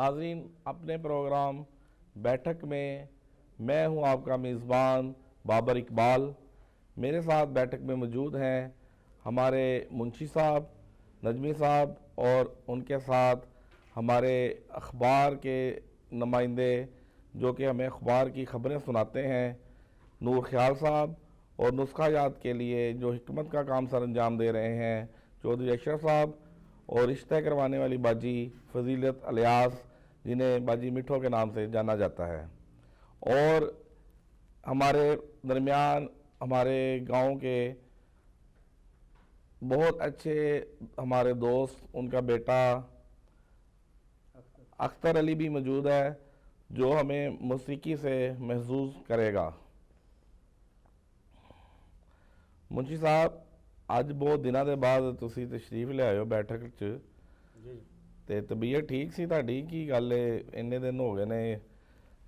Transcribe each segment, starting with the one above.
नाज़रीन, अपने प्रोग्राम बैठक में मैं हूं आपका मेज़बान बाबर इकबाल। मेरे साथ बैठक में मौजूद हैं हमारे मुंशी साहब, नजमी साहब और उनके साथ हमारे अखबार के नुमाइंदे जो कि हमें अखबार की ख़बरें सुनाते हैं, नूर ख्याल साहब, और नुस्खा याद के लिए जो हिकमत का काम सर अंजाम दे रहे हैं चौधरी अशरफ साहब, और रिश्ता करवाने वाली बाजी फजीलत अलियास, जिन्हें बाजी मिठो के नाम से जाना जाता है। और हमारे दरमियान हमारे गांव के बहुत अच्छे हमारे दोस्त, उनका बेटा अख्तर अली भी मौजूद है, जो हमें मौसीकी से महसूस करेगा। मुंशी साहब, ਅੱਜ बहुत ਦਿਨਾਂ ਦੇ ਬਾਅਦ ਤੁਸੀਂ ਤਸ਼ਰੀਫ ਲਿਆਇਓ ਬੈਠਕ 'ਚ ਜੀ, ਤੇ ਤਬੀਅਤ ਠੀਕ ਸੀ ਤੁਹਾਡੀ? ਕੀ ਗੱਲ ਏ, ਇੰਨੇ ਦਿਨ ਹੋ ਗਏ ਨੇ,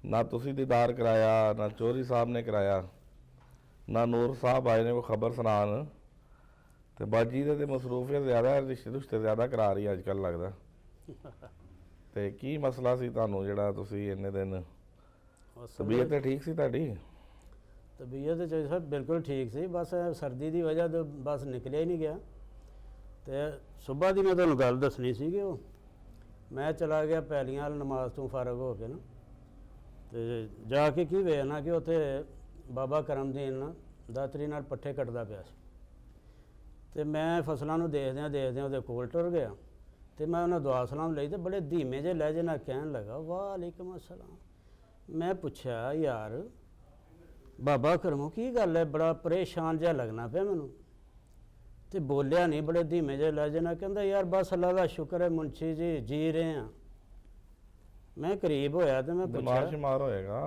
ਨਾ ਤੁਸੀਂ ਦੀਦਾਰ ਕਰਾਇਆ, ਨਾ ਚੌਧਰੀ ਸਾਹਿਬ ਨੇ ਕਰਾਇਆ, ਨਾ ਨੂਰ ਸਾਹਿਬ ਆਏ ਨੇ ਕੋਈ ਖਬਰ ਸੁਣਾਉਣ, ਤੇ ਬਾਜੀ ਦੇ ਤੇ ਮਸਰੂਫੀਅਤ ਜ਼ਿਆਦਾ, ਰਿਸ਼ਤੇ ਜ਼ਿਆਦਾ ਕਰਾ ਰਹੀ ਅੱਜ ਕੱਲ੍ਹ ਲੱਗਦਾ। ਤੇ ਕੀ ਮਸਲਾ ਸੀ ਤੁਹਾਨੂੰ ਜਿਹੜਾ ਤੁਸੀਂ ਇੰਨੇ ਦਿਨ, ਤਬੀਅਤ ਤੇ ਠੀਕ ਸੀ ਤੁਹਾਡੀ? तबीयत तो सर बिल्कुल ठीक सी, बस सर्दी की वजह तो बस निकलिया ही नहीं गया। तो सुबह की मैं तुहानूं गल दसनी सी कि मैं चला गया पैलियां वाल नमाज तो फारग हो के ना, तो जाके की होया ना कि उत्थे बाबा करमदीन दातरी नाल पट्ठे कटदा पिया सी, ते मैं फसलों नूं देखदियां उहदे कोल टुर गया, तो मैं उन्हें दुआ सलाम लई, तो बड़े धीमे जे लहजे नाल कहण लगा वालेकुम अस्सलाम। मैं पुछया यार बाबा करमो की गल है, बड़ा परेशान जहा लगना पिया मैनू, तो बोलिया नहीं, बड़े धीमे जे लहजे नाल कहंदा यार बस अल्लाह का शुक्र है मुंशी जी जी रहे हैं। मैं करीब होया तो मैं पुछया, शुमार होएगा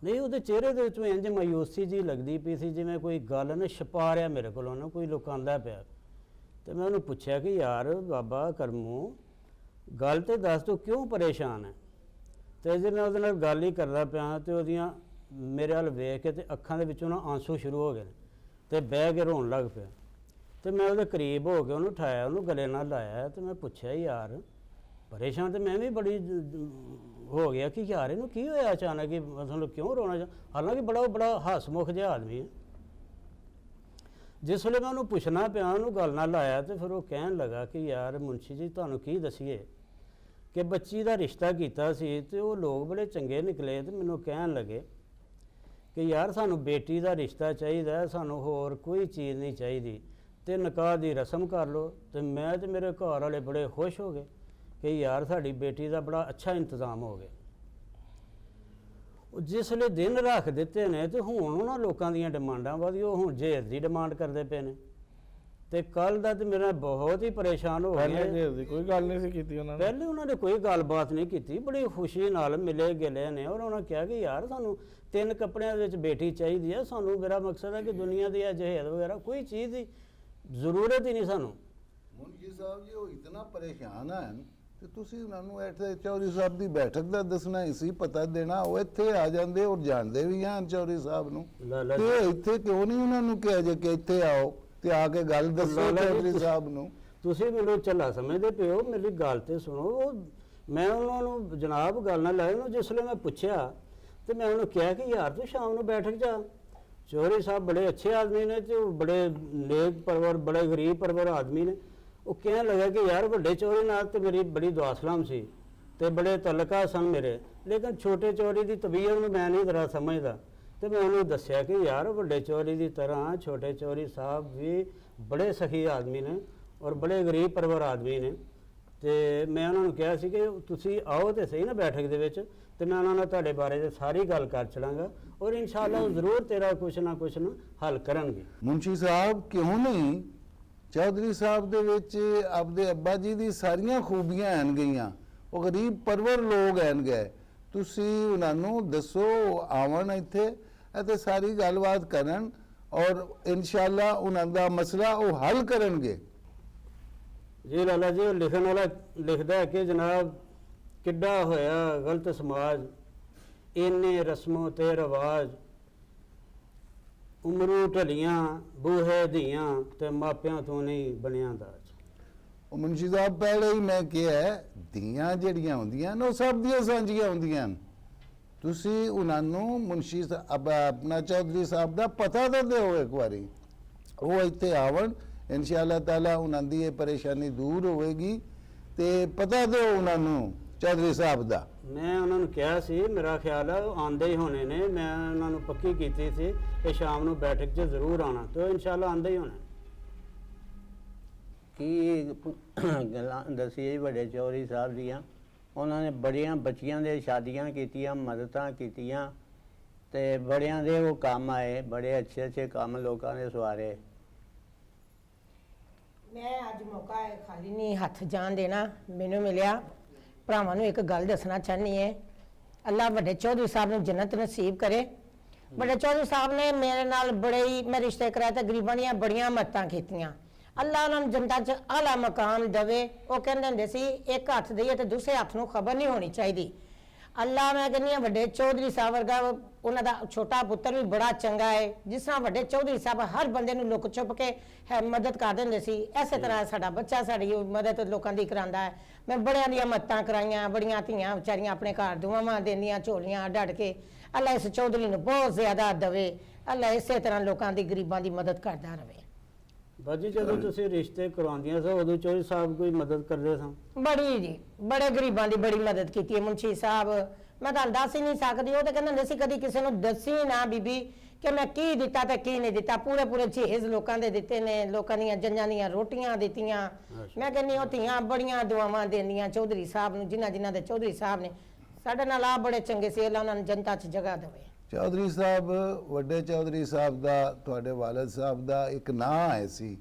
नहीं, उहदे चेहरे दे विचों इंज मायूसी जी लगदी पई सी जिवें कोई गल ने छुपा रिहा मेरे कोलों ना, कोई लुकांदा पिया। तो मैं उहनूं पुछया कि यार बाबा करमो गल तो दस तू क्यों परेशान है। तो जे मैं उहदे नाल गल ही करदा पिया तो उहदियां मेरे हल वेख के ते अखां दे विचों ना आंसू शुरू हो गए, तो बह के रोन लग पिया। तो मैं उहदे करीब हो के उहनूं उठाया, उहनूं गले नाल लाया, तो मैं पुछया यार परेशान, तो मैं भी बड़ी हो गया कि यार इहनूं की होया अचानक ही, मतलब क्यों रोना, हालांकि बड़ा हसमुख जिहा आदमी है। जिस वेले मैं उहनूं पुछना पिया, उहनूं गल नाल लाया, तो फिर वो कहण लगा कि यार मुंशी जी तुहानूं की दसीए कि बच्ची दा रिश्ता कीता सी, ते वो लोग बड़े चंगे निकले, तो मैनूं कहण लगे कि यार सानू बेटी का रिश्ता चाहिए, सानू होर कोई चीज़ नहीं चाहिए, तो निकाह की रस्म कर लो। तो मैं तो मेरे घर वाले बड़े खुश हो गए कि यार साड़ी बेटी का बड़ा अच्छा इंतज़ाम हो गया। जिसले दिन रख दिते ने, तो हुण उन्हां लोकां दीयां डिमांडां वध गई, हुण जहेज की डिमांड करते पे ने, तो कल का तो मेरा बहुत ही परेशान हो गया। कोई गल नहीं कीती उन्होंने, पहले उन्होंने कोई गलबात नहीं की, बड़ी खुशी नाल मिले गिले ने, और उन्होंने कहा कि यार सानू 3 कपड़ियां विच बेटी चाहिए है, सानू मेरा मकसद है कि दुनिया की जहेज वगैरह कोई चीज़ की जरूरत ही नहीं सानू। मुंशी साहब जी वो इतना परेशान है तो तुसी उन्होंने इत्थे चौधरी साहब की बैठक का दसना इसी पता देना, वो इत्थे आ जाते और जानते भी हैं चौधरी साहब नूं, ते इत्थे क्यों नहीं उन्होंने कहा जे कि इत्थे आओ ते आके गल दसो चौधरी साहब नूं। तुसीं मैनूं झल्ला समझदे पे हो, मेरी गल ते सुनो। मैं उन्होंने जनाब गल ना लाई, जिसले मैं पुछया तो मैं उन्होंने कहा कि यार तू शाम नूं बैठक जा, चौधरी साहब बड़े अच्छे आदमी ने, तो बड़े नेक परवर बड़े गरीब परवर आदमी ने। वो कहने लगा कि यार बड़े चौधरी नाल तो मेरी बड़ी दुआ सलाम सी, तो बड़े तलका सन मेरे, लेकिन छोटे चौधरी की तबीयत में मैं नहीं तरह समझदा। तो मैं उन्होंने दसिया कि यार बड़े चौधरी की तरह छोटे चौधरी साहब भी बड़े सखी आदमी ने और बड़े गरीब परवर आदमी ने। तो मैं उन्होंने कहा कि तुसी आओ तो सही ना बैठक दे विच, तो मैं उन्होंने तुहाडे बारे च सारी गल कर चलांगा, और इंशाअल्लाह जरूर तेरा कुछ ना हल करनगे। मुंशी साहब क्यों नहीं, चौधरी साहब दे विच आपदे अब्बा जी दी सारियां खूबियां हैन गईयां, वो गरीब परवर लोग हैन गए, तुसी उन्हां नूं दसो आवन इत्थे ते सारी गलबात करन, और इंशाअल्लाह उन्हां दा मसला वो हल करनगे। जी लाला जी, लिखण वाला लिखदा है कि जनाब किड्डा होया गलत समाज, इन्ने रस्मों ते रवाज, उमरू ढलियां बूहे धियां ते मापियां तो नहीं बनिया दाज। ਉਹ ਮੁਨਸ਼ੀ ਸਾਹਿਬ ਪਹਿਲੇ ਹੀ ਮੈਂ ਕਿਹਾ ਹੈ, ਧੀਆਂ ਜਿਹੜੀਆਂ ਹੁੰਦੀਆਂ ਨੇ ਉਹ ਸਭ ਦੀਆਂ ਸਾਂਝੀਆਂ ਹੁੰਦੀਆਂ ਨੇ। ਤੁਸੀਂ ਉਹਨਾਂ ਨੂੰ ਮੁਨਸ਼ੀ ਆਪਣਾ ਚੌਧਰੀ ਸਾਹਿਬ ਦਾ ਪਤਾ ਤਾਂ ਦਿਓ ਇੱਕ ਵਾਰੀ, ਉਹ ਇੱਥੇ ਆਵਣ, ਇਨਸ਼ਾਅੱਲਾ ਤਾਲਾ ਉਹਨਾਂ ਦੀ ਇਹ ਪਰੇਸ਼ਾਨੀ ਦੂਰ ਹੋਵੇਗੀ। ਤੇ ਪਤਾ ਦਿਓ ਉਹਨਾਂ ਨੂੰ ਚੌਧਰੀ ਸਾਹਿਬ ਦਾ। ਮੈਂ ਉਹਨਾਂ ਨੂੰ ਕਿਹਾ ਸੀ, ਮੇਰਾ ਖਿਆਲ ਹੈ ਉਹ ਆਉਂਦੇ ਹੀ ਹੋਣੇ ਨੇ। ਮੈਂ ਉਹਨਾਂ ਨੂੰ ਪੱਕੀ ਕੀਤੀ ਸੀ ਕਿ ਸ਼ਾਮ ਨੂੰ ਬੈਠਕ 'ਚ ਜ਼ਰੂਰ ਆਉਣਾ, ਤੇ ਉਹ ਇਨਸ਼ਾਅੱਲਾ ਆਉਂਦੇ ਹੀ ਹੋਣਾ। ਕੀ ਗੱਲਾਂ ਦੱਸੀਏ ਵੱਡੇ ਚੌਧਰੀ ਸਾਹਿਬ ਦੀਆਂ। ਉਹਨਾਂ ਨੇ ਬੜੀਆਂ ਬੱਚੀਆਂ ਦੇ ਸ਼ਾਦੀਆਂ ਕੀਤੀਆਂ, ਮਦਦਾਂ ਕੀਤੀਆਂ, ਤੇ ਬੜਿਆਂ ਦੇ ਉਹ ਕੰਮ ਆਏ, ਬੜੇ ਅੱਛੇ ਅੱਛੇ ਕੰਮ ਲੋਕਾਂ ਦੇ ਸਵਾਰੇ। ਮੈਂ ਅੱਜ ਮੌਕਾ ਹੈ ਖਾਲੀ ਨਹੀਂ ਹੱਥ ਜਾਣ ਦੇਣਾ ਮੈਨੂੰ ਮਿਲਿਆ। ਭਰਾਵਾਂ ਨੂੰ ਇੱਕ ਗੱਲ ਦੱਸਣਾ ਚਾਹਨੀ ਹੈ, ਅੱਲਾ ਵੱਡੇ ਚੌਧਰੀ ਸਾਹਿਬ ਨੂੰ ਜੰਨਤ ਨਸੀਬ ਕਰੇ। ਵੱਡੇ ਚੌਧਰੀ ਸਾਹਿਬ ਨੇ ਮੇਰੇ ਨਾਲ ਬੜੇ ਹੀ, ਮੈਂ ਰਿਸ਼ਤੇ ਕਰਾਏ ਤੇ ਗਰੀਬਾਂ ਦੀਆਂ ਬੜੀਆਂ ਮਦਦਾਂ ਕੀਤੀਆਂ। ਅੱਲਾ ਉਹਨਾਂ ਨੂੰ ਜਨਤਾ 'ਚ ਆਲਾ ਮਕਾਮ ਦੇਵੇ। ਉਹ ਕਹਿੰਦੇ ਹੁੰਦੇ ਸੀ ਇੱਕ ਹੱਥ ਦੇਈਏ ਤੇ ਦੂਸਰੇ ਹੱਥ ਨੂੰ ਖਬਰ ਨਹੀਂ ਹੋਣੀ ਚਾਹੀਦੀ। ਅੱਲਾ ਮੈਂ ਕਹਿੰਦੀ ਹਾਂ ਵੱਡੇ ਚੌਧਰੀ ਸਾਹਿਬ ਵਰਗਾ, ਉਹਨਾਂ ਦਾ ਛੋਟਾ ਪੁੱਤਰ ਵੀ ਬੜਾ ਚੰਗਾ ਹੈ। ਜਿਸ ਤਰ੍ਹਾਂ ਵੱਡੇ ਚੌਧਰੀ ਸਾਹਿਬ ਹਰ ਬੰਦੇ ਨੂੰ ਲੁੱਕ ਛੁਪ ਕੇ ਮਦਦ ਕਰ ਦਿੰਦੇ ਸੀ, ਇਸੇ ਤਰ੍ਹਾਂ ਸਾਡਾ ਬੱਚਾ ਸਾਡੀ ਮਦਦ ਲੋਕਾਂ ਦੀ ਕਰਾਉਂਦਾ ਹੈ। ਮੈਂ ਬੜਿਆਂ ਦੀਆਂ ਮਦਦਾਂ ਕਰਾਈਆਂ, ਬੜੀਆਂ ਧੀਆਂ ਵਿਚਾਰੀਆਂ ਆਪਣੇ ਘਰ ਦੁਆਵਾਂ ਦਿੰਦੀਆਂ, ਝੋਲੀਆਂ ਡੱਡ ਕੇ। ਅੱਲਾ ਇਸ ਚੌਧਰੀ ਨੂੰ ਬਹੁਤ ਜ਼ਿਆਦਾ ਦੇਵੇ। ਅੱਲਾ ਇਸੇ ਤਰ੍ਹਾਂ ਲੋਕਾਂ ਦੀ ਗਰੀਬਾਂ ਦੀ ਮਦਦ ਕਰਦਾ ਰਹੇ। ਬਾਜੀ ਜਦੋਂ ਤੁਸੀਂ ਰਿਸ਼ਤੇ ਕਰਵਾਉਂਦੀਆਂ ਸੀ ਉਦੋਂ ਚੌਧਰੀ ਸਾਹਿਬ ਕੋਈ ਮਦਦ ਕਰਦੇ ਸਨ? ਬੜੀ ਜੀ, ਬੜੇ ਗਰੀਬਾਂ ਦੀ ਬੜੀ ਮਦਦ ਕੀਤੀ ਹੈ ਮੁਨਸ਼ੀ ਸਾਹਿਬ। ਮੈਂ ਤੁਹਾਨੂੰ ਦੱਸ ਹੀ ਨਹੀਂ ਸਕਦੀ। ਉਹ ਤਾਂ ਕਹਿੰਦੇ ਹੁੰਦੇ ਸੀ ਕਦੀ ਕਿਸੇ ਨੂੰ ਦੱਸੀ ਨਾ ਬੀਬੀ ਕਿ ਮੈਂ ਕੀ ਦਿੱਤਾ ਤੇ ਕੀ ਨਹੀਂ ਦਿੱਤਾ। ਪੂਰੇ ਪੂਰੇ ਜਹੇਜ਼ ਲੋਕਾਂ ਦੇ ਦਿੱਤੇ ਨੇ, ਲੋਕਾਂ ਦੀਆਂ ਜੰਜਾਂ ਦੀਆਂ ਰੋਟੀਆਂ ਦਿੱਤੀਆਂ। ਮੈਂ ਕਹਿੰਦੀ ਉਹ ਧੀਆਂ ਬੜੀਆਂ ਦੁਆਵਾਂ ਦਿੰਦੀਆਂ ਚੌਧਰੀ ਸਾਹਿਬ ਨੂੰ, ਜਿਨ੍ਹਾਂ ਦੇ ਚੌਧਰੀ ਸਾਹਿਬ ਨੇ ਸਾਡੇ ਨਾਲ ਆ ਬੜੇ ਚੰਗੇ ਸੀ। ਅੱਲਾ ਉਹਨਾਂ ਨੂੰ ਜਨਤਾ 'ਚ ਜਗ੍ਹਾ ਦੇਵੇ। ਚੌਧਰੀ ਸਾਹਿਬ, ਵੱਡੇ ਚੌਧਰੀ ਸਾਹਿਬ ਦਾ, ਤੁਹਾਡੇ ਵਾਲਦ ਸਾਹਿਬ ਦਾ ਇੱਕ ਨਾਂ ਹੈ ਸੀ।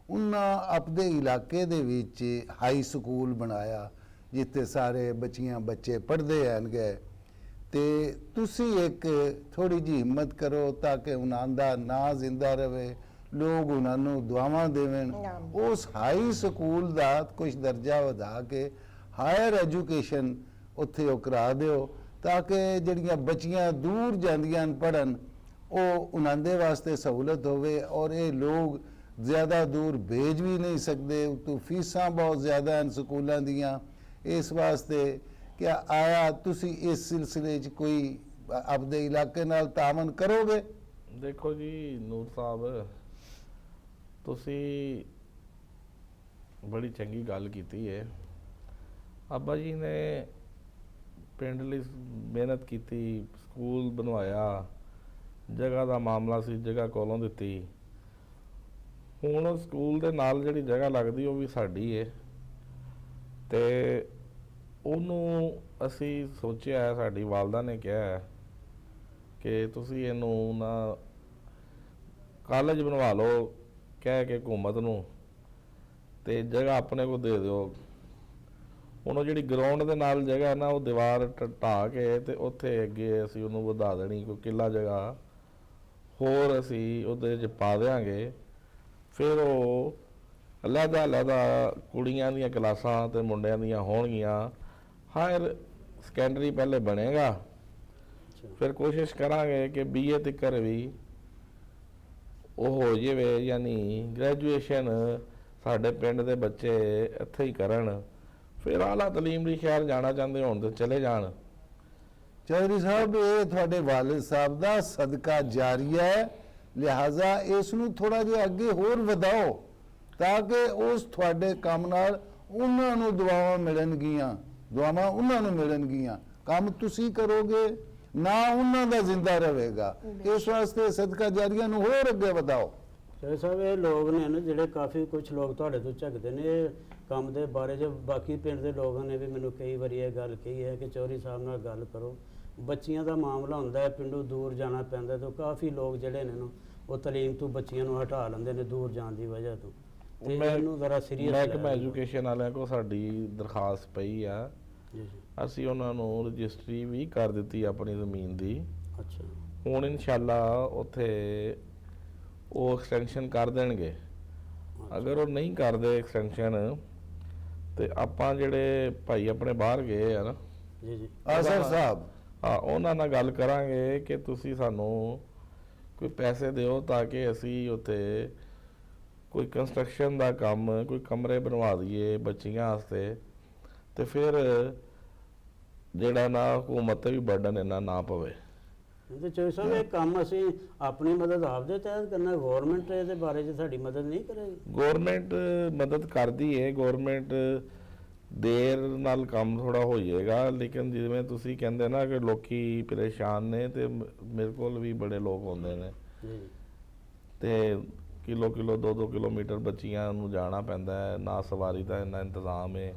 ਉਹਨਾਂ ਆਪਣੇ ਇਲਾਕੇ ਦੇ ਵਿੱਚ ਹਾਈ ਸਕੂਲ ਬਣਾਇਆ ਜਿੱਥੇ ਸਾਰੇ ਬੱਚੇ ਪੜ੍ਹਦੇ ਆਣਗੇ। ਤੇ ਤੁਸੀਂ ਇੱਕ ਥੋੜੀ ਜਿਹੀ ਹਿੰਮਤ ਕਰੋ ਤਾਂ ਕਿ ਉਹਨਾਂ ਦਾ ਨਾਂ ਜ਼ਿੰਦਾ ਰਵੇ, ਲੋਕ ਉਹਨਾਂ ਨੂੰ ਦੁਆਵਾਂ ਦੇਵਣ। ਉਸ ਹਾਈ ਸਕੂਲ ਦਾ ਕੁਝ ਦਰਜਾ ਵਧਾ ਕੇ ਹਾਇਰ ਐਜੂਕੇਸ਼ਨ ਉੱਥੇ ਉਹ ਕਰਾ ਦਿਓ ਤਾਂ ਕਿ ਜਿਹੜੀਆਂ ਬੱਚੀਆਂ ਦੂਰ ਜਾਂਦੀਆਂ ਪੜ੍ਹਨ ਉਹ ਉਹਨਾਂ ਦੇ ਵਾਸਤੇ ਸਹੂਲਤ ਹੋਵੇ। ਔਰ ਇਹ ਲੋਕ ਜ਼ਿਆਦਾ ਦੂਰ ਭੇਜ ਵੀ ਨਹੀਂ ਸਕਦੇ, ਉਤੋਂ ਫੀਸਾਂ ਬਹੁਤ ਜ਼ਿਆਦਾ ਹਨ ਸਕੂਲਾਂ ਦੀਆਂ। ਇਸ ਵਾਸਤੇ ਕਿ ਆਇਆ ਤੁਸੀਂ ਇਸ ਸਿਲਸਿਲੇ 'ਚ ਕੋਈ ਆਪਣੇ ਇਲਾਕੇ ਨਾਲ ਤਾਮਨ ਕਰੋਗੇ? ਦੇਖੋ ਜੀ ਨੂਰ ਸਾਹਿਬ, ਤੁਸੀਂ ਬੜੀ ਚੰਗੀ ਗੱਲ ਕੀਤੀ ਹੈ। ਅੱਬਾ ਜੀ ਨੇ ਪਿੰਡ ਲਈ ਮਿਹਨਤ ਕੀਤੀ, ਸਕੂਲ ਬਣਵਾਇਆ, ਜਗ੍ਹਾ ਦਾ ਮਾਮਲਾ ਸੀ, ਜਗ੍ਹਾ ਕੋਲੋਂ ਦਿੱਤੀ। ਹੁਣ ਸਕੂਲ ਦੇ ਨਾਲ ਜਿਹੜੀ ਜਗ੍ਹਾ ਲੱਗਦੀ ਉਹ ਵੀ ਸਾਡੀ ਹੈ ਤੇ ਉਹਨੂੰ ਅਸੀਂ ਸੋਚਿਆ ਹੈ, ਸਾਡੀ ਵਾਲਦਾ ਨੇ ਕਿਹਾ ਹੈ ਕਿ ਤੁਸੀਂ ਇਹਨੂੰ ਨਾ ਕਾਲਜ ਬਣਵਾ ਲਓ ਕਹਿ ਕੇ ਹਕੂਮਤ ਨੂੰ, ਤੇ ਜਗ੍ਹਾ ਆਪਣੇ ਕੋਲ ਦੇ ਦਿਓ। ਹੁਣ ਉਹ ਜਿਹੜੀ ਗਰਾਊਂਡ ਦੇ ਨਾਲ ਜਗ੍ਹਾ ਹੈ ਨਾ, ਉਹ ਦੀਵਾਰ ਢਾਹ ਕੇ ਤੇ ਉੱਥੇ ਅੱਗੇ ਅਸੀਂ ਉਹਨੂੰ ਵਧਾ ਦੇਣੀ, ਕੋਈ ਕਿੱਲਾ ਜਗ੍ਹਾ ਹੋਰ ਅਸੀਂ ਉਹਦੇ 'ਚ ਪਾ ਦਿਆਂਗੇ। ਫਿਰ ਉਹ ਅਲੱਗ-ਅਲੱਗ ਕੁੜੀਆਂ ਦੀਆਂ ਕਲਾਸਾਂ ਤੇ ਮੁੰਡਿਆਂ ਦੀਆਂ ਹੋਣਗੀਆਂ। ਹਾਇਰ ਸੈਕੰਡਰੀ ਪਹਿਲੇ ਬਣੇਗਾ, ਫਿਰ ਕੋਸ਼ਿਸ਼ ਕਰਾਂਗੇ ਕਿ BA ਤੱਕ ਵੀ ਉਹ ਹੋ ਜਾਵੇ, ਯਾਨੀ ਗ੍ਰੈਜੂਏਸ਼ਨ ਸਾਡੇ ਪਿੰਡ ਦੇ ਬੱਚੇ ਇੱਥੇ ਹੀ ਕਰਨ। ਫਿਰ ਆਲਾ ਤਾਲੀਮ ਲਈ ਸ਼ਹਿਰ ਜਾਣਾ ਚਾਹੁੰਦੇ ਹੋਣ ਤੇ ਚਲੇ ਜਾਣ। ਚੌਧਰੀ ਸਾਹਿਬ, ਇਹ ਤੁਹਾਡੇ ਵਾਲਿਦ ਸਾਹਿਬ ਦਾ ਸਦਕਾ ਜਾਰੀਆ ਹੈ, ਲਿਹਾਜ਼ਾ ਇਸ ਨੂੰ ਥੋੜਾ ਜਿਹਾ ਅੱਗੇ ਹੋਰ ਵਧਾਓ ਤਾਂ ਕਿ ਉਸ ਤੁਹਾਡੇ ਕੰਮ ਨਾਲ ਉਹਨਾਂ ਨੂੰ ਦੁਆਵਾਂ ਮਿਲਣਗੀਆਂ, ਦੁਆਵਾਂ ਉਹਨਾਂ ਨੂੰ ਮਿਲਣਗੀਆਂ। ਕੰਮ ਤੁਸੀਂ ਕਰੋਗੇ ਨਾ ਉਹਨਾਂ ਦਾ ਜ਼ਿੰਦਾ ਰਹੇਗਾ। ਇਸ ਵਾਸਤੇ ਸਦਕਾ ਜਾਰੀਆ ਨੂੰ ਹੋਰ ਅੱਗੇ ਵਧਾਓ। ਚੌਧਰੀ ਸਾਹਿਬ, ਇਹ ਲੋਕ ਨੇ ਨਾ ਜਿਹੜੇ ਕਾਫੀ ਕੁਝ ਲੋਕ ਤੁਹਾਡੇ ਤੋਂ ਝੱਕਦੇ ਨੇ ਇਹ ਕੰਮ ਦੇ ਬਾਰੇ। ਜੋ ਬਾਕੀ ਪਿੰਡ ਦੇ ਲੋਕਾਂ ਨੇ ਵੀ ਮੈਨੂੰ ਕਈ ਵਾਰੀ ਇਹ ਗੱਲ ਕਹੀ ਹੈ ਕਿ ਚੌਧਰੀ ਸਾਹਿਬ ਨਾਲ ਗੱਲ ਕਰੋ। ਬੱਚੀਆਂ ਦਾ ਮਾਮਲਾ ਹੁੰਦਾ ਹੈ, ਪਿੰਡੋਂ ਦੂਰ ਜਾਣਾ ਪੈਂਦਾ, ਤਾਂ ਕਾਫੀ ਲੋਕ ਜਿਹੜੇ ਨੇ ਨਾ ਉਹ ਤਾਲੀਮ ਤੋਂ ਬੱਚੀਆਂ ਨੂੰ ਹਟਾ ਲੈਂਦੇ ਨੇ ਦੂਰ ਜਾਣ ਦੀ ਵਜ੍ਹਾ ਤੋਂ। ਤੇ ਇਹਨੂੰ ਜ਼ਰਾ ਸੀਰੀਅਸ ਮਹਿਕਮਾ ਐਜੂਕੇਸ਼ਨ ਵਾਲਿਆਂ ਕੋਲ ਸਾਡੀ ਦਰਖਾਸਤ ਪਈ ਆ, ਜੀ ਜੀ। ਅਸੀਂ ਉਹਨਾਂ ਨੂੰ ਰਜਿਸਟਰੀ ਵੀ ਕਰ ਦਿੱਤੀ ਆਪਣੀ ਜ਼ਮੀਨ ਦੀ। ਅੱਛਾ, ਹੁਣ ਇਨਸ਼ਾਅੱਲਾ ਉੱਥੇ ਉਹ ਐਕਸਟੈਂਸ਼ਨ ਕਰ ਦੇਣਗੇ। ਅਗਰ ਉਹ ਨਹੀਂ ਕਰਦੇ ਐਕਸਟੈਂਸ਼ਨ ਤੇ ਆਪਾਂ ਜਿਹੜੇ ਭਾਈ ਆਪਣੇ ਬਾਹਰ ਗਏ ਆ ਨਾ, ਜੀ ਜੀ, ਆਸਰ ਸਾਹਿਬ, ਹਾਂ, ਉਹਨਾਂ ਨਾਲ ਗੱਲ ਕਰਾਂਗੇ ਕਿ ਤੁਸੀਂ ਸਾਨੂੰ ਕੋਈ ਪੈਸੇ ਦਿਓ ਤਾਂ ਕਿ ਅਸੀਂ ਉੱਥੇ ਕੋਈ ਕੰਸਟਰਕਸ਼ਨ ਦਾ ਕੰਮ, ਕੋਈ ਕਮਰੇ ਬਣਵਾ ਦਈਏ ਬੱਚੀਆਂ ਵਾਸਤੇ, ਤੇ ਫਿਰ ਜਿਹੜਾ ਨਾ ਹਕੂਮਤ ਤੇ ਵੀ ਬਰਡਨ ਇੰਨਾ ਨਾ ਪਵੇ। ਤੇ ਚੋਈ ਸਾਹਿਬ ਇਹ ਕੰਮ ਅਸੀਂ ਆਪਣੀ ਮਦਦ ਆਪਦੇ ਤਹਿਤ ਕਰਨਾ, ਗਵਰਨਮੈਂਟ ਇਹਦੇ ਬਾਰੇ 'ਚ ਸਾਡੀ ਮਦਦ ਨਹੀਂ ਕਰੇਗੀ? ਗਵਰਨਮੈਂਟ ਮਦਦ ਕਰਦੀ ਹੈ, ਗਵਰਨਮੈਂਟ ਦੇਰ ਨਾਲ ਕੰਮ ਥੋੜਾ ਹੋ ਜਾਏਗਾ, ਲੇਕਿਨ ਜਿਵੇਂ ਤੁਸੀਂ ਕਹਿੰਦੇ ਨਾ ਕਿ ਲੋਕੀ ਪਰੇਸ਼ਾਨ ਨੇ, ਤੇ ਮੇਰੇ ਕੋਲ ਵੀ ਬੜੇ ਲੋਕ ਆਉਂਦੇ ਨੇ ਜੀ ਤੇ ਕਿਲੋ 2-2 ਕਿਲੋਮੀਟਰ ਬੱਚੀਆਂ ਨੂੰ ਜਾਣਾ ਪੈਂਦਾ ਹੈ, ਨਾ ਸਵਾਰੀ ਦਾ ਇੰਨਾ ਇੰਤਜ਼ਾਮ ਹੈ,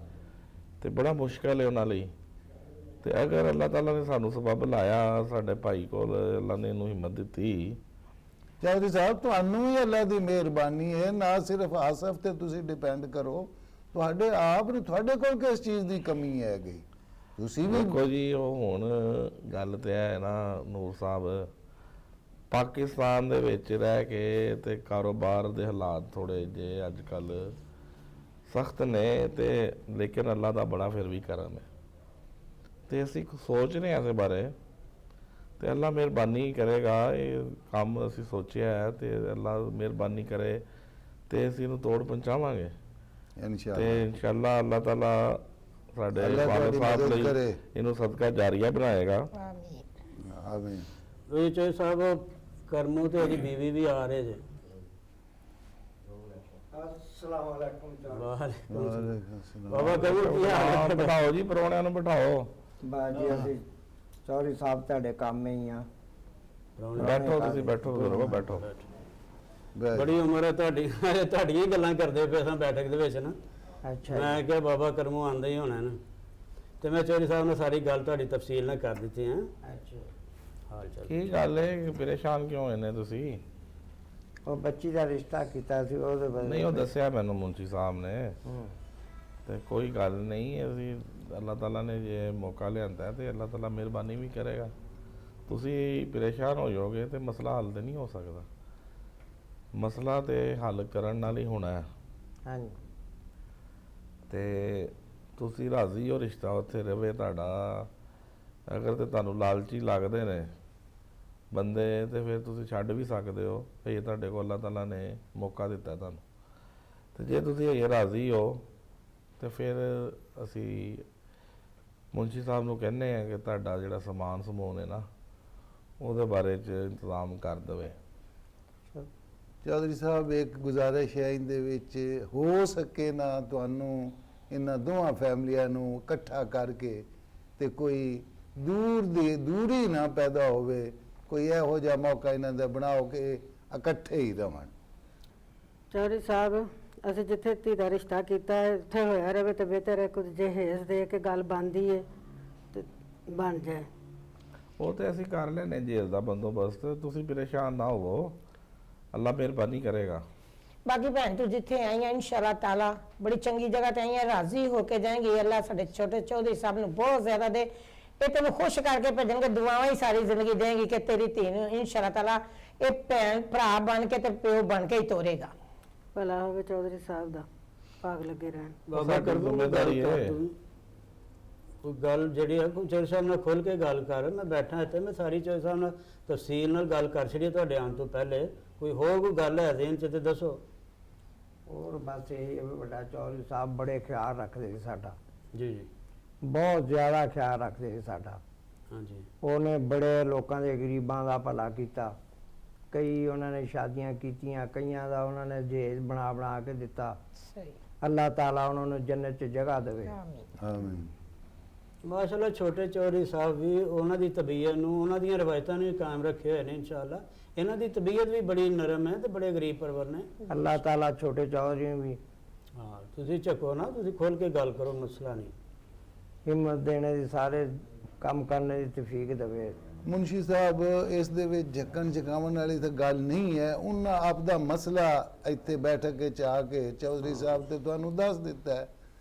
ਤੇ ਬੜਾ ਮੁਸ਼ਕਲ ਹੈ ਉਹਨਾਂ ਲਈ। ਤੇ ਅਗਰ ਅੱਲਾਹ ਤਾਲਾ ਨੇ ਸਾਨੂੰ ਸਬਬ ਲਾਇਆ, ਸਾਡੇ ਭਾਈ ਕੋਲ ਅੱਲਾਹ ਨੇ ਇਹਨੂੰ ਹਿੰਮਤ ਦਿੱਤੀ। ਚੌਧਰੀ ਸਾਹਿਬ, ਤੁਹਾਨੂੰ ਵੀ ਅੱਲਾ ਦੀ ਮਿਹਰਬਾਨੀ ਹੈ, ਨਾ ਸਿਰਫ ਆਸਫ ਤੇ ਤੁਸੀਂ ਡਿਪੈਂਡ ਕਰੋ, ਤੁਹਾਡੇ ਆਪ ਨੂੰ, ਤੁਹਾਡੇ ਕੋਲ ਕਿਸ ਚੀਜ਼ ਦੀ ਕਮੀ ਹੈਗੀ? ਤੁਸੀਂ ਵੀ ਦੇਖੋ ਜੀ, ਉਹ ਹੁਣ ਗੱਲ ਤੇ ਹੈ ਨਾ ਨੂਰ ਸਾਹਿਬ, ਪਾਕਿਸਤਾਨ ਦੇ ਵਿੱਚ ਰਹਿ ਕੇ ਤੇ ਕਾਰੋਬਾਰ ਦੇ ਹਾਲਾਤ ਥੋੜੇ ਜੇ ਅੱਜ ਕੱਲ ਸਖਤ ਨੇ, ਤੇ ਲੇਕਿਨ ਅੱਲਾ ਦਾ ਬੜਾ ਫਿਰ ਵੀ ਕਰਮ ਹੈ, ਤੇ ਅਸੀਂ ਸੋਚ ਰਹੇ ਹਾਂ ਇਸ ਬਾਰੇ, ਤੇ ਅੱਲਾ ਮਿਹਰਬਾਨੀ ਕਰੇਗਾ। ਇਹ ਕੰਮ ਅਸੀਂ ਸੋਚਿਆ ਹੈ, ਤੇ ਅੱਲਾ ਮਿਹਰਬਾਨੀ ਕਰੇ ਤੇ ਅਸੀਂ ਇਹਨੂੰ ਤੋੜ ਪਹੁੰਚਾਵਾਂਗੇ, ਇਨਸ਼ਾਅੱਲਾ ਤੇ ਇਨਸ਼ਾਅੱਲਾ ਅੱਲਾਹ ਤਾਲਾ ਸਾਡੇ ਅੱਲਾ ਵਾਲਿਦ ਤੁਹਾਡੀ ਸਾਹਿਬ ਮਦਦ ਲਈ ਕਰੇ। ਇਹਨੂੰ ਸਦਕਾ ਜਾਰੀਆ ਬਣਾਏਗਾ। ਆਮੀਨ। ਆਮੀਨ। ਇਹ ਚੋਈ ਸਾਹਿਬ ਕਰਮੂ ਤੇ ਉਹਦੀ ਬੀਵੀ ਵੀ ਆ ਰਹੇ ਜੇ। अस्सलाम वालेकुम जनाब। ਵਾਲੇਕੁਮ ਵਾਲੇਕੁਮ ਸਲਾਮ। ਬਾਬਾ ਕਰਮੂ ਕੀ ਹਾਲ ਹਾਂ, ਹੈ? ਬਿਠਾਓ ਜੀ, ਪਰੌਣਿਆਂ ਨੂੰ ਬਿਠਾਓ। ਬਾਜੀ ਅਸੀਂ ਚੌਧਰੀ ਸਾਹਿਬ ਤੁਹਾਡੇ ਕੰਮ ਹੀ ਆ। ਬੈਠੋ, ਤੁਸੀਂ ਬੈਠੋ ਬਜ਼ੁਰਗੋ, ਬੈਠੋ। ਬੈਠ। ਬੜੀ ਉਮਰ ਹੈ ਤੁਹਾਡੀ, ਤੁਹਾਡੀਆਂ ਹੀ ਗੱਲਾਂ ਕਰਦੇ ਪਏ ਸਾਂ ਬੈਠਕ ਦੇ ਵਿੱਚ ਨਾ। ਅੱਛਾ ਮੈਂ ਜੀ। ਕਿਹਾ ਬਾਬਾ ਕਰਮੂ ਆਂਦਾ ਹੀ ਹੋਣਾ ਨਾ, ਤੇ ਮੈਂ ਚੌਧਰੀ ਸਾਹਿਬ ਨਾਲ ਸਾਰੀ ਗੱਲ ਤੁਹਾਡੀ ਤਫਸੀਲ ਨਾਲ ਕਰ ਦਿੱਤੀ ਹੈ। ਅੱਛਾ ਹਾਲ ਚਾਲ ਕੀ ਗੱਲ ਹੈ, ਪਰੇਸ਼ਾਨ ਕਿਉਂ ਹੋਏ ਨੇ ਤੁਸੀਂ? ਉਹ ਬੱਚੀ ਦਾ ਰਿਸ਼ਤਾ ਕੀਤਾ ਸੀ ਉਹਦੇ ਬਾਰੇ। ਨਹੀਂ, ਉਹ ਦੱਸਿਆ ਮੈਨੂੰ ਮੁੰਸ਼ੀ ਸਾਹਿਬ ਨੇ, ਹੂੰ। ਤੇ ਕੋਈ ਗੱਲ ਨਹੀਂ, ਅਸੀਂ ਅੱਲਾਹ ਤਾਲਾ ਨੇ ਜੇ ਮੌਕਾ ਲਿਆਂਦਾ ਤੇ ਅੱਲਾਹ ਤਾਲਾ ਮਿਹਰਬਾਨੀ ਵੀ ਕਰੇਗਾ। ਤੁਸੀਂ ਪਰੇਸ਼ਾਨ ਹੋ ਜਾਓਗੇ ਤੇ ਮਸਲਾ ਹੱਲ ਤੇ ਨਹੀਂ ਹੋ ਸਕਦਾ। ਮਸਲਾ ਤੇ ਹੱਲ ਕਰਨ ਨਾਲ ਹੀ ਹੋਣਾ ਹੈ, ਹਾਂਜੀ ਤੇ ਤੁਸੀਂ ਰਾਜ਼ੀ ਹੋ ਰਿਸ਼ਤਾ ਉੱਥੇ ਰਵੇ ਤੁਹਾਡਾ। ਅਗਰ ਤੇ ਤੁਹਾਨੂੰ ਲਾਲਚੀ ਲੱਗਦੇ ਨੇ ਬੰਦੇ, ਤੇ ਫਿਰ ਤੁਸੀਂ ਛੱਡ ਵੀ ਸਕਦੇ ਹੋ, ਇਹ ਤੁਹਾਡੇ ਕੋਲ ਅੱਲਾਹ ਤਾਲਾ ਨੇ ਮੌਕਾ ਦਿੱਤਾ ਤੁਹਾਨੂੰ। ਤੇ ਜੇ ਤੁਸੀਂ ਇਹ ਰਾਜ਼ੀ ਹੋ ਤੇ ਫਿਰ ਅਸੀਂ ਮੁੰਸ਼ੀ ਸਾਹਿਬ ਨੂੰ ਕਹਿੰਦੇ ਆ ਕਿ ਤੁਹਾਡਾ ਜਿਹੜਾ ਸਮਾਨ ਸਮੂਨ ਹੈ ਨਾ, ਉਹਦੇ ਬਾਰੇ 'ਚ ਇੰਤਜ਼ਾਮ ਕਰ ਦੇਵੇ। ਚੌਧਰੀ ਸਾਹਿਬ, ਇੱਕ ਗੁਜ਼ਾਰਿਸ਼ ਹੈ ਇਹਦੇ ਵਿੱਚ, ਹੋ ਸਕੇ ਨਾ ਤੁਹਾਨੂੰ ਇਹਨਾਂ ਦੋਵਾਂ ਫੈਮਲੀਆਂ ਨੂੰ ਇਕੱਠਾ ਕਰਕੇ ਤੇ ਕੋਈ ਦੂਰੀ ਨਾ ਪੈਦਾ ਹੋਵੇ, ਕੋਈ ਇਹੋ ਜਿਹਾ ਮੌਕਾ ਇਹਨਾਂ ਦਾ ਬਣਾਓ ਕਿ ਇਕੱਠੇ ਹੀ ਰਹਿਣ। ਚੌਧਰੀ ਸਾਹਿਬ, ਅਸੀਂ ਜਿੱਥੇ ਧੀ ਦਾ ਰਿਸ਼ਤਾ ਕੀਤਾ ਹੈ ਉੱਥੇ ਹੋਇਆ ਰਵੇ ਤੇ ਬਿਹਤਰ ਹੈ। ਕੁਝ ਜਹੇਜ਼ ਦੇ ਕੇ ਗੱਲ ਬਣਦੀ ਹੈ ਤੇ ਬਣ ਜਾਏ। ਉਹ ਤੇ ਅਸੀਂ ਕਰ ਲੈਣੇ ਜੇਲ੍ਹ ਦਾ ਬੰਦੋਬਸਤ, ਤੁਸੀਂ ਪਰੇਸ਼ਾਨ ਨਾ ਹੋਵੋ, ਅੱਲਾ ਮਿਹਰਬਾਨੀ ਕਰੇਗਾ। ਬਾਕੀ ਭੈਣ ਤੂੰ ਜਿੱਥੇ ਆਈ ਹੈ ਇਨਸ਼ਾਅੱਲਾ ਤਾਲਾ ਬੜੀ ਚੰਗੀ ਜਗ੍ਹਾ ਤੇ ਆਈ ਹੈ, ਰਾਜ਼ੀ ਹੋ ਕੇ ਜਾਏਂਗੀ। ਅੱਲਾ ਸਾਡੇ ਛੋਟੇ ਚੌਧਰੀ ਸਾਹਿਬ ਨੂੰ ਬਹੁਤ ਜ਼ਿਆਦਾ ਦੇ, ਇਹ ਤੈਨੂੰ ਖੁਸ਼ ਕਰਕੇ ਭੇਜਣਗੇ, ਦੁਆਵਾਂ ਹੀ ਸਾਰੀ ਜ਼ਿੰਦਗੀ ਦੇਂਗੀ ਕਿ ਤੇਰੀ ਧੀ ਨੂੰ ਇਨਸ਼ਾਅੱਲਾ ਤਾਲਾ ਇਹ ਭੈਣ ਭਰਾ ਬਣ ਕੇ ਤੇ ਪਿਓ ਬਣ ਕੇ ਹੀ ਤੋਰੇਗਾ। ਭਲਾ ਹੋਵੇ ਚੌਧਰੀ ਸਾਹਿਬ ਦਾ, ਭਾਗ ਲੱਗੇ ਰਹਿਣ। ਬਾਬਾ ਸਾਡੀ ਕਰਮੂ ਜ਼ਿੰਮੇਵਾਰੀ ਹੈ। ਕੋਈ ਗੱਲ ਜਿਹੜੀ ਹੈ ਚੌਧਰੀ ਸਾਹਿਬ ਨਾਲ ਖੁੱਲ ਕੇ ਗੱਲ ਕਰ। ਮੈਂ ਬੈਠਾ ਇੱਥੇ, ਮੈਂ ਸਾਰੀ ਚੌਧਰੀ ਸਾਹਿਬ ਨਾਲ ਤਫਸੀਲ ਨਾਲ ਗੱਲ ਕਰ ਛੜੀ ਤੁਹਾਡੇ ਆਉਣ ਤੋਂ ਪਹਿਲੇ। ਕੋਈ ਹੋਰ ਕੋਈ ਗੱਲ ਹੈ ਜ਼ਿਹਨ 'ਚ ਤੇ ਦੱਸੋ। ਹੋਰ ਬਸ ਇਹ ਵੱਡਾ ਚੌਧਰੀ ਸਾਹਿਬ ਬੜੇ ਖਿਆਲ ਰੱਖਦੇ ਸੀ ਸਾਡਾ, ਜੀ ਜੀ ਬਹੁਤ ਜ਼ਿਆਦਾ ਖਿਆਲ ਰੱਖਦੇ ਸੀ ਸਾਡਾ। ਹਾਂਜੀ ਉਹਨੇ ਬੜੇ ਲੋਕਾਂ ਦੇ ਗਰੀਬਾਂ ਦਾ ਭਲਾ ਕੀਤਾ। ਕਈ ਉਹਨਾਂ ਨੇ ਸ਼ਾਦੀਆਂ ਕੀਤੀਆਂ, ਕਈਆਂ ਦਾ ਉਹਨਾਂ ਨੇ ਜਹੇਜ਼ ਬਣਾ ਕੇ ਦਿੱਤਾ। ਸਹੀ। ਅੱਲਾਹ ਤਾਲਾ ਉਹਨਾਂ ਨੂੰ ਜੰਨਤ 'ਚ ਜਗ੍ਹਾ ਦੇਵੇ। ਆਮੀਨ। ਆਮੀਨ। ਮਾਸ਼ਾਅੱਲਾ, ਛੋਟੇ ਚੌਧਰੀ ਸਾਹਿਬ ਵੀ ਉਹਨਾਂ ਦੀ ਤਬੀਅਤ ਨੂੰ, ਉਹਨਾਂ ਦੀਆਂ ਰਵਾਇਤਾਂ ਨੂੰ ਹੀ ਕਾਇਮ ਰੱਖੇ ਹੋਏ ਨੇ ਇਨਸ਼ਾਅੱਲਾ। ਇਹਨਾਂ ਦੀ ਤਬੀਅਤ ਵੀ ਬੜੀ ਨਰਮ ਹੈ ਤੇ ਬੜੇ ਗਰੀਬ ਪਰਵਰ ਨੇ। ਅੱਲਾਹ ਤਾਲਾ ਛੋਟੇ ਚੌਧਰੀ ਨੂੰ ਵੀ ਹਾਂ, ਤੁਸੀਂ ਝੱਕੋ ਨਾ, ਤੁਸੀਂ ਖੁੱਲ ਕੇ ਗੱਲ ਕਰੋ, ਮਸਲਾ ਨਹੀਂ। ਹਿੰਮਤ ਦੇਣੇ ਦੀ, ਸਾਰੇ ਕੰਮ ਕਰਨੇ ਦੀ ਤੌਫੀਕ ਦੇਵੇ। ਮੁਨਸ਼ੀ ਸਾਹਿਬ, ਇਸ ਦੇ ਵਿੱਚ ਝੱਕਣ ਝਕਾਉਣ ਵਾਲੀ ਤਾਂ ਗੱਲ ਨਹੀਂ ਹੈ। ਉਹਨਾਂ ਆਪ ਦਾ ਮਸਲਾ ਇੱਥੇ ਬੈਠਕ ਵਿੱਚ ਆ ਕੇ ਚੌਧਰੀ ਸਾਹਿਬ ਤੇ ਤੁਹਾਨੂੰ ਦੱਸ ਦਿੱਤਾ ਹੈ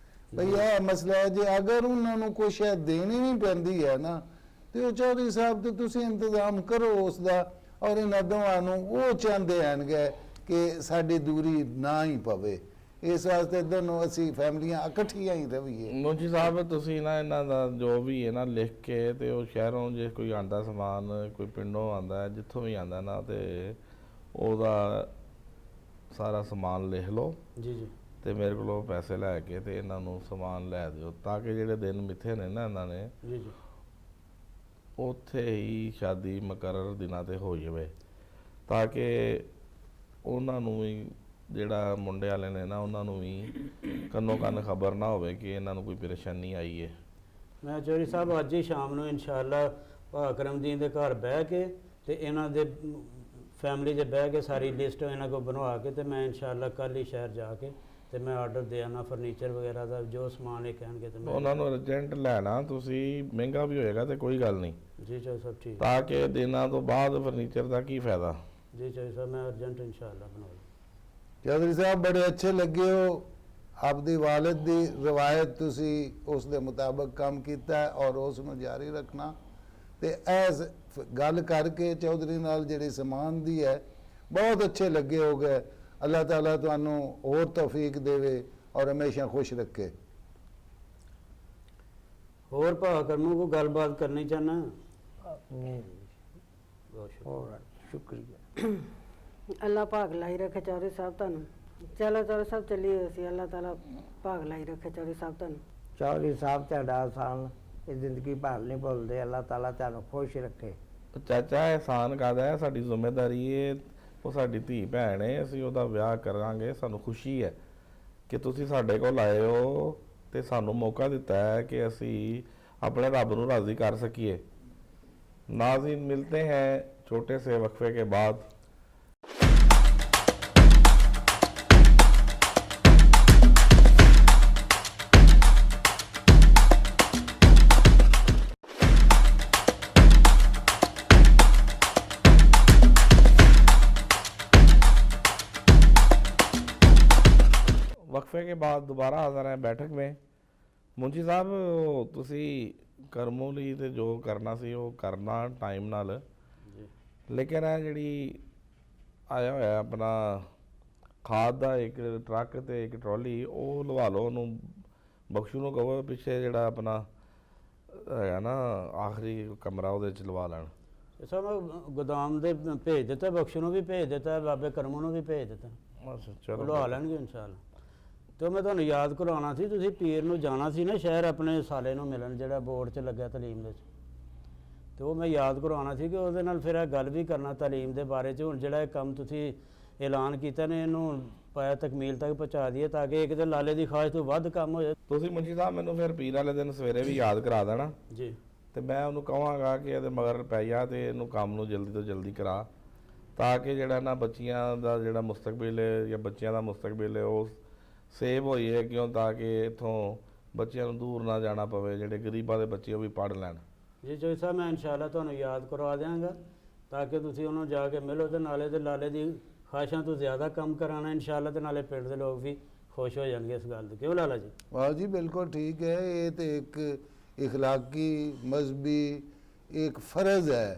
ਭਈ ਇਹ ਮਸਲਾ ਹੈ। ਜੇ ਅਗਰ ਉਹਨਾਂ ਨੂੰ ਕੋਈ ਸ਼ਾਇਦ ਦੇਣੀ ਵੀ ਪੈਂਦੀ ਹੈ ਨਾ, ਤੇ ਉਹ ਚੌਧਰੀ ਸਾਹਿਬ ਤੇ ਤੁਸੀਂ ਇੰਤਜ਼ਾਮ ਕਰੋ ਉਸ ਦਾ। ਔਰ ਇਹਨਾਂ ਦੋਵਾਂ ਨੂੰ ਉਹ ਚਾਹੁੰਦੇ ਹਨਗੇ ਕਿ ਸਾਡੀ ਦੂਰੀ ਨਾ ਹੀ ਪਵੇ, ਇਸ ਵਾਸਤੇ ਦੋਨੋਂ ਅਸੀਂ ਫੈਮਲੀਆਂ ਇਕੱਠੀਆਂ ਹੀ ਰਹੀਏ। ਮੁੰਸ਼ੀ ਸਾਹਿਬ, ਤੁਸੀਂ ਨਾ ਇਹਨਾਂ ਦਾ ਜੋ ਵੀ ਹੈ ਨਾ ਲਿਖ ਕੇ, ਤੇ ਉਹ ਸ਼ਹਿਰੋਂ ਜੇ ਕੋਈ ਆਂਦਾ ਸਮਾਨ, ਕੋਈ ਪਿੰਡੋਂ ਆਂਦਾ, ਜਿੱਥੋਂ ਵੀ ਆਂਦਾ ਨਾ, ਤੇ ਉਹਦਾ ਸਾਰਾ ਸਮਾਨ ਲਿਖ ਲਓ ਜੀ ਜੀ ਤੇ ਮੇਰੇ ਕੋਲੋਂ ਪੈਸੇ ਲੈ ਕੇ ਤੇ ਇਹਨਾਂ ਨੂੰ ਸਮਾਨ ਲੈ ਦਿਓ, ਤਾਂ ਕਿ ਜਿਹੜੇ ਦਿਨ ਮਿੱਥੇ ਨੇ ਨਾ ਇਹਨਾਂ ਨੇ ਜੀ ਜੀ ਉੱਥੇ ਹੀ ਸ਼ਾਦੀ ਮੁਕਰਰ ਦਿਨਾਂ ਤੇ ਹੋ ਜਾਵੇ, ਤਾਂ ਕਿ ਉਹਨਾਂ ਨੂੰ ਵੀ ਜਿਹੜਾ ਮੁੰਡੇ ਵਾਲੇ ਨੇ ਨਾ ਉਹਨਾਂ ਨੂੰ ਵੀ ਕੰਨੋ ਕੰਨ ਖਬਰ ਨਾ ਹੋਵੇ ਕਿ ਇਹਨਾਂ ਨੂੰ ਕੋਈ ਪਰੇਸ਼ਾਨੀ ਆਈ ਹੈ। ਮੈਂ ਚੌਧਰੀ ਸਾਹਿਬ ਅੱਜ ਹੀ ਸ਼ਾਮ ਨੂੰ ਇਨਸ਼ਾਅੱਲਾ ਭਾ ਕਰਮਦੀਨ ਦੇ ਘਰ ਬਹਿ ਕੇ ਤੇ ਇਹਨਾਂ ਦੇ ਫੈਮਿਲੀ ਦੇ ਬਹਿ ਕੇ ਸਾਰੀ ਲਿਸਟ ਇਹਨਾਂ ਕੋਲ ਬਣਵਾ ਕੇ ਤੇ ਮੈਂ ਇਨਸ਼ਾਅੱਲਾ ਕੱਲ੍ਹ ਹੀ ਸ਼ਹਿਰ ਜਾ ਕੇ ਤੇ ਮੈਂ ਆਰਡਰ ਦੇ ਆਉਣਾ ਫਰਨੀਚਰ ਵਗੈਰਾ ਦਾ, ਜੋ ਸਮਾਨ ਇਹ ਕਹਿਣਗੇ ਤੇ ਮੈਂ ਉਹਨਾਂ ਨੂੰ ਅਰਜੈਂਟ ਲੈਣਾ ਤੁਸੀਂ, ਮਹਿੰਗਾ ਵੀ ਹੋਏਗਾ ਤੇ ਕੋਈ ਗੱਲ ਨਹੀਂ, ਜੀ ਚੌਧਰੀ ਸਾਹਿਬ ਠੀਕ ਤਾਂ ਕਿ ਦਿਨਾਂ ਤੋਂ ਬਾਅਦ ਫਰਨੀਚਰ ਦਾ ਕੀ ਫਾਇਦਾ। ਜੀ ਚੌਧਰੀ ਸਾਹਿਬ ਮੈਂ ਅਰਜੈਂਟ ਇਨਸ਼ਾਅੱਲਾ ਬਣਾਉਂਗਾ। ਚੌਧਰੀ ਸਾਹਿਬ ਬੜੇ ਅੱਛੇ ਲੱਗੇ ਹੋ, ਆਪਦੀ ਵਾਲਿਦ ਦੀ ਰਵਾਇਤ ਤੁਸੀਂ ਉਸ ਦੇ ਮੁਤਾਬਕ ਕੰਮ ਕੀਤਾ ਹੈ ਔਰ ਉਸ ਨੂੰ ਜਾਰੀ ਰੱਖਣਾ, ਤੇ ਐਸ ਗੱਲ ਕਰਕੇ ਚੌਧਰੀ ਨਾਲ ਜਿਹੜੀ ਸਮਾਨ ਦੀ ਹੈ ਬਹੁਤ ਅੱਛੇ ਲੱਗੇ ਹੋ ਗਏ। ਅੱਲਾਹ ਤਾਲਾ ਤੁਹਾਨੂੰ ਹੋਰ ਤੌਫੀਕ ਦੇਵੇ ਔਰ ਹਮੇਸ਼ਾ ਖੁਸ਼ ਰੱਖੇ। ਹੋਰ ਭਾ ਕਰਮੂ ਕੋ ਗੱਲਬਾਤ ਕਰਨੀ ਚਾਹਨਾ? ਨਹੀਂ ਬਹੁਤ ਸ਼ੁਕਰੀਆ। ਹੋਰ ਸ਼ੁਕਰੀਆ। ਅੱਲਾ ਭਾਗ ਲਾਈ ਰੱਖੇ ਚੌਧਰੀ ਸਾਹਿਬ ਤੁਹਾਨੂੰ। ਚਲੋ ਚੌਧਰੀ ਸਾਹਿਬ ਚੱਲੀਏ ਅਸੀਂ, ਅੱਲਾ ਤਾਲਾ ਭਾਗ ਲਾਈ ਰੱਖੇ ਚੌਧਰੀ ਸਾਹਿਬ ਤੁਹਾਨੂੰ। ਚੌਧਰੀ ਸਾਹਿਬ ਤੁਹਾਡਾ ਆਸਾਨ ਇਹ ਜ਼ਿੰਦਗੀ ਭਰ ਨਹੀਂ ਭੁੱਲਦੇ, ਅੱਲਾਹ ਤਾਲਾ ਤੁਹਾਨੂੰ ਖੁਸ਼ ਰੱਖੇ। ਚਾਚਾ ਇਹਸਾਨ ਕਾਹਦਾ ਹੈ, ਸਾਡੀ ਜ਼ਿੰਮੇਵਾਰੀ ਹੈ, ਉਹ ਸਾਡੀ ਧੀ ਭੈਣ ਹੈ, ਅਸੀਂ ਉਹਦਾ ਵਿਆਹ ਕਰਾਂਗੇ। ਸਾਨੂੰ ਖੁਸ਼ੀ ਹੈ ਕਿ ਤੁਸੀਂ ਸਾਡੇ ਕੋਲ ਆਏ ਹੋ ਤੇ ਸਾਨੂੰ ਮੌਕਾ ਦਿੱਤਾ ਹੈ ਕਿ ਅਸੀਂ ਆਪਣੇ ਰੱਬ ਨੂੰ ਰਾਜ਼ੀ ਕਰ ਸਕੀਏ। नाज़रीन मिलते हैं छोटे से वक्फे के बाद। वक्फे के बाद दोबारा हाज़िर हैं बैठक में। मुंशी साहब ਤੁਸੀਂ ਕਰਮੋਂ ਲਈ ਤੇ ਜੋ ਕਰਨਾ ਸੀ ਉਹ ਕਰਨਾ ਟਾਈਮ ਨਾਲ, ਲੇਕਿਨ ਇਹ ਜਿਹੜੀ ਆਇਆ ਹੋਇਆ ਆਪਣਾ ਖਾਦ ਦਾ ਇੱਕ ਟਰੱਕ ਤੇ ਇੱਕ ਟਰਾਲੀ ਉਹ ਲਵਾ ਲਓ, ਉਹਨੂੰ ਬਖਸ਼ੂ ਨੂੰ ਕਹੋ ਪਿੱਛੇ ਜਿਹੜਾ ਆਪਣਾ ਹੈਗਾ ਨਾ ਆਖਰੀ ਕਮਰਾ ਉਹਦੇ ਚ ਲਵਾ ਲੈਣ। ਸਭ ਗੋਦਾਮ ਦੇ ਭੇਜ ਦਿੱਤਾ, ਬਖਸ਼ੂ ਨੂੰ ਵੀ ਭੇਜ ਦਿੱਤਾ, ਬਾਬੇ ਕਰਮੋਂ ਨੂੰ ਵੀ ਭੇਜ ਦਿੱਤਾ, ਅੱਛਾ ਉਹ ਚਲੋ ਲਵਾ ਲੈਣਗੇ ਇਨਸ਼ਾਅੱਲਾ। ਤੇ ਮੈਂ ਤੁਹਾਨੂੰ ਯਾਦ ਕਰਾਉਣਾ ਸੀ, ਤੁਸੀਂ ਪੀਰ ਨੂੰ ਜਾਣਾ ਸੀ ਨਾ ਸ਼ਹਿਰ ਆਪਣੇ ਸਾਲੇ ਨੂੰ ਮਿਲਣ ਜਿਹੜਾ ਬੋਰਡ 'ਚ ਲੱਗਿਆ ਤਾਲੀਮ ਦੇ 'ਚ, ਤੇ ਉਹ ਮੈਂ ਯਾਦ ਕਰਵਾਉਣਾ ਸੀ ਕਿ ਉਹਦੇ ਨਾਲ ਫਿਰ ਇਹ ਗੱਲ ਵੀ ਕਰਨਾ ਤਾਲੀਮ ਦੇ ਬਾਰੇ 'ਚ। ਹੁਣ ਜਿਹੜਾ ਇਹ ਕੰਮ ਤੁਸੀਂ ਐਲਾਨ ਕੀਤਾ ਨੇ ਇਹਨੂੰ ਪਾਇਆ ਤਕਮੀਲ ਤੱਕ ਪਹੁੰਚਾ ਦਈਏ ਤਾਂ ਕਿ ਇੱਕ ਤੇ ਲਾਲੇ ਦੀ ਖਾਸ਼ ਤੋਂ ਵੱਧ ਕੰਮ ਹੋ ਜਾਏ। ਤੁਸੀਂ ਮੁੰਸ਼ੀ ਸਾਹਿਬ ਮੈਨੂੰ ਫਿਰ ਪੀਰ ਵਾਲੇ ਦਿਨ ਸਵੇਰੇ ਵੀ ਯਾਦ ਕਰਾ ਦੇਣਾ ਜੀ ਤੇ ਮੈਂ ਉਹਨੂੰ ਕਹਾਂਗਾ ਕਿ ਇਹਦੇ ਮਗਰ ਪੈ ਜਾ ਤੇ ਇਹਨੂੰ ਕੰਮ ਨੂੰ ਜਲਦੀ ਤੋਂ ਜਲਦੀ ਕਰਾ, ਤਾਂ ਕਿ ਜਿਹੜਾ ਨਾ ਬੱਚੀਆਂ ਦਾ ਜਿਹੜਾ ਮੁਸਤਕਬਲ ਹੈ ਜਾਂ ਬੱਚਿਆਂ ਦਾ ਮੁਸਤਕਬਲ ਹੈ ਉਹ ਸੇਵ ਹੋਈ ਹੈ। ਕਿਉਂ? ਤਾਂ ਕਿ ਇੱਥੋਂ ਬੱਚਿਆਂ ਨੂੰ ਦੂਰ ਨਾ ਜਾਣਾ ਪਵੇ, ਜਿਹੜੇ ਗਰੀਬਾਂ ਦੇ ਬੱਚੇ ਉਹ ਵੀ ਪੜ੍ਹ ਲੈਣ। ਜੀ ਚੌਧਰੀ ਸਾਹਿਬ ਮੈਂ ਇਨਸ਼ਾਅੱਲਾ ਤੁਹਾਨੂੰ ਯਾਦ ਕਰਵਾ ਦਿਆਂਗਾ ਤਾਂ ਕਿ ਤੁਸੀਂ ਉਹਨੂੰ ਜਾ ਕੇ ਮਿਲੋ ਤੇ ਨਾਲੇ ਤੇ ਲਾਲੇ ਦੀ ਖਾਸ਼ਾਂ ਤੋਂ ਜ਼ਿਆਦਾ ਕੰਮ ਕਰਾਣਾ ਇਨਸ਼ਾਅੱਲਾ, ਤੇ ਨਾਲੇ ਪਿੰਡ ਦੇ ਲੋਕ ਵੀ ਖੁਸ਼ ਹੋ ਜਾਣਗੇ ਇਸ ਗੱਲ ਤੋਂ। ਕਿਉਂ ਲਾਲਾ ਜੀ? ਵਾਹ ਜੀ ਬਿਲकुल ठीक है। ये तो एक इखलाकी मजहबी एक फ़र्ज़ है,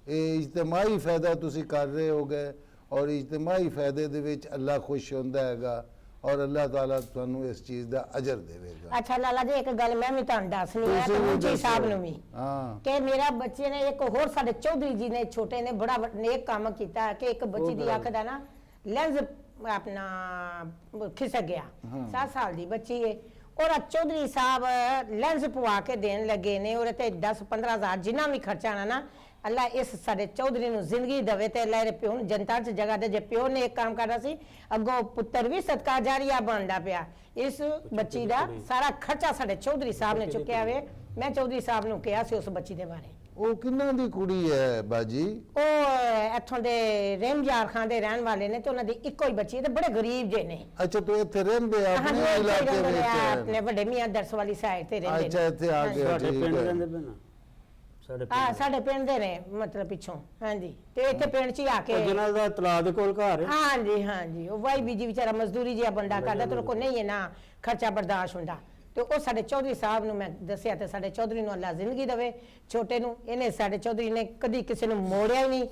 ये इज्तमाही फ़ायदा तुसी कर रहे हो गए और इज्तमाही फ़ायदे दे विच अल्लाह खुश होंदा हैगा और अल्लाह ताला तुहानू इस चीज़ दा अजर देवेगा। अच्छा लाला जी एक गल मैं भी तुहानू दसनी है ਤੁਸੀਂ ते ਵੀ मुंशी ਦੱਸੋ। साहब नु भी हाँ कि मेरा बच्चे ने एक होर साडे चौधरी जी ने छोटे ने बड़ा नेक काम किया कि एक बच्ची दी अख दा ना लेंस अपना खिसक गया, 7 साल दी बच्ची है और चौधरी साहब लेंस पवा के देन लगे ने और ते 10-15 हज़ार जिन्ना भी खर्चा आना ना अल्लाह इस साडे चौधरी नु जिंदगी दवे ते अल्लाह रे प्यो नु जनता च जगह दे। जे प्यो ने एक काम करना सी अगो पुत्र भी सदका जारिया बनदा पिया। इस बच्ची दा सारा खर्चा साडे चौधरी साहब ने चुक्या वे। मैं चौधरी साहब नु कहा सी उस बच्ची दे बारे। वो किन्ना दी कुड़ी है बाजी? ਉਹ ਇੱਥੋਂ ਦੇ ਰਹਿਮਯਾਰ ਖਾਨ ਦੇ ਰਹਿਣ ਵਾਲੇ ਨੇ ਤੇ ਉਹਨਾਂ ਦੀ ਇੱਕੋ ਹੀ ਬੱਚੀ ਹੈ ਤੇ ਬੜੇ ਗਰੀਬ ਜੇ ਨੇ। अच्छा तो इत्थे रहंदे अपने ਹਾਂਜੀ इलाके ਆਪਣੇ विच? ਵੱਡੇ ਮੀਆਂ ਦਰਸ ਵਾਲੀ ਸਾਈਡ ਤੇ ਰਹਿੰਦੇ अच्छा इत्थे आ गए ਸਾਡੇ ठीक ਪਿੰਡ है। ਰਹਿੰਦੇ ਪਏ ਨਾ, ਸਾਡੇ ਹਾਂ ਪਿੰਡ ਸਾਡੇ ਪਿੰਡ ਦੇ ਨੇ ਮਤਲਬ ਪਿੱਛੋਂ। ਹਾਂਜੀ ਤੇ ਇੱਥੇ ਪਿੰਡ 'ਚ ਹੀ ਆ ਕੇ ਜਿਹਨਾਂ ਦਾ ਤਲਾਅ ਦੇ ਕੋਲ ਘਰ ਹੈ। ਹਾਂਜੀ ਹਾਂਜੀ ਉਹ ਵਾਈ ਬੀਜੀ ਵਿਚਾਰਾ ਮਜ਼ਦੂਰੀ ਜਿਹਾ ਬੰਦਾ ਕਰਦਾ ਤੇ ਕੋ ਨਹੀਂ ਹੈ ਨਾ ਖਰਚਾ ਬਰਦਾਸ਼ਤ ਹੁੰਦਾ ਤੇ ਉਹ ਸਾਡੇ ਚੌਧਰੀ ਸਾਹਿਬ ਨੂੰ ਮੈਂ ਦੱਸਿਆ ਤੇ ਸਾਡੇ ਚੌਧਰੀ ਨੂੰ ਅੱਲਾ ਜ਼ਿੰਦਗੀ ਦੇਵੇ। ਛੋਟੇ ਨੂੰ ਇਹਨੇ ਸਾਡੇ ਚੌਧਰੀ ਨੇ ਕਦੀ ਕਿਸੇ ਨੂੰ ਮੋੜਿਆ ਹੀ ਨਹੀਂ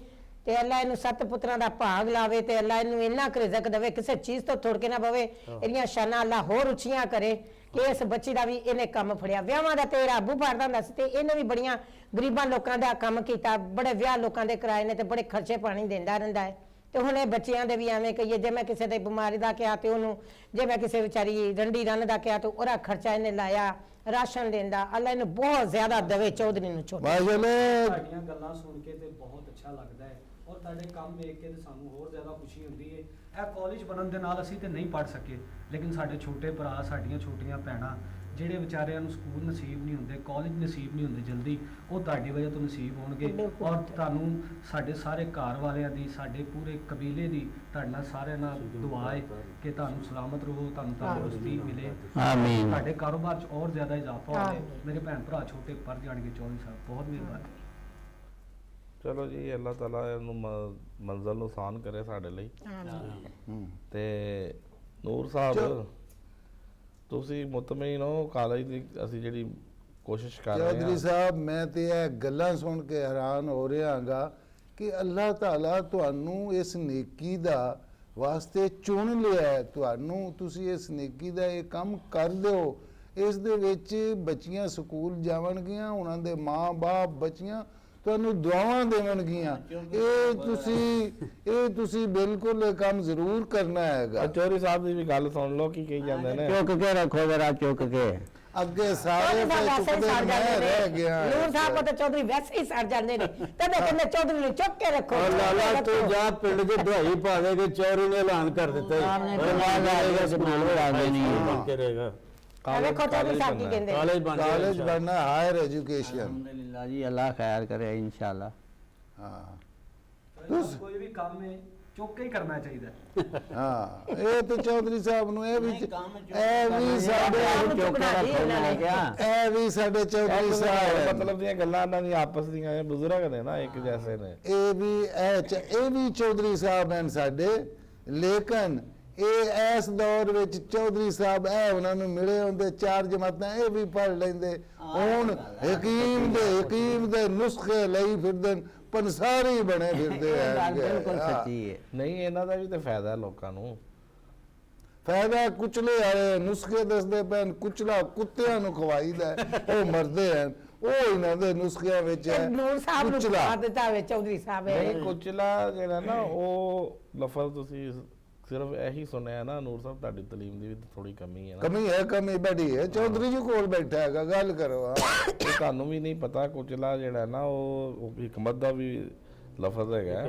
ਤੇ ਅੱਲਾ ਇਹਨੂੰ 7 ਪੁੱਤਰਾਂ ਦਾ ਭਾਗ ਲਾਵੇ ਤੇ ਅੱਲਾ ਇਹਨੂੰ ਇੰਨਾ ਕੁ ਰਿਜ਼ਕ ਦੇਵੇ ਕਿਸੇ ਚੀਜ਼ ਤੋਂ ਥੋੜ ਕੇ ਨਾ ਪਵੇ। ਇਹਦੀਆਂ ਸ਼ਾਨਾਂ ਅੱਲਾ ਹੋਰ ਉੱਚੀਆਂ ਕਰੇ ਕਿ ਇਸ ਬੱਚੀ ਦਾ ਵੀ ਇਹਨੇ ਕੰਮ ਫੜਿਆ। ਵਿਆਹਾਂ ਦਾ ਤੇਰਾ ਅੱਬੂ ਫੜਦਾ ਹੁੰਦਾ ਸੀ ਤੇ ਇਹਨੇ ਵੀ ਬੜੀਆਂ ਗਰੀਬਾਂ ਲੋਕਾਂ ਦਾ ਕੰਮ ਕੀਤਾ, ਬੜੇ ਵਿਆਹ ਲੋਕਾਂ ਦੇ ਕਰਾਏ ਨੇ ਤੇ ਬੜੇ ਖਰਚੇ ਪਾਣੀ ਦਿੰਦਾ ਰਹਿੰਦਾ ਹੈ ਤੇ ਹੁਣ ਇਹ ਬੱਚਿਆਂ ਦੇ ਵੀ ਐਵੇਂ ਕਹੀਏ, ਜੇ ਮੈਂ ਕਿਸੇ ਦੇ ਬਿਮਾਰੀ ਦਾ ਕਿਹਾ ਤੇ ਉਹਨੂੰ, ਜੇ ਮੈਂ ਕਿਸੇ ਵਿਚਾਰੀ ਰੰਡੀ ਰੰਨ ਦਾ ਕਿਹਾ ਤੇ ਉਹਦਾ ਖਰਚਾ ਇਹਨੇ ਲਾਇਆ, ਰਾਸ਼ਨ ਦੇਂਦਾ। ਅੱਲਾ ਇਹਨੂੰ ਬਹੁਤ ਜ਼ਿਆਦਾ ਦੇਵੇ ਚੌਧਰੀ ਨੂੰ ਛੋਟਾ। ਮਾਸ਼ਾਅੱਲਾ। ਤੁਹਾਡੀਆਂ ਗੱਲਾਂ ਸੁਣ ਕੇ ਤੇ ਬਹੁਤ ਅੱਛਾ ਲੱਗਦਾ ਹੈ ਔਰ ਤੁਹਾਡੇ ਕੰਮ ਵੇਖ ਕੇ ਤੇ ਸਾਨੂੰ ਹੋਰ ਜ਼ਿਆਦਾ ਖੁਸ਼ੀ ਹੁੰਦੀ ਹੈ। ਇਹ ਕਾਲਜ ਬਣਨ ਦੇ ਨਾਲ ਅਸੀਂ ਤੇ ਨਹੀਂ ਪੜ੍ਹ ਸਕੇ, ਲੇਕਿਨ ਸਾਡੇ ਛੋਟੇ ਭਰਾ, ਸਾਡੀਆਂ ਛੋਟੀਆਂ ਭੈਣਾਂ ਜਿਹੜੇ ਵਿਚਾਰਿਆਂ ਨੂੰ ਸਕੂਲ ਨਸੀਬ ਨਹੀਂ ਹੁੰਦੇ, ਕਾਲਜ ਨਸੀਬ ਨਹੀਂ ਹੁੰਦੇ ਜਲਦੀ, ਉਹ ਤੁਹਾਡੀ ਵਜ੍ਹਾ ਤੋਂ ਨਸੀਬ ਹੋਣਗੇ। ਔਰ ਤੁਹਾਨੂੰ ਸਾਡੇ ਸਾਰੇ ਘਰ ਵਾਲਿਆਂ ਦੀ, ਸਾਡੇ ਪੂਰੇ ਕਬੀਲੇ ਦੀ ਤੁਹਾਡੇ ਨਾਲ ਸਾਰਿਆਂ ਨਾਲ ਦੁਆ ਹੈ ਕਿ ਤੁਹਾਨੂੰ ਸਲਾਮਤ ਰਹੋ, ਤੁਹਾਨੂੰ ਤੰਦਰੁਸਤੀ ਮਿਲੇ, ਆਮੀਨ। ਤੁਹਾਡੇ ਕਾਰੋਬਾਰ 'ਚ ਔਰ ਜ਼ਿਆਦਾ ਇਜ਼ਾਫਾ ਹੋਵੇ। ਮੇਰੇ ਭੈਣ ਭਰਾ ਛੋਟੇ ਪੜ੍ਹ ਜਾਣਗੇ। ਚੌਧਰੀ ਸਾਹਿਬ ਬਹੁਤ ਮਿਹਰਬਾਨੀ। ਚਲੋ ਜੀ, ਅੱਲਾਹ ਤਾਲਾ ਇਹਨੂੰ ਮੰਜ਼ਲ ਨੂੰ ਆਸਾਨ ਕਰੇ ਸਾਡੇ ਲਈ। ਤੇ ਨੂਰ ਸਾਹਿਬ, ਤੁਸੀਂ ਮੁਤਮਈਨ ਹੋ ਕਾਲਜ ਦੀ ਅਸੀਂ ਜਿਹੜੀ ਕੋਸ਼ਿਸ਼ ਕਰ ਰਹੇ ਚੌਧਰੀ ਹਾਂ? ਸਾਹਿਬ, ਮੈਂ ਤੇ ਇਹ ਗੱਲਾਂ ਸੁਣ ਕੇ ਹੈਰਾਨ ਹੋ ਰਿਹਾ ਹਾਂਗਾ ਕਿ ਅੱਲਾਹ ਤਾਲਾ ਤੁਹਾਨੂੰ ਇਸ ਨੇਕੀ ਦਾ ਵਾਸਤੇ ਚੁਣ ਲਿਆ ਹੈ। ਤੁਹਾਨੂੰ, ਤੁਸੀਂ ਇਸ ਨੇਕੀ ਦਾ ਇਹ ਕੰਮ ਕਰ ਦਿਓ। ਇਸ ਦੇ ਵਿੱਚ ਬੱਚੀਆਂ ਸਕੂਲ ਜਾਵਣਗੀਆਂ, ਉਹਨਾਂ ਦੇ ਮਾਂ-ਬਾਪ ਬੱਚੀਆਂ ਤੁਹਾਨੂੰ ਦੁਆਵਾਂ ਦੇਵਣਗੀਆਂ। ਇਹ ਤੁਸੀਂ ਬਿਲਕੁਲ ਇਹ ਕੰਮ ਜ਼ਰੂਰ ਕਰਨਾ ਹੈਗਾ। ਚੌਧਰੀ ਸਾਹਿਬ ਦੀ ਵੀ ਗੱਲ ਸੁਣ ਲਓ ਕੀ ਕਹੀ ਜਾਂਦੇ ਨੇ। ਚੁੱਕ ਕੇ ਰੱਖੋ ਜਰਾ, ਚੁੱਕ ਕੇ। ਅੱਗੇ ਸਾਰੇ ਚੌਧਰੀ ਸਾਹਿਬ ਵੈਸੇ ਹੀ ਚੁੱਕਦੇ ਸੜ ਮੈਂ ਜਾਂਦੇ ਰਹਿ ਨੇ। ਗਿਆ। ਨੂਰ ਸਾਹਿਬ ਤੇ ਚੌਧਰੀ ਵੈਸੇ ਹੀ ਸੜ ਜਾਂਦੇ ਨੇ, ਤੇ ਮੈਂ ਕਹਿੰਦੇ ਚੌਧਰੀ ਨੂੰ ਚੁੱਕ ਕੇ ਰੱਖੋ। ਲਾਲਾ ਤੂੰ ਜਾ ਪਿੰਡ 'ਚ ਦਵਾਈ ਪਾਵੇ ਕਿ ਚੌਰੀ ਨੇ ਐਲਾਨ ਕਰ ਦਿੱਤਾ ਸਾਹਮਣੇ ਕਮਾਲ ਆਏਗਾ, ਸਕੂਲ ਬਣਾ ਦੇਣੀ ਹੈ। ਕਰੇਗਾ ਵੇਖੋ ਚੌਧਰੀ ਸਾਹਿਬ ਕੀ ਕਹਿੰਦੇ। ਕਾਲਜ ਬਣ ਗਿਆ ਕਾਲਜ ਬਣਨਾ, ਹਾਇਰ ਐਜੂਕੇਸ਼ਨ। ਅਲਹਮਦੁਲਿल्लाह ਜੀ, ਅੱਲਾਹ ਖੈਰ ਕਰੇ ਇਨਸ਼ਾਅੱਲਾ। ਹਾਂ ਕੋਈ ਵੀ ਕੰਮ ਹੈ ਚੁੱਕ ਕੇ ਹੀ ਕਰਨਾ ਚਾਹੀਦਾ ਹੈ। ਹਾਂ, ਇਹ ਤੇ ਚੌਧਰੀ ਸਾਹਿਬ ਨੂੰ ਇਹ ਵੀ ਸਾਡੇ ਕੰਮ ਚੁੱਕਣਾ ਜੀ ਇਹਨਾਂ ਨੇ ਕਿਹਾ। ਇਹ ਵੀ ਸਾਡੇ ਚੌਧਰੀ ਸਾਹਿਬ ਮਤਲਬ ਦੀਆਂ ਗੱਲਾਂ ਇਹਨਾਂ ਦੀਆਂ ਆਪਸ ਦੀਆਂ, ਇਹ ਬਜ਼ੁਰਗ ਨੇ ਨਾ, ਇੱਕ ਜੈਸੇ ਨੇ। ਇਹ ਵੀ ਚੌਧਰੀ ਸਾਹਿਬ ਹਨ ਸਾਡੇ, ਲੇਕਿਨ ਇਹ ਇਸ ਦੌਰ ਵਿੱਚ ਚੌਧਰੀ ਸਾਹਿਬ ਉਹਨਾਂ ਨੂੰ ਮਿਲੇ ਹੁੰਦੇ 4 ਜਮਾਤਾਂ ਇਹ ਵੀ ਪੜ੍ਹ ਲੈਂਦੇ। ਹੁਣ ਹਕੀਮ ਦੇ ਨੁਸਖੇ ਲਈ ਫਿਰਦੇ, ਪੰਸਾਰੀ ਬਣੇ ਫਿਰਦੇ ਬਿਲਕੁਲ ਹੈ। ਸੱਚੀ ਹੈ। ਨਹੀਂ, ਇਹਨਾਂ ਦਾ ਵੀ ਤੇ ਫਾਇਦਾ ਹੈ ਲੋਕਾਂ ਨੂੰ। ਫਾਇਦਾ ਕੁਚਲੇ ਵਾਲੇ ਨੁਸਖੇ ਦੱਸਦੇ ਪੈਣ, ਕੁਚਲਾ ਕੁੱਤਿਆਂ ਨੂੰ ਖਵਾਈਦਾ, ਉਹ ਮਰਦੇ ਹਨ। ਉਹ ਇਹਨਾਂ ਦੇ ਨੁਸਖਿਆਂ ਵਿੱਚ ਹੈ ਨੂਰ ਸਾਹਿਬ ਨੂੰ ਕੁਚਲਾ। ਖਵਾ ਦਿੱਤਾ ਵੇ ਚੌਧਰੀ ਸਾਹਿਬ ਨਹੀਂ, ਨੇ। ਕੁਚਲਾ ਜਿਹੜਾ ਨਾ, ਉਹ ਲਫ਼ਜ਼ ਤੁਸੀਂ ਸਿਰਫ ਇਹੀ ਸੁਣਿਆ ਨਾ। ਨੂਰ ਸਾਹਿਬ, ਤੁਹਾਡੀ ਤਾਲੀਮ ਦੀ ਵੀ ਥੋੜੀ ਕਮੀ ਹੈ ਨਾ। ਕਮੀ ਬੜੀ ਹੈ। ਚੌਧਰੀ ਜੀ ਕੋਲ ਬੈਠਾ ਹੈਗਾ, ਗੱਲ ਕਰੋ। ਇਹ ਤੁਹਾਨੂੰ ਵੀ ਨਹੀਂ ਪਤਾ, ਕੁਚਲਾ ਜਿਹੜਾ ਨਾ ਉਹ ਹਿਕਮਤ ਦਾ ਵੀ ਲਫ਼ਜ਼ ਹੈਗਾ।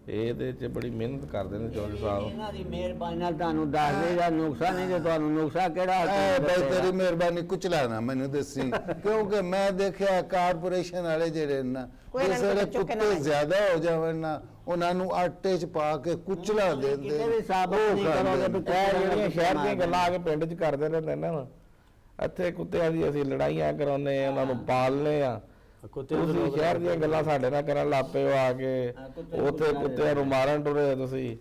ਇਹਦੇ 'ਚ ਬੜੀ ਮਿਹਨਤ ਕਰਦੇ ਨੇ ਚੌਧਰੀ ਸਾਹਿਬ। ਇਹਨਾਂ ਦੀ ਮਿਹਰਬਾਨੀ ਨਾਲ ਤੁਹਾਨੂੰ ਦੱਸ ਦੇਗਾ ਨੁਕਸਾ ਨਹੀਂ ਤੇ ਤੁਹਾਨੂੰ ਨੁਕਸਾ ਕਿਹੜਾ ਬਈ ਤੇਰੀ ਮਿਹਰਬਾਨੀ ਕੁਚਲਾ ਨਾ ਮੈਨੂੰ ਦੱਸੀ, ਕਿਉਂਕਿ ਮੈਂ ਦੇਖਿਆ ਕਾਰਪੋਰੇਸ਼ਨ ਵਾਲੇ ਜਿਹੜੇ ਨਾ, ਕੋਈ ਨਾ ਜਿਹੜੇ ਚੁੱਕ ਕੇ ਨਾ ਕੁੱਤੇ ਆਏ। ਜ਼ਿਆਦਾ ਹੋ ਜਾਵਣ ਨਾ, ਉਹਨਾਂ ਨੂੰ ਆਟੇ 'ਚ ਪਾ ਕੇ ਕੁਚਲਾ ਦਿੰਦੇ। ਕਿਤੇ ਵੀ ਸਾਬਤ ਉਹ ਨਹੀਂ ਕਰੋਗੇ ਖਾਂਦੇ ਵੀ ਨੇ। ਇਹ ਜਿਹੜੀਆਂ ਸ਼ਹਿਰ ਦੀਆਂ ਗੱਲਾਂ ਆ ਕੇ ਪਿੰਡ 'ਚ ਕਰਦੇ ਰਹਿੰਦੇ ਨੇ ਨਾ, ਇੱਥੇ ਕੁੱਤਿਆਂ ਦੀ ਅਸੀਂ ਲੜਾਈਆਂ ਕਰਾਉਂਦੇ ਆ, ਉਹਨਾਂ ਨੂੰ ਪਾਲਨੇ ਆ। ਤੁਸੀਂ ਸ਼ਹਿਰ ਦੀਆਂ ਗੱਲਾਂ ਸਾਡੇ ਨਾਲ ਕਰਨ ਲੱਗ ਪਏ ਹੋ ਆ ਕੇ, ਉੱਥੇ ਕੁੱਤਿਆਂ ਨੂੰ ਮਾਰਨ ਟੁਰੇ ਤੁਸੀਂ,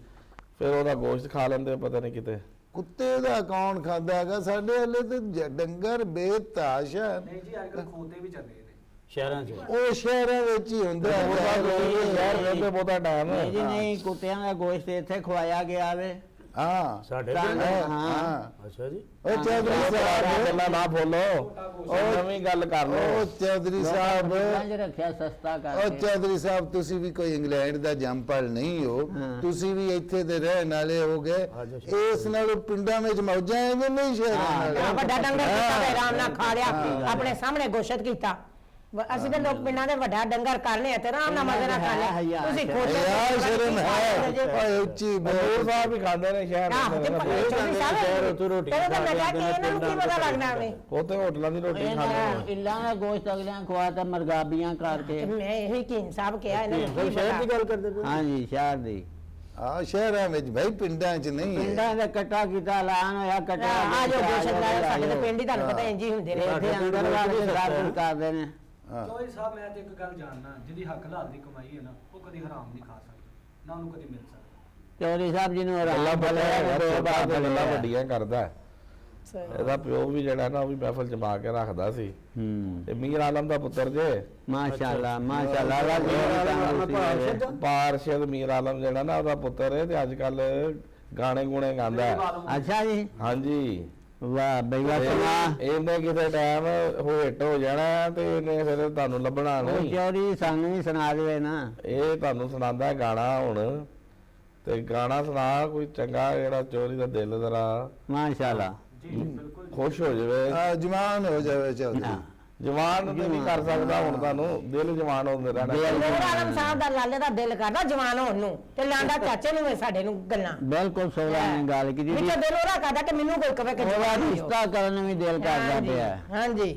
ਫਿਰ ਉਹਦਾ ਗੋਸ਼ਤ ਖਾ ਲੈਂਦੇ ਪਤਾ ਨਹੀਂ ਕਿਤੇ। ਕੁੱਤੇ ਦਾ ਕੌਣ ਖਾਂਦਾ ਹੈਗਾ? ਸਾਡੇ ਹਲੇ ਤੇ ਡੰਗਰ ਬੇਤਾਸ਼ ਹਨ। ਨਹੀਂ ਜੀ, ਅੱਜ ਕੱਲ੍ਹ ਖੋਤੇ ਵੀ ਚੱਲੇ ਨੇ ਸ਼ਹਿਰਾਂ 'ਚ। ਉਹ ਸ਼ਹਿਰਾਂ ਵਿੱਚ ਹੀ ਹੁੰਦਾ ਸ਼ਹਿਰ ਰਹਿੰਦੇ ਬਹੁਤਾ ਟਾਈਮ। ਨਹੀਂ ਜੀ ਨਹੀਂ, ਕੁੱਤਿਆਂ ਦਾ ਗੋਸ਼ਤ ਇੱਥੇ ਖਵਾਇਆ ਗਿਆ ਵੇ। ਹਾਂ ਸਾਡੇ ਤਾਂ- ਪਿੰਡ? ਹਾਂ। ਅੱਛਾ ਜੀ। ਉਹ ਚੌਧਰੀ ਸਾਹਿਬ, ਗੱਲਾਂ ਨਾ ਬੋਲੋ, ਉਹ ਨਵੀਂ ਗੱਲ ਕਰ ਉਹ ਲਓ। ਚੌਧਰੀ ਸਾਹਿਬ, ਪੰਜ ਰੱਖਿਆ ਸਸਤਾ ਉਹ ਕਰਕੇ। ਚੌਧਰੀ ਸਾਹਿਬ, ਤੁਸੀਂ ਵੀ ਕੋਈ ਇੰਗਲੈਂਡ ਦਾ ਜੰਮਪਲ ਨਹੀਂ ਹੋ। ਹਾਂ। ਤੁਸੀਂ ਵੀ ਇੱਥੇ ਦੇ ਰਹਿਣ ਵਾਲੇ ਹੋਗੇ। ਇਸ ਨਾਲ ਪਿੰਡਾਂ ਵਿੱਚ ਮੌਜਾਂ ਇਹਦੇ ਨਹੀਂ ਸ਼ਹਿਰਾਂ ਨਾਲ। ਵੱਡਾ ਡੰਗਰ ਕੀਤਾ ਤੇ ਆਰਾਮ ਨਾਲ ਖਾ ਲਿਆ, ਆਪਣੇ ਸਾਹਮਣੇ ਗੋਸ਼ਤ ਕੀਤਾ। ਅਸੀਂ ਤਾਂ ਲੋਕ ਪਿੰਡਾਂ ਦੇ ਵੱਡਾ ਡੰਗਰ ਕਰਨੇ ਆ ਤੇ ਆਰਾਮ ਨਾਲ ਮਜ਼ੇ ਨਾਲ ਖਾ ਲਿਆ। ਤੁਸੀਂ ਖੋਤੇ ਯਾਰ ਸ਼ਰਮ ਹੈ, ਓਏ ਉੱਚੀ ਨੂਰ ਬੋਲ। ਸਾਹਿਬ ਵੀ ਖਾਂਦੇ ਨੇ ਸ਼ਹਿਰ ਆਹ ਤੇ ਦੇ। ਚੌਧਰੀ ਸਾਹਿਬ ਉੱਥੇ ਰੋਟੀ ਤੇਰੇ ਤਾਂ ਮੈਂ ਕਿਹਾ ਕਿ ਇਹਨਾਂ ਨੂੰ ਕੀ ਪਤਾ ਲੱਗਣਾ ਵੇ। ਉਹ ਤੇ ਹੋਟਲਾਂ ਦੀ ਰੋਟੀ ਖਾਂਦੇ ਨੇ। ਇੱਲਾਂ ਦਾ ਗੋਸ਼ਤ ਅਗਲਿਆਂ ਖਵਾਤਾ ਮਰਗਾਬੀਆਂ ਕਰਕੇ। ਮੈਂ ਇਹੀ ਕਿ ਸਾਹਿਬ ਕਿਹਾ ਇਹਨਾਂ ਨੂੰ ਕੀ ਸ਼ਹਿਰ ਦੀ ਪਤਾ। ਗੱਲ ਕਰਦੇ ਪਏ? ਹਾਂਜੀ, ਸ਼ਹਿਰ ਦੀ। ਆ ਸ਼ਹਿਰਾਂ ਵਿੱਚ ਭਾਈ, ਪਿੰਡਾਂ 'ਚ ਨਹੀਂ ਹੈ। ਪਿੰਡਾਂ ਦਾ ਕੱਟਾ ਕੀਤਾ ਐਲਾਨ ਹੋਇਆ, ਕੱਟਾ ਆ ਜੋ ਗੋਸ਼ਤ ਲਾਇਆ ਸਾਡੇ ਦੇ ਪਿੰਡ ਹੀ, ਤੁਹਾਨੂੰ ਪਤਾ ਇੰਜ ਹੀ ਹੁੰਦੇ ਨੇ। ਇੱਥੇ ਅੰਦਰ ਵਾਲੇ ਸ਼ਰਾਬ ਕਰਦੇ ਨੇ। ਹਾਂ। ਚੌਧਰੀ ਸਾਹਿਬ, ਮੈਂ ਤੇ ਇੱਕ ਗੱਲ ਜਾਣਨਾ, ਜਿਹਦੀ ਹੱਕ ਹਲਾਲ ਦੀ ਕਮਾਈ ਹੈ ਨਾ, ਉਹ ਕਦੀ ਹਰਾਮ ਨਹੀਂ ਖਾ ਸਕਦਾ, ਨਾ ਉਹਨੂੰ ਕਦੀ ਮਿਲ ਸਕਦਾ। ਚੌਧਰੀ ਸਾਹਿਬ ਜੀ ਨੂੰ ਗੱਲਾਂ ਆਰਾਮ ਗੱਲਾਂ ਵੱਡੀਆਂ ਕਰਦਾ। ਇਹਦਾ ਪਿਓ ਵੀ ਜਿਹੜਾ ਨਾ, ਉਹ ਵੀ ਮਹਿਫਲ ਜਮਾ ਕੇ ਰੱਖਦਾ ਸੀ। ਤੇ ਮੀਰ ਆਲਮ ਦਾ ਪੁੱਤਰ ਜੇ, ਮਾਸ਼ਾਅੱਲਾ ਮਾਸ਼ਾਅੱਲਾ। ਪਾਰਸ਼ਦ ਮੀਰ ਆਲਮ ਜਿਹੜਾ ਨਾ, ਉਹਦਾ ਪੁੱਤਰ ਹੈ ਤੇ ਅੱਜ ਕੱਲ ਗਾਣੇ ਗੁਣੇ ਗਾਉਂਦਾ ਹੈ। ਅੱਛਾ ਜੀ, ਹਾਂਜੀ, ਵਾਹ ਬਈ ਵਾਹ। ਇਹਨੇ ਕਿਤੇ ਟਾਈਮ ਹਿੱਟ ਹੋ ਜਾਣਾ ਤੇ ਇਹਨੇ ਫਿਰ ਤੁਹਾਨੂੰ ਲੱਭਣਾ ਉਹ ਨਹੀਂ। ਚੌਧਰੀ ਸਾਨੂੰ ਵੀ ਸੁਣਾ ਦੇਵੇ ਨਾ। ਇਹ ਤੁਹਾਨੂੰ ਸੁਣਾਉਂਦਾ ਗਾਣਾ ਹੁਣ, ਤੇ ਗਾਣਾ ਸੁਣਾ ਕੋਈ ਚੰਗਾ ਜਿਹੜਾ ਚੋਰੀ ਦਾ ਦਿਲ ਜ਼ਰਾ ਮਾਸ਼ਾਅੱਲਾ। ਖੁਸ਼ ਹੋ ਜਾਵੇ, ਜਵਾਨ ਹੋ ਜਾਵੇ ਚੌਧਰੀ। ਜਵਾਨ ਤੇ ਨਹੀਂ ਕਰ ਸਕਦਾ ਹੁਣ, ਤੁਹਾਨੂੰ ਦਿਲ ਜਵਾਨ ਹੁੰਦੇ ਰਹਿਣਾ। ਨੂਰ ਆਲਮ ਸਾਹਿਬ ਦਾ ਲਾਲੇ ਦਾ ਦਿਲ ਕਰਦਾ ਜਵਾਨ ਹੋਣ ਨੂੰ, ਤੇ ਲਾਂਦਾ ਚਾਚੇ ਨੂੰ ਵੀ ਸਾਡੇ ਨੂੰ ਗੱਲਾਂ ਬਿਲਕੁਲ ਸੋਹਣਾ ਨੇ ਗੱਲ ਕੀਤੀ ਵਿੱਚ ਦਿਲ ਉਹਦਾ ਕਰਦਾ ਕਿ ਮੈਨੂੰ ਕੋਈ ਕਵੇ ਕਿ ਉਹਦਾ ਜਵਾਨ ਹੋ ਜਾਓ। ਰਿਸ਼ਤਾ ਕਰਨ ਨੂੰ ਵੀ ਦਿਲ ਕਰਦਾ ਹਾਂਜੀ, ਪਿਆ। ਹਾਂਜੀ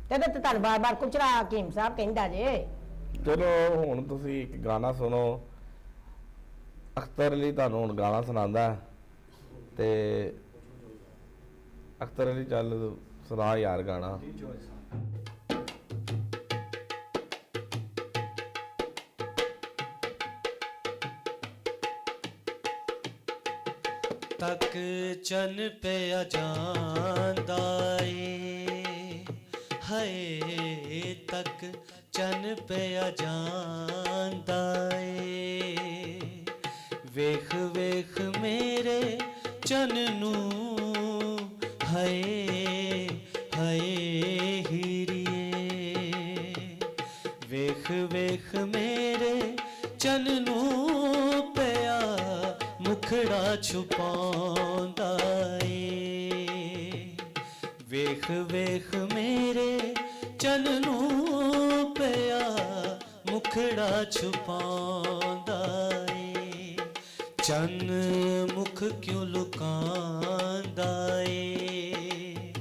ਤੇ ਤੁਹਾਨੂੰ ਬਾਰ-ਬਾਰ ਕੁਚਰਾ ਹਕੀਮ ਸਾਹਿਬ ਕਹਿੰਦਾ ਜੇ। ਚਲੋ ਹੁਣ ਤੁਸੀਂ ਇੱਕ ਗਾਣਾ ਸੁਣੋ, ਅਖਤਰ ਅਲੀ ਤੁਹਾਨੂੰ ਹੁਣ ਗਾਣਾ ਸੁਣਾਉਂਦਾ, ਤੇ ਅਖਤਰ ਅਲੀ ਚੱਲ ਸੁਣਾ ਯਾਰ ਗਾਣਾ। ਤੱਕ ਚੰਨ ਪਿਆ ਜਾਂਦਾ ਏ, ਹਾਏ ਤੱਕ ਚੰਨ ਪਿਆ ਜਾਂਦਾ ਏ, ਵੇਖ ਵੇਖ ਮੇਰੇ ਚੰਨ ਨੂੰ, ਹਾਏ ਹਾਏ ਹੀਰੀਏ, ਵੇਖ ਵੇਖ ਮੇਰੇ ਚੰਨ ਨੂੰ ਪਿਆ ਮੁਖੜਾ ਛੁਪਾਉਂਦਾ ਏ, ਵੇਖ ਵੇਖ ਮੇਰੇ ਚੰਨ ਨੂੰ ਪਿਆ ਮੁਖੜਾ ਛੁਪਾਉਂਦਾ ਏ, ਚੰਨ ਮੁਖ ਕਿਉਂ ਲੁਕਾਉਂਦਾ ਏ,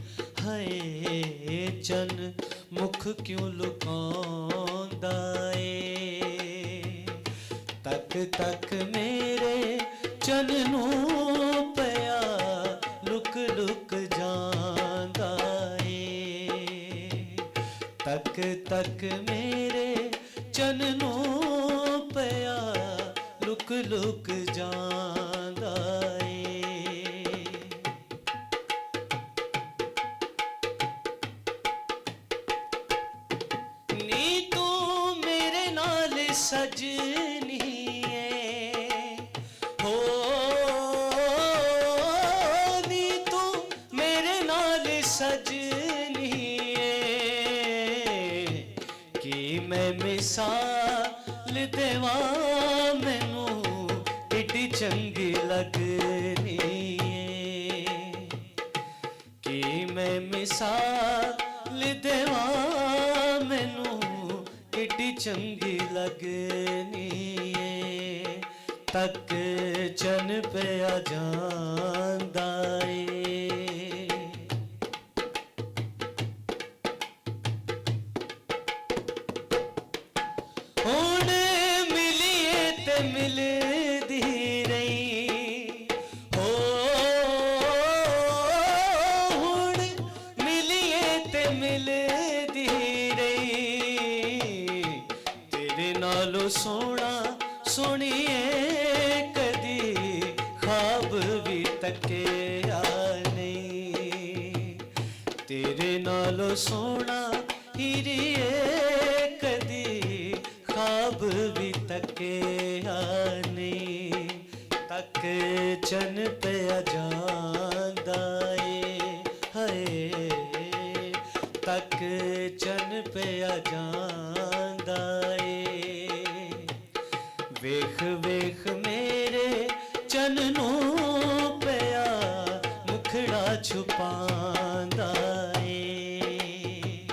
ਹਾਏ ਚੰਨ ਮੁਖ ਕਿਉਂ ਲੁਕਾਉਂਦਾ ਏ, ਤੱਕ ਤੱਕ ਮੇਰੇ ਚੰਨ ਨੂੰ ਪਿਆ ਲੁਕ ਲੁਕ ਜਾਂਦਾ ਏ, ਤੱਕ ਤੱਕ ਮੇਰੇ ਚੰਨ ਨੂੰ ਪਿਆ ਲੁਕ ਲੁਕ ਜਾਂਦਾ ਏ। ਨੀ ਤੂੰ ਮੇਰੇ ਨਾਲ ਸਜਨੀ ਏ, ਹੋ ਨੀ ਤੂੰ ਮੇਰੇ ਨਾਲ ਸਜਨੀ ਏ, ਕਿ ਮੈਂ ਮਿਸਾਲ ਦੇਵਾਂ ਮੈਨੂੰ ਏਡੀ ਚੰਗੀ ਲੱਗਨੀ ਏ, ਕਿ ਮੈਂ ਮਿਸਾਲ ਦੇਵਾਂ ਮੈਨੂੰ ਏਡੀ ਚੰਗੀ ਲੱਗਨੀ ਏ, ਤੱਕ ਚੰਨ ਪਿਆ ਜਾਂਦਾ ਏ। ਹੁਣ ਮਿਲੀਏ ਤੇ ਮਿਲਦੀ ਰਹੀ, ਹੋ ਹੁਣ ਮਿਲੀਏ ਤੇ ਮਿਲਦੀ ਰਹੀ, ਤੇਰੇ ਨਾਲੋਂ ਸੋਹਣਾ ਸੋਹਣੀਏ ਕਦੀ ਖਾਬ ਵੀ ਤੱਕਿਆ ਨਹੀਂ, ਤੇਰੇ ਨਾਲੋਂ ਸੋਹਣਾ ਹੀਰੀਏ ਕਦੀ ਖਾਬ ਵੀ ਤੱਕਿਆ ਨਹੀਂ, ਤੱਕ ਚੰਨ ਪਿਆ ਜਾਂਦਾ ਏ, ਹਾਏ ਤੱਕ ਚੰਨ ਪਿਆ ਜਾਂਦਾ ਏ, ਵੇਖ ਵੇਖ ਮੇਰੇ ਚੰਨ ਨੂੰ ਪਿਆ ਮੁਖੜਾ ਛੁਪਾਉਂਦਾ ਏ,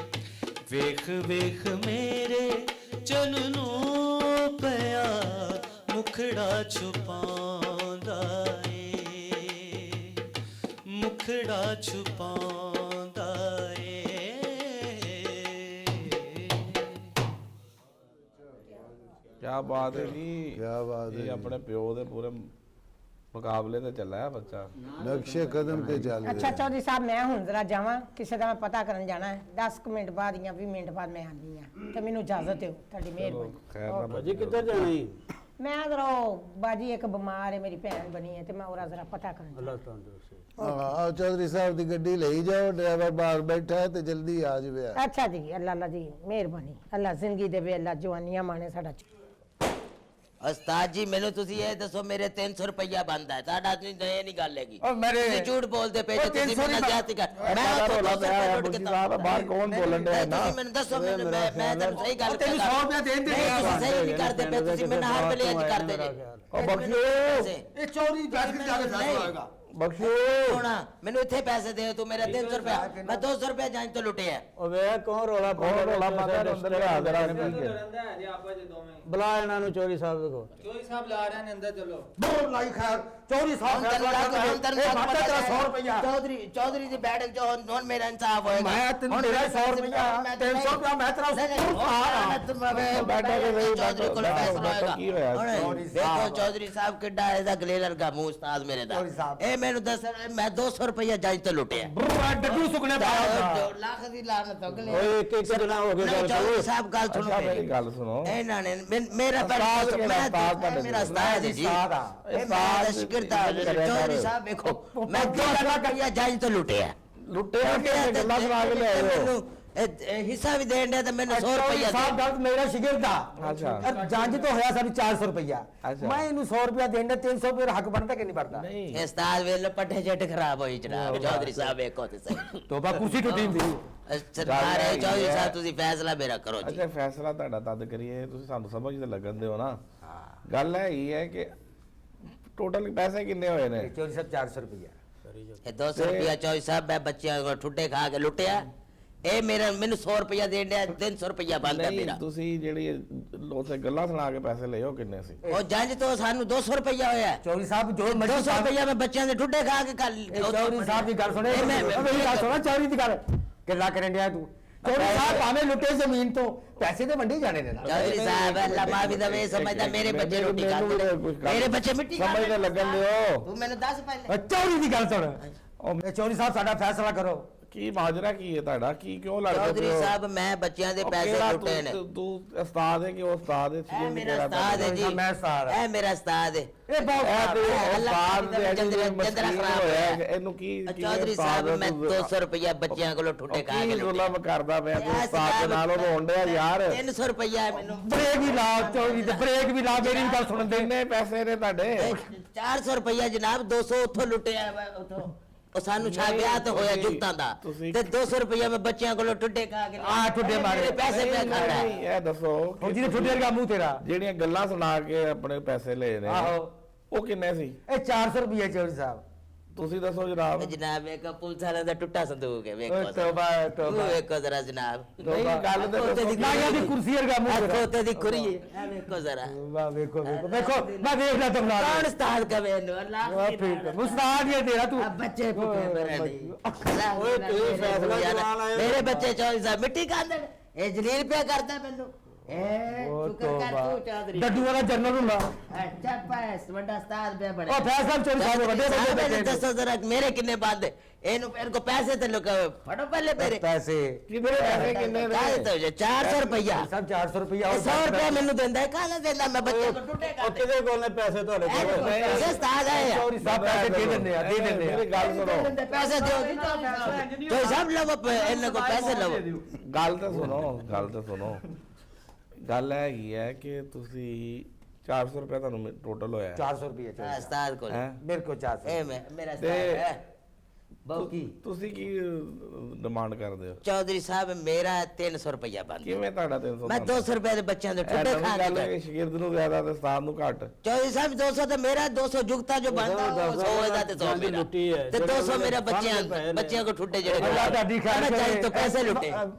ਵੇਖ ਵੇਖ ਮੇਰੇ ਚੰਨ ਨੂੰ ਪਿਆ ਮੁਖੜਾ ਛੁਪਾਉਂਦਾ ਏ, ਮੁਖੜਾ ਛੁਪਾਉਂਦਾ ਏ। ਕਿਆ ਬਾਤ ਹੈ ਜੀ, ਕਿਆ ਬਾਤ ਹੈ ਇਹ ਜੀ। ਆਪਣੇ ਪਿਓ ਦੇ ਪੂਰੇ ਮੁਕਾਬਲੇ ਤੇ ਚੱਲਾ ਹੈ ਬੱਚਾ। ਨਕਸ਼ੇ ਕਦਮ ਤੇ ਚੱਲ ਅੱਛਾ ਰਿਹਾ। ਚੌਧਰੀ ਸਾਹਿਬ ਮੈਂ ਹੁਣ ਜ਼ਰਾ ਜਾਵਾਂ, ਕਿਸੇ ਦਾ ਮੈਂ ਪਤਾ ਕਰਨ ਜਾਣਾ ਹੈ, 10 ਕੁ ਮਿੰਟ ਬਾਅਦ ਜਾਂ 20 ਮਿੰਟ ਬਾਅਦ ਮੈਂ ਆਉਂਦੀ ਹਾਂ, ਤੇ ਮੈਨੂੰ ਇਜਾਜ਼ਤ ਦਿਓ, ਤੁਹਾਡੀ ਮਿਹਰਬਾਨੀ। ਖੈਰ ਨਾ ਭਾਜੀ ਕਿੱਧਰ ਜਾਣਾ ਜੀ? ਮੈਂ ਜ਼ਰਾ ਬਾਜੀ ਇੱਕ ਬਿਮਾਰ ਹੈ, ਮੇਰੀ ਭੈਣ ਬਣੀ ਹੈ, ਤੇ ਮੈਂ ਉਹਦਾ ਜ਼ਰਾ ਪਤਾ ਕਰਨ ਜਾਣਾ। ਅੱਲਾਹ ਤੰਦਰੁਸਤੀ। ਹਾਂ ਚੌਧਰੀ ਸਾਹਿਬ ਦੀ ਗੱਡੀ ਲਈ ਜਾਓ, ਡਰਾਈਵਰ ਬਾਹਰ ਬੈਠਾ ਹੈ ਤੇ ਜਲਦੀ ਆ ਜਾਵੇ। ਅੱਛਾ ਜੀ, ਅੱਲਾ ਅੱਲਾ ਜੀ ਮਿਹਰਬਾਨੀ, ਅੱਲਾ ਜ਼ਿੰਦਗੀ ਦੇਵੇ, ਅੱਲਾ ਜਵਾਨੀਆਂ ਮਾਣੇ ਸਾਡਾ। ਉਸਤਾਦ ਜੀ ਮੈਨੂੰ ਤੁਸੀਂ ਇਹ ਦੱਸੋ ਮੇਰੇ 300 ਰੁਪਇਆ ਬਣਦਾ ਹੈ ਤੁਹਾਡਾ ਨਹੀਂ ਇਹ ਨਹੀਂ ਗੱਲ ਹੈਗੀ ਉਹ ਮੇਰੇ ਤੁਸੀਂ ਝੂਠ ਬੋਲਦੇ ਪਏ ਉਹ ਜੇ ਤੁਸੀਂ 300 ਮੈਨੂੰ ਨਹੀਂ ਜਾਤੀ ਕਰ ਮੈਂ ਮੈਂ ਉੱਥੋਂ ਰੋਲਾ 200 ਪਿਆ ਰੁਪਏ ਹੈ ਲੁੱਟ ਮੁੰਸ਼ੀ ਕੇ ਸਾਹਿਬ ਬਾਹਰ ਕੌਣ ਬੋਲਣ ਡਿਆ ਨਾ ਤੁਸੀਂ ਮੈਨੂੰ ਦੱਸੋ ਮੈਂ ਤੁਹਾਨੂੰ ਸਹੀ ਗੱਲ ਤੈਨੂੰ 100 ਰੁਪਇਆ ਦੇ ਦੇ ਨਹੀਂ, ਤੁਸੀਂ ਸਹੀ ਨਹੀਂ ਕਰਦੇ ਪਏ ਤੁਸੀਂ ਮੈਨੂੰ ਹਰ ਵੇਲੇ ਇੰਝ ਕਰਦੇ ਜੇ ਉਹ ਬਖਸ਼ੋ ਇਹ ਚੋਰੀ ਬੈਠ ਕੇ ਜਾ ਕੇ ਫੈਸਲਾ ਹੋਏਗਾ ਬਖਸ਼ੋ ਹੋਣਾ ਮੈਨੂੰ ਇੱਥੇ ਪੈਸੇ ਦੇ ਤੂੰ ਮੇਰਾ 300 ਰੁਪਇਆ ਮੈਂ 200 ਰੁਪਇਆ ਜਾਂ ਤੋਂ ਲੁੱਟਿਆ ਉਹ ਵੇ ਕੌਣ ਰੋਲਾ ਕੌਣ ਰੌਲਾ ਪਾਉਂਦਾ ਅੰਦਰ ਲਿਆ ਕੇ ਰੱਖ ਕੇ ਬੁਲਾ ਇਹਨਾਂ ਨੂੰ ਚੋਰੀ ਸਾਹਿਬ ਦੇ ਕੋਲ ਬੋਲ ਲਾਈ ਖੈਰ ਚੋਰੀ ਸਾਹਿਬ ਫੈਸਲਾ ਕਰ ਦੇ ਇਹ ਸਾਡਾ ਤੇਰਾ 100 ਰੁਪਇਆ ਚੌਧਰੀ ਦੀ ਬੈਠਕ ਜੋ ਹੁਣ ਮੇਰਾ ਇਨਸਾਫ ਹੋਏਗਾ ਮੈਂ ਤੈਨੂੰ ਮੇਰਾ 100 ਰੁਪਇਆ 300 ਰੁਪਇਆ ਮੈਂ ਤੇਰਾ ਬੈਠਾ ਕੇ ਸਹੀ ਚੌਧਰੀ ਕੋਲ ਫੈਸਲਾ ਹੋਏਗਾ ਕੀ ਹੋਇਆ ਹੁਣ ਦੇਖੋ ਚੌਧਰੀ ਸਾਹਿਬ ਕਿੱਡਾ ਇਹਦਾ ਗਲੇ ਲਰਗਾ ਮੂੰਹ ਉਸਤਾਦ ਮੇਰੇ ਦਾ ਚੌਧਰੀ ਸਾਹਿਬ। ਇਹ ਮੈਨੂੰ ਦੱਸ ਮੈਂ 200 ਰੁਪਇਆ ਜਾਂ ਤੋਂ ਲੁੱਟਿਆ ਡੱਡੂ ਸੁਕਣੇ ਪਾਇਆ ਲੱਖ ਦੀ ਲਾਨਤ ਹੋ ਗਈ ਓਏ ਇੱਕ ਇੱਕ ਜਣਾ ਹੋ ਗਿਆ ਚੌਧਰੀ ਸਾਹਿਬ ਗੱਲ ਸੁਣੋ ਅੱਛਾ ਮੇਰੀ ਗੱਲ ਸੁਣੋ ਇਹਨਾਂ ਨੇ ਮੇਰਾ ਉਸਤਾਦ ਕਿਹੜਾ ਉਸਤਾਦ ਤੁਹਾਡੇ ਮੇਰਾ ਉਸਤਾਦ ਹੈ ਜੀ ਉਸਤਾਦ ਆ। ਇਹ ਮੇਰਾ ਸ਼ਾਗਿਰਦ ਹੈ ਚੌਧਰੀ ਸਾਹਿਬ ਵੇਖੋ ਮੈਂ 2 ਲੱਖ ਰੁਪਇਆ ਜਾਂ ਤੋਂ ਲੁੱਟਿਆ ਲੁੱਟਿਆ ਕਿ ਗੱਲਾਂ ਸੁਣਾ ਕੇ ਲਿਆਏ ਹੋ ਮੈਨੂੰ ਹਿੱਸਾ ਵੀ ਦੇਣ ਦੇ ਤੇ ਮੈਨੂੰ 100 ਰੁਪਇਆ ਸਾਹਿਬ ਗਲਤ ਮੇਰਾ ਸ਼ਾਗਿਰਦ ਆ ਅੱਛਾ। ਜੰਜ ਤੋਂ ਹੋਇਆ ਸਾਨੂੰ 400 ਰੁਪਇਆ ਅੱਛਾ। ਮੈਂ ਇਹਨੂੰ 100 ਰੁਪਇਆ ਦੇਣ ਦਾ 300 ਰੁਪਇਆ ਹੱਕ ਬਣਦਾ ਕਿ ਨਹੀਂ ਬਣਦਾ ਨਹੀਂ ਉਸਤਾਦ ਵੇਲੇ ਪੱਠੇ ਜੱਟ ਖਰਾਬ ਹੋਈ ਜਨਾਬ ਚੌਧਰੀ ਸਾਹਿਬ ਵੇਖੋ ਤੇ ਸਹੀ ਤੋਬਾ ਕੁਰਸੀ ਟੁੱਟੀ ਹੁੰਦੀ ਸਰਕਾਰ ਹੈ ਚੌਧਰੀ ਸਾਹਿਬ ਤੁਸੀਂ ਫੈਸਲਾ ਮੇਰਾ ਕਰੋ ਜੀ ਅੱਛਾ ਫੈਸਲਾ ਤੁਹਾਡਾ ਤਦ ਕਰੀਏ ਤੁਸੀਂ ਸਾਨੂੰ ਸਮਝ ਤੇ ਲੱਗਣ ਦਿਓ ਨਾ ਗੱਲ ਇਹ ਹੈ ਕਿ ਟੋਟਲ ਪੈਸੇ ਕਿੰਨੇ ਹੋਏ ਨੇ ਚੋਰੀ ਸਾਹਿਬ 400 ਰੁਪਇਆ ਇਹ 200 ਰੁਪਇਆ ਚੌਧਰੀ ਸਾਹਿਬ ਮੈਂ ਬੱਚਿਆਂ ਕੋਲ ਠੁੱਡੇ ਖਾ ਕੇ ਲੁੱਟਿਆ ਇਹ ਮੈਨੂੰ 100 ਰੁਪਇਆ ਦੇਣ ਡਿਆ 300 ਰੁਪਇਆ ਬਣਦਾ ਨਹੀਂ ਮੇਰਾ ਤੁਸੀਂ ਜਿਹੜੀ ਉਥੇ ਗੱਲਾਂ ਸੁਣਾ ਕੇ ਪੈਸੇ ਲਏ ਹੋ ਕਿੰਨੇ ਸੀ ਉਹ ਜੰਜ ਤੋਂ ਸਾਨੂੰ 200 ਰੁਪਇਆ ਹੋਇਆ ਚੋਰੀ ਸਾਹਿਬ ਜੋ 200 ਰੁਪਇਆ ਮੈਂ ਬੱਚਿਆਂ ਦੇ ਠੁੱਡੇ ਖਾ ਕੇ ਚੌਧਰੀ ਸਾਹਿਬ ਦੀ ਗੱਲ ਸੁਣੇ ਇਹ ਮੈਂ- ਮੇਰੀ ਗੱਲ ਸੁਣਾ ਚੌਧਰੀ ਦੀ ਗੱਲ ਕਿੱਲਾ ਕਰਨ ਡਿਆ ਤੂੰ ਚੌਧਰੀ ਸਾਹਿਬ ਭਾਵੇਂ ਲੁੱਟੇ ਜ਼ਮੀਨ ਤੋਂ ਪੈਸੇ ਤੇ ਵੰਡੇ ਜਾਣੇ ਨੇ ਨਾ ਚੌਧਰੀ ਸਾਹਿਬ ਅੱਲਾ ਮਾਫੀ ਦਵੇ ਸਮਝਦਾ ਮੇਰੇ ਬੱਚੇ ਰੋਟੀ ਖਾਂਦੇ ਨੇ ਮੇਰੇ ਬੱਚੇ ਮਿੱਟੀ ਸਮਝ ਖਾਂਦੇ ਤੇ ਲੱਗਣ ਦਿਓ ਤੂੰ ਮੈਨੂੰ ਦੱਸ ਪਹਿਲੇ ਚੌਧਰੀ ਦੀ ਗੱਲ ਸੁਣ ਇਹ ਚੌਧਰੀ ਸਾਹਿਬ ਸਾਡਾ ਫੈਸਲਾ ਕਰੋ ਕੀ ਮਾਜਰਾ ਕੀ ਹੈ ਤੁਹਾਡਾ ਕੀ ਕਿਉਂ ਲੜਦੇ ਚੌਧਰੀ ਪਏ ਹੋ? ਸਾਹਿਬ ਮੈਂ ਬੱਚਿਆਂ ਦੇ ਉਹ ਪੈਸੇ ਕਿਹੜਾ ਲੁੱਟੇ ਨੇ ਤੂੰ ਉਸਤਾਦ ਹੈ ਕਿ ਉਹ ਉਸਤਾਦ ਹੈ ਇਹ ਮੇਰਾ ਉਸਤਾਦ ਹੈ ਜੀ ਮੈਂ ਉਸਤਾਦ ਹਾਂ। ਇਹ ਮੇਰਾ ਉਸਤਾਦ ਹੈ ਇਹ ਬਹੁਤ ਇਹ ਤੇ ਅੱਲਾ ਉਸਤਾਦ ਪਾਕ ਦੀ ਦੇ ਜੰਦਰਾ ਖਰਾਬ ਹੋਇਆ ਹੋਇਆ ਇਹਨੂੰ ਕੀ ਚੌਧਰੀ ਸਾਹਿਬ ਮੈਂ 200 ਰੁਪਇਆ ਬੱਚਿਆਂ ਕੋਲੋਂ ਠੁੱਡੇ ਖਾ ਕੇ ਕੀ ਲੁੱਟੇ ਜ਼ੁਲਮ ਕਰਦਾ ਪਿਆ ਤੂੰ ਉਸਤਾਦ ਦੇ ਨਾਲ ਉਹ ਰੋਣ ਡਿਆ ਯਾਰ 300 ਰੁਪਇਆ ਹੈ ਮੈਨੂੰ ਬ੍ਰੇਕ ਵੀ ਲਾ ਚੌਧਰੀ ਤੇ ਬ੍ਰੇਕ ਵੀ ਲਾ ਮੇਰੀ ਵੀ ਗੱਲ ਸੁਣਨ ਦੇ ਕਿੰਨੇ ਪੈਸੇ ਨੇ ਤੁਹਾਡੇ 400 ਰੁਪਇਆ ਜਨਾਬ 200 ਉੱਥੋਂ ਲੁੱਟਿਆ ਵਾ ਉੱਥੋਂ ਉਹ ਸਾਨੂੰ ਛਾ ਵਿਆਹ ਤੇ ਹੋਇਆ ਜੁਗਤਾਂ ਦਾ ਤੁਸੀਂ- ਤੇ 200 ਰੁਪਇਆ ਮੈਂ ਬੱਚਿਆਂ ਕੋਲੋਂ ਠੁੱਡੇ ਖਾ ਕੇ ਆਹ ਠੁੱਡੇ ਮਾਰੇ। ਮੇਰੇ ਪੈਸੇ ਪਿਆ ਖਾਂਦਾ ਹੈ। ਨਹੀਂ, ਇਹ ਦੱਸੋ ਕਿ ਫੌਜੀ ਦੇ ਠੁੱਡੇ ਵਰਗਾ ਮੂੰਹ ਤੇਰਾ ਜਿਹੜੀਆਂ ਗੱਲਾਂ ਸੁਣਾ ਕੇ ਆਪਣੇ ਪੈਸੇ ਲਏ ਨੇ ਆਹੋ। ਉਹ ਕਿੰਨੇ ਸੀ ਇਹ 400 ਰੁਪਏ ਚੌਧਰੀ ਸਾਹਿਬ ਤੁਸੀਂ ਦੱਸੋ ਜਨਾਬ ਇਹ ਜਨਾਬ ਇੱਕ ਪੁਲਿਸ ਵਾਲਿਆਂ ਦਾ ਟੁੱਟਾ ਸੰਦੂਕ ਹੈ ਵੇਖੋ ਓਏ ਤੋਬਾ ਤੋਬਾ ਵੇਖੋ ਜ਼ਰਾ ਜਨਾਬ ਨਹੀਂ ਗੱਲ ਤੇ ਉੱਤੇ ਦੀ ਨਾ ਦੀ ਕੁਰਸੀ ਵਰਗਾ ਮੂੰਹ ਤੇਰਾ ਖੋਤੇ ਦੀ ਖੁਰੀ ਹੈ ਇਹ ਵੇਖੋ ਜ਼ਰਾ ਵਾਹ ਵੇਖੋ ਵੇਖੋ ਵੇਖੋ ਮੈਂ ਵੇਖ ਲਿਆ ਤੁਮ ਨਾਲ ਕੌਣ ਉਸਤਾਦ ਕਵੇ ਨੂੰ ਅੱਲਾਹ ਵਾਹ ਠੀਕ ਹੈ ਮੁਸਤਾਦ ਹੀ ਹੈ ਤੇਰਾ ਤੂੰ अब बच्चे भूखे मरे नहीं ओए, तू ही फैसला करवाना है। मेरे बच्चे 24 साल मिट्टी खाते ए जलील पे करता है मैनू ए ਉਹ शुक्र कर ਤੋਬਾ तू चौधरी ਡੱਡੂ ਵਾਲਾ ਜਨਰਲ ਹੁੰਦਾ अच्छा पास बड़ा उस्ताद पे बड़े ਉਹ ਫੈਸਲਾ ਚੌਧਰੀ ਸਾਹਿਬ ਵੱਡੇ ਵੱਡੇ ਬੈਠੇ दसो जरा मेरे किन्ने बांधे इनको पैसे ते लोग फड़ो पहले मेरे ਪੈਸੇ ਕਿੰਨੇ ਪੈਸੇ ਕਿੰਨੇ ਨੇ काहे तो ये 400 रुपया ਸਭ 400 ਰੁਪਇਆ 100 रुपया मैनू देंदा है काला देंदा मैं बच्चे को टूटे ਉਹ ਕਿਹਦੇ ਕੋਲ ਨੇ ਪੈਸੇ ਤੁਹਾਡੇ ਕੋਲ पैसे उस्ताद है ਚੌਧਰੀ ਸਾਹਿਬ ਪੈਸੇ ਦੇ ਦਿੰਦੇ ਆ ਦੇ ਦਿੰਦੇ ਆ ਮੇਰੀ ਗੱਲ ਸੁਣੋ पैसे दो तो सब लोग इनको पैसे लो ਗੱਲ ਤਾਂ ਸੁਣੋ ਗੱਲ ਹੈਗੀ ਹੈ ਕਿ ਤੁਸੀਂ 400 ਰੁਪਏ ਤੁਹਾਨੂੰ ਟੋਟਲ ਹੋਇਆ 400 ਰੁਪਏ ਚੌਧਰੀ ਸਾਹਿਬ उस्ताद को ਹੈਂ? ਮੇਰੇ ਕੋ 400 ए मेरा ਤੇ उस्ताद है बहुकी ਤੁਸੀਂ ਕੀ ਡਿਮਾਂਡ ਕਰਦੇ ਹੋ चौधरी साहब मेरा 300 रुपया बंद ਕਿਵੇਂ ਤੁਹਾਡਾ 300 मैं 200 रुपए ਦੇ ਬੱਚਿਆਂ ਦੇ ਠੁੱਡੇ ਖਾ ਗੱਲ ਹੈ ਕੇ ਕਿ ਸ਼ਾਗਿਰਦ ਨੂੰ ਜ਼ਿਆਦਾ ਤੇ ਉਸਤਾਦ ਨੂੰ ਘੱਟ ਚੌਧਰੀ ਸਾਹਿਬ 200 ਤੇ ਮੇਰਾ 200 ਜੁਗਤਾ ਜੋ ਬਣਦਾ ਉਹ 100 ਇਹਦਾ ਤੇ 100 ਜਾਂਦੀ ਮੇਰਾ ਲੁੱਟੀ ਹੈ। ਤੇ 200 ਮੇਰਾ ਜਿਹੜੇ ਬੱਚਿਆਂ ਪਏ ਨੇ। ਬੱਚਿਆਂ ਕੋ ਠੁੱਡੇ ਜਿਹੜੇ ਅੱਲਾ ਤੁਹਾਡੀ ਖੈਰ ਮੈਂ ਚਾਹੀ ਤੋਂ ਪੈਸੇ ਲੁੱਟੇ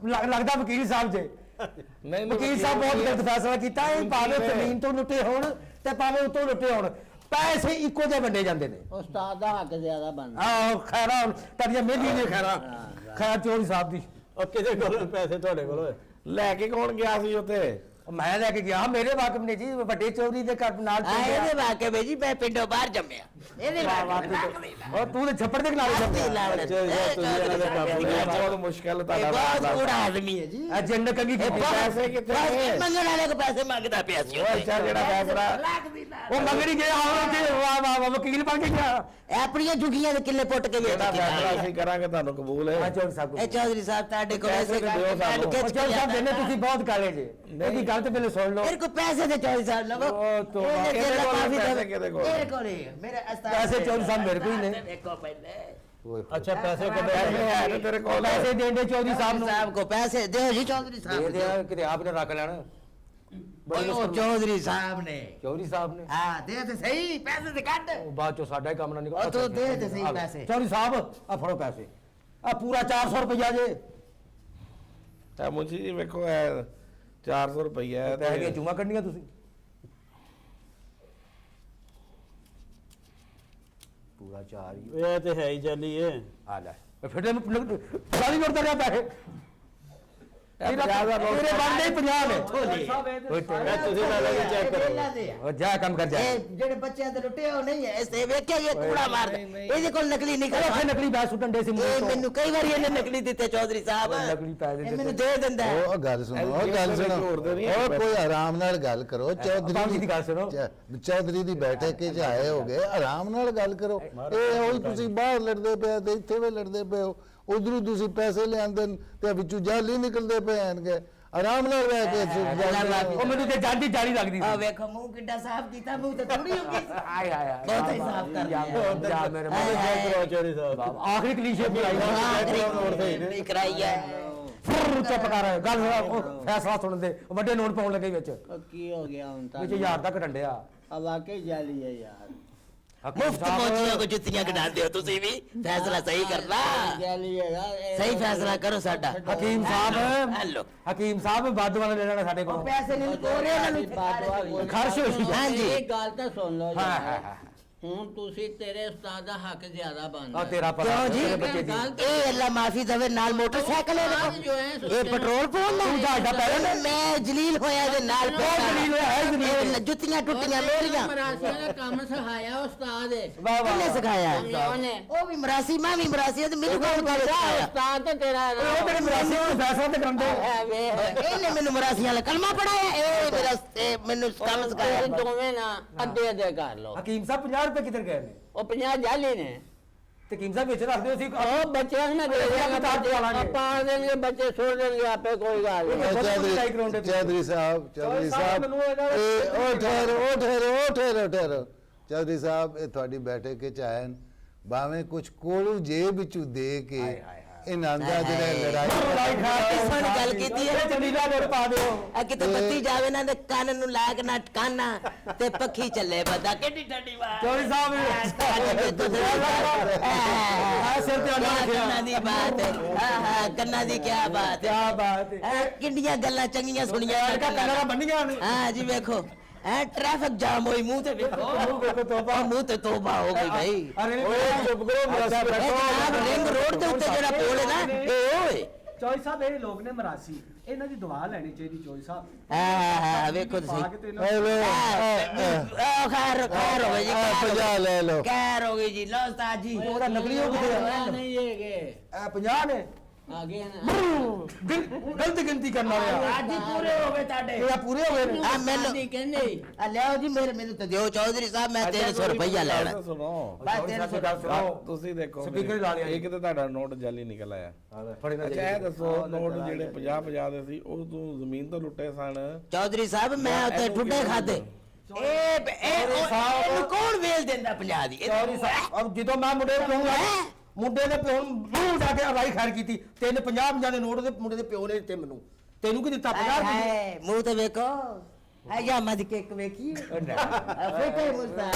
ਲੱਗਦਾ ਵਕੀਲ ਸਾਹਿਬ ਜੇ ਨਹੀਂ ਵਕੀਲ ਸਾਹਿਬ ਬਹੁਤ ਗਲਤ ਫੈਸਲਾ ਕੀਤਾ ਇਹ ਭਾਵੇਂ ਜ਼ਮੀਨ ਤੋਂ ਲੁੱਟੇ ਹੋਣ ਤੇ ਭਾਵੇਂ ਉਤੋਂ ਲੁੱਟੇ ਹੋਣ ਪੈਸੇ ਇੱਕੋ ਜਿਹੇ ਵੰਡੇ ਜਾਂਦੇ ਨੇ ਉਸਤਾਦ ਦਾ ਹੱਕ ਜ਼ਿਆਦਾ ਬਣਦਾ ਆਹ ਖੈਰਾ ਤੜੀਆਂ ਮੇਲੀ ਨੇ ਖੈਰਾ ਖੈਰ ਚੌਧਰੀ ਸਾਹਿਬ ਦੀ ਉਹ ਕਿਹਦੇ ਕੋਲ ਪੈਸੇ ਤੁਹਾਡੇ ਕੋਲ ਹੋਏ ਲੈ ਕੇ ਕੌਣ ਗਿਆ ਸੀ ਉੱਥੇ ਉਹ ਮੈਂ ਲੈ ਕੇ ਗਿਆ ਮੇਰੇ ਵਾਕਫ ਨੇ ਜੀ ਵੱਡੇ ਚੌਧਰੀ ਦੇ ਘਰ ਨਾਲ ਆ ਇਹਦੇ ਵਾਕੇ ਵਿੱਚ ਜੀ ਮੈਂ ਪਿੰਡੋਂ ਬਾਹਰ ਜੰਮਿਆ ਇਹਦੇ ਵਾਕੇ ਉਹ ਤੂੰ ਤੇ ਛੱਪੜ ਦੇ ਕਿਨਾਰੇ ਜੰਮਿਆ ਬਹੁਤ ਮੁਸ਼ਕਲ ਤੁਹਾਡਾ ਬਹੁਤ ਮਾਮਲਾ। ਬੁਰਾ ਆਦਮੀ ਹੈ ਜੀ ਆ ਜਿੰਨ ਕੰਗੀ ਕੀਤੀ ਪੈਸੇ ਕਿੱਥੇ ਨੇ? ਮੰਗਣ ਵਾਲੇ ਕੋ ਪੈਸੇ ਮੰਗਦਾ ਪਿਆ ਸੀ ਉਹ ਅੱਛਾ ਜਿਹੜਾ ਫੈਸਲਾ ਉਹ ਮੰਗਣੀ ਗਿਆ ਹੁਣ ਤੇ ਵਾਹ ਵਾਹ ਸਾਹਿਬ ਵਕੀਲ ਬਣ ਕੇ ਗਿਆ ਇਹ ਆਪਣੀਆਂ ਝੁਗੀਆਂ ਦੇ ਕਿੱਲੇ ਪੁੱਟ ਕੇ ਵੇਚ ਜਿਹੜਾ ਕੇ ਫੈਸਲਾ ਆਏ। ਅਸੀਂ ਕਰਾਂਗੇ ਤੁਹਾਨੂੰ ਕਬੂਲ ਹੈ? ਚੌਧਰੀ ਸਾਹਿਬ ਇਹ ਚੌਧਰੀ ਸਾਹਿਬ ਤੁਹਾਡੇ ਕੋਲ ਪੈਸੇ ਐਸੇ ਦਿਓ ਸਾਨੂੰ। ਚੌਧਰੀ ਸਾਹਿਬ ਦੇਨੇ ਤੁਸੀਂ ਬਹੁਤ ਕਾਲੇ ਜੇ ਇਹਦੀ ਗੱਲ ਤੇ ਪਹਿਲੇ ਸੁਣ ਲਓ ਮੇਰੇ ਕੋ ਪੈਸੇ ਦੇ ਚੌਧਰੀ ਸਾਹਿਬ ਲਵੋ ਉਹ ਤੋਂ ਇਹਨੇ ਕਿਹਦੇ ਤੇਰਾ ਕੋਲ ਕਾਫੀ ਪੈਸੇ ਦੇ ਕਿਹਦੇ ਕੋਲ? ਮੇਰੇ ਕੋਲ ਹੀ ਹੈ, ਮੇਰੇ ਅਸਤਾਰ ਪੈਸੇ ਚੌਧਰੀ ਸਾਹਿਬ ਮੇਰੇ ਕੋਲ ਹੀ ਨੇ। ਦੇਖੋ ਪਹਿਲੇ ਅੱਛਾ ਪੈਸੇ ਪੈਸੇ ਹੈ ਨੇ ਤੇਰੇ ਕੋਲ? ਪੈਸੇ ਦੇਂਦੇ ਚੌਧਰੀ ਸਾਹਿਬ ਨੂੰ ਸਾਹਿਬ ਕੋ ਪੈਸੇ ਦਿਓ ਜੀ ਚੌਧਰੀ ਦੇ ਸਾਹਿਬ ਦਿਆ ਕਿਤੇ ਆਪ ਨੇ ਰੱਖ ਲੈਣਾ ਓਏ ਉਹ ਚੌਧਰੀ ਸਾਹਿਬ ਨੇ ਚੌਧਰੀ ਸਾਹਿਬ ਨੇ ਹਾਂ ਦੇ ਤੇ ਸਹੀ ਪੈਸੇ ਤੇ ਕੱਢ ਉਹ ਬਾਅਦ ਚੋਂ ਸਾਡਾ ਹੀ ਕੰਮ ਨਾ ਨਿਕਲ ਉਹ ਤੂੰ ਦੇ ਤੇ ਸਹੀ ਪੈਸੇ। ਚੌਧਰੀ ਸਾਹਿਬ ਆ ਫੜੋ ਪੈਸੇ ਆ ਪੂਰਾ 400 ਰੁਪਇਆ ਜੇ ਇਹ ਮੁੰਸ਼ੀ ਜੀ ਵੇਖੋ ਇਹ 400 ਰੁਪਈਆ ਹੈ ਪੈਸੇ ਦੀਆਂ ਚੂਮਾਂ ਕੱਢਣੀਆਂ ਤੁਸੀਂ ਪੂਰਾ 4 ਹੀ ਇਹ ਤੇ ਹੈ ਹੀ ਚੱਲੀ ਏ ਆ ਲੈ ਫਿਰ ਸਾਰੀ ਨੋਟ ਰਿਹਾ ਪੈਸੇ ਤੇਰੇ ਬੰਦੇ 50 ਨੇ ਚੌਧਰੀ ਸਾਹਿਬ ਇਹ ਤੇ ਇਹ ਤੁਸੀਂ ਲੈ ਲਓ ਚੈੱਕ ਕਰੋ ਵਿਹਲਾ ਦੇ ਆ। ਉਹ ਜਾ ਕੰਮ ਕਰ ਜਾ ਇਹ ਜਿਹੜੇ ਬੱਚਿਆਂ ਦੇ ਲੁੱਟੇ ਉਹ ਨਹੀਂ ਹੈ ਇਸ ਤੇ ਵੇਖਿਆ ਇਹ ਕੂੜਾ ਮਾਰਦਾ ਇਹਦੇ ਕੋਲ ਨਕਲੀ ਨਹੀਂ ਉੱਥੇ ਕਰਦਾ ਨਕਲੀ ਪੈਸੇ ਸੁੱਟਣ ਦੇ ਸੀ ਮੂੰਹ ਇਹ ਤੋਂ ਮੈਨੂੰ ਕਈ ਵਾਰੀ ਇਹਨੇ ਨਕਲੀ ਦਿੱਤੇ ਚੌਧਰੀ ਸਾਹਿਬ ਨਕਲੀ ਪੈਸੇ ਇਹ ਮੈਨੂੰ ਦੇ ਦਿੰਦਾ ਹੈ। ਉਹ ਗੱਲ ਸੁਣੋ ਉਹ ਗੱਲ ਸੁਣੋ ਉਹ ਕੋਈ ਆਰਾਮ ਨਾਲ ਗੱਲ ਕਰੋ ਬਾਬੂ ਜੀ ਦੀ ਗੱਲ ਸੁਣੋ। ਚੌਧਰੀ ਦੀ ਬੈਠਕ ਕੇ ਆਏ ਹੋਗੇ ਆਰਾਮ ਨਾਲ ਗੱਲ ਕਰੋ ਇਹ ਉਹੀ ਤੁਸੀਂ ਬਾਹਰ ਲੜਦੇ ਪਏ ਤੇ ਇੱਥੇ ਵੀ ਲੜਦੇ ਪਏ ਹੋ ਉਧਰੋਂ ਤੁਸੀਂ ਪੈਸੇ ਲਿਆਂਦੇ ਨੇ ਤੇ ਵਿੱਚੋਂ ਜਾਲੀ ਨਿਕਲਦੇ ਪਏ ਆਣਗੇ ਆਰਾਮ ਨਾਲ ਰਹਿ ਕੇ ਉਹ ਮੈਨੂੰ ਤੇ ਜਾਂਦੀ ਜਾਲੀ ਲੱਗਦੀ ਆ ਸੀ ਵੇਖੋ ਮੂੰਹ ਕਿੱਡਾ ਸਾਫ਼ ਕੀਤਾ ਮੂੰਹ ਤੇ ਥੋੜੀ ਹੋ ਗਈ ਆਏ ਆਏ ਬਹੁਤ ਹੀ ਸਾਫ਼ ਕਰ ਲਿਆ ਜਾ ਮੇਰੇ ਹਾਏ, ਕਰੋ ਚੌਧਰੀ ਸਾਹਿਬ ਆਖਰੀ ਕਲੀਸ਼ੇ ਬੁਲਾਈ ਨਹੀਂ ਕਰਾਈ ਹੈ ਚੁੱਪ ਕਰ ਗੱਲ ਉਹ ਫੈਸਲਾ ਸੁਣਨ ਦੇ ਵੱਡੇ ਨੋਟ ਪਾਉਣ ਲੱਗੇ ਵਿੱਚ ਉਹ ਕੀ ਹੋ ਗਿਆ ਹੁਣ ਤਾਂ ਵਿੱਚ 1000 ਤੱਕ ਡੰਡਿਆ ਆ ਵਾਕਈ ਜਾਲੀ ਹੈ ਯਾਰ ਮੁਫਤ ਮੋਚੀਆਂ ਕੋ ਜੁੱਤੀਆਂ ਕਢਾਉਂਦੇ ਹੋ ਤੁਸੀਂ ਵੀ ਫੈਸਲਾ ਸਹੀ ਕਰਨਾ ਜਾਲੀ ਹੈਗਾ ਸਹੀ ਫੈਸਲਾ ਕਰੋ ਸਾਡਾ ਹਕੀਮ ਸਾਹਿਬ ਹੈਲੋ ਹਕੀਮ ਸਾਹਿਬ ਬਾਦੂ ਵਾਲਾ ਲੈ ਲੈਣਾ ਸਾਡੇ ਕੋਲ ਪੈਸੇ ਨਹੀਂ ਕੋਰੇ ਉਹਨਾਂ ਨੂੰ ਖਰਚ ਹੋਈ ਹਾਂਜੀ ਇਹ ਗੱਲ ਤਾਂ ਸੁਣ ਲਓ ਹਾਂ ਹਾਂ ਹਾਂ ਹੁਣ ਤੁਸੀਂ ਤੇਰੇ ਉਸਤਾਦ ਦਾ ਹੱਕ ਜ਼ਿਆਦਾ ਬਣਦਾ ਆ ਤੇਰਾ ਪਤਾ ਕਿਉਂ ਜੀ ਤੇਰੇ ਬੱਚੇ ਦੀ ਇਹ ਅੱਲਾ ਮਾਫੀ ਦੇਵੇ ਨਾਲ ਮੋਟਰਸਾਈਕਲ ਹੈ ਇਹ ਪੈਟਰੋਲ ਪਾਉਂਦਾ ਤੂੰ ਤੁਹਾਡਾ ਪਹਿਲਾਂ ਮੈਂ ਜਲੀਲ ਹੋਇਆ ਦੇ ਨਾਲ ਜਲੀਲ ਹੋਇਆ ਹੈ ਜਲੀਲ। ਇਹ ਜੁੱਤੀਆਂ ਟੁੱਟੀਆਂ ਮੇਰੀਆਂ ਮਰਾਸੀਆਂ ਦਾ ਕੰਮ ਸਿਖਾਇਆ ਉਸਤਾਦ ਹੈ ਵਾਹ ਕਿੰਨੇ ਵਾਹ ਸਿਖਾਇਆ ਉਹਨੇ ਉਹ ਵੀ ਮਰਾਸੀ ਮੈਂ ਵੀ ਮਰਾਸੀ ਤੇ ਮੈਨੂੰ ਕੌਣ ਕਰ ਸਿਖਾਇਆ ਉਸਤਾਦ ਤੇ ਤੇਰਾ ਉਹ ਤੇਰੇ ਮਰਾਸੀ ਨੂੰ ਫੈਸਲਾ ਤੇ ਕਰਾਉਂਦੇ ਹੈ ਵੇ ਇਹਨੇ ਮੈਨੂੰ ਮਰਾਸੀਆਂ ਵਾਲਾ ਕਲਮਾ ਪੜਾਇਆ ਇਹ ਮੇਰਾ ਇਹ ਮੈਨੂੰ ਕੰਮ ਸਿਖਾਇਆ ਇਹ ਦੋਵੇਂ ਨਾ ਅੱਧੇ ਅੱਧੇ ਕਰ ਲਓ ਹਕੀਮ ਸਾਹਿਬ 50 ਰੁਪਏ ਕਿੱਧਰ ਗਏ ਨੇ ਉਹ 50 ਜਾਲੀ ਨੇ ਤੇ ਹਕੀਮ ਸਾਹਿਬ ਵਿੱਚ ਰੱਖਦੇ ਹੋ ਸੀ ਉਹ ਬੱਚਿਆਂ ਨੂੰ ਦੇ ਦੇਣਾ ਪਾਣ ਦੇਣਗੇ ਬੱਚੇ ਛੋੜ ਦੇਣਗੇ ਆਪੇ ਕੋਈ ਗੱਲ ਨਹੀਂ ਚੌਧਰੀ ਸਾਹਿਬ ਉਹ ਠਹਿਰੋ ਚੌਧਰੀ ਸਾਹਿਬ ਇਹ ਤੁਹਾਡੀ ਬੈਠਕ ਕੇ ਆਏ ਨੇ ਭਾਵੇਂ ਕੁਝ ਕੋਲੋਂ ਜੇਬ ਵਿੱਚੋਂ ਦੇ ਕੇ ਇਹਨਾਂ ਦਾ ਜਿਹੜਾ ਲੜਾਈ ਸੋਹਣੀ ਗੱਲ ਕੀਤੀ ਹੈ ਜਮੀਲਾ ਨੋਟ ਪਾ ਦਿਓ ਆ ਕਿਤੇ ਬੱਤੀ ਜਾਵੇ ਨਾ ਤੇ ਕੰਨ ਨੂੰ ਲਾ ਕੇ ਨਾ ਟਕਾਨਾ ਤੇ ਪੱਖੀ ਚੱਲੇ ਬੰਦਾ ਕਿੱਡੀ ਠੰਡੀ ਬਾਤ ਚੌਧਰੀ ਸਾਹਿਬ ਆ ਸਿਰ ਤੇ ਆਣਾ ਕੰਨਾਂ ਦੀ ਬਾਤ ਹੈ ਕੰਨਾਂ ਦੀ ਕੀ ਬਾਤ ਹੈ ਕੀ ਬਾਤ ਹੈ ਕਿੰਨੀਆਂ ਗੱਲਾਂ ਚੰਗੀਆਂ ਸੁਣੀਆਂ ਕੰਨਾਂ ਬੰਨੀਆਂ ਨੇ ਹਾਂ ਜੀ ਵੇਖੋ ਐ ਟ੍ਰੈਫਿਕ ਜਾਮ ਹੋਈ ਮੂੰਹ ਤੇ ਵੇਖੋ ਵੇਖੋ ਤੋਬਾ ਮੂੰਹ ਤੇ ਤੋਬਾ ਹੋ ਗਈ ਭਾਈ ਅਰੇ ਚੁੱਪ ਕਰੋ ਇਹ ਜਨਾਬ ਰਿੰਗ ਰੋਡ ਦੇ ਉੱਤੇ ਜਿਹੜਾ ਪੁਲ ਹੈ ਨਾ ਇਹ ਓਏ ਚੌਧਰੀ ਸਾਹਿਬ ਇਹ ਲੋਕ ਨੇ ਮਰਾਸੀ ਇਹਨਾਂ ਦੀ ਦੁਆ ਲੈਣੀ ਚਾਹੀਦੀ ਚੌਧਰੀ ਸਾਹਿਬ ਹਾਂ ਵੇਖੋ ਪਾ ਤੁਸੀਂ ਕੇ ਤੇ ਇਹਨਾਂ ਖੈਰ ਹੋ ਗਈ ਜੀ 50 ਲੈ ਲਓ ਖੈਰ ਹੋ ਗਈ ਜੀ ਲਓ ਉਸਤਾਦ ਜੀ ਉਹਦਾ ਨਕਲੀ ਹੋ ਕਿਤੇ ਨਹੀਂ ਹੈਗੇ ਇਹ 50 ਨੇ ਆ ਗਏ ਨਾ ਗਲਤ ਗਿਣਤੀ ਕਰਨ ਵਾਲੇ ਆ ਅੱਜ ਹੀ ਪੂਰੇ ਹੋ ਗਏ ਤੁਹਾਡੇ ਇਹ ਪੂਰੇ ਹੋ ਗਏ ਨੇ ਆ ਮੈਨੂੰ ਨਹੀਂ ਕਹਿੰਦੇ ਆ ਲਿਆਓ ਜੀ ਮੈਨੂੰ ਤੇ ਦਿਓ ਚੌਧਰੀ ਸਾਹਿਬ ਮੈਂ 300 ਰੁਪਈਆ ਲੈਣਾ ਸੁਣੋ ਬਸ 300 ਗੱਲ ਸੁਣਾਓ ਤੁਸੀਂ ਦੇਖੋ Speaker ਹੀ ਲਾ ਲਿਆ ਜੀ। ਇੱਕ ਤੇ ਤੁਹਾਡਾ ਨੋਟ ਜਾਲੀ ਨਿਕਲ ਆਇਆ ਫੜੇ ਨਾ ਅੱਛਾ ਇਹ ਦੱਸੋ ਨੋਟ ਜਿਹੜੇ 50 ਦੇ ਸੀ ਉਹ ਤੂੰ ਜ਼ਮੀਨ ਤੋਂ ਲੁੱਟੇ ਸਨ ਚੌਧਰੀ ਸਾਹਿਬ ਮੈਂ ਉੱਤੇ ਠੁੱਡੇ ਖਾਦੇ ਇਹਨੂੰ ਕੌਣ ਵੇਲ ਦਿੰਦਾ 50 ਦੀ ਚੌਧਰੀ ਸਾਹਿਬ ਔਰ ਜਦੋਂ ਮੈਂ ਮੁੰਡੇ ਨੂੰ ਕਹੂੰਗਾ ਮੁੰਡੇ ਦੇ ਪਿਓ ਨੂੰ ਮੂੰਹ ਜਾ ਕੇ ਅਰਾਈ ਖੈਰ ਕੀਤੀ ਤਿੰਨ 50 ਦੇ ਨੋਟ ਦੇ ਮੁੰਡੇ ਦੇ ਪਿਓ ਨੇ ਦਿੱਤੇ ਮੈਨੂੰ ਤੈਨੂੰ ਕੀ ਦਿੱਤਾ 50 ਹਾਏ ਮੂੰਹ ਤੇ ਵੇਖੋ ਹੈ ਜਾਂ ਮਦ ਕੇਕ ਵੇਖੀ ਫੇਟੇ ਮੁਸਤਾ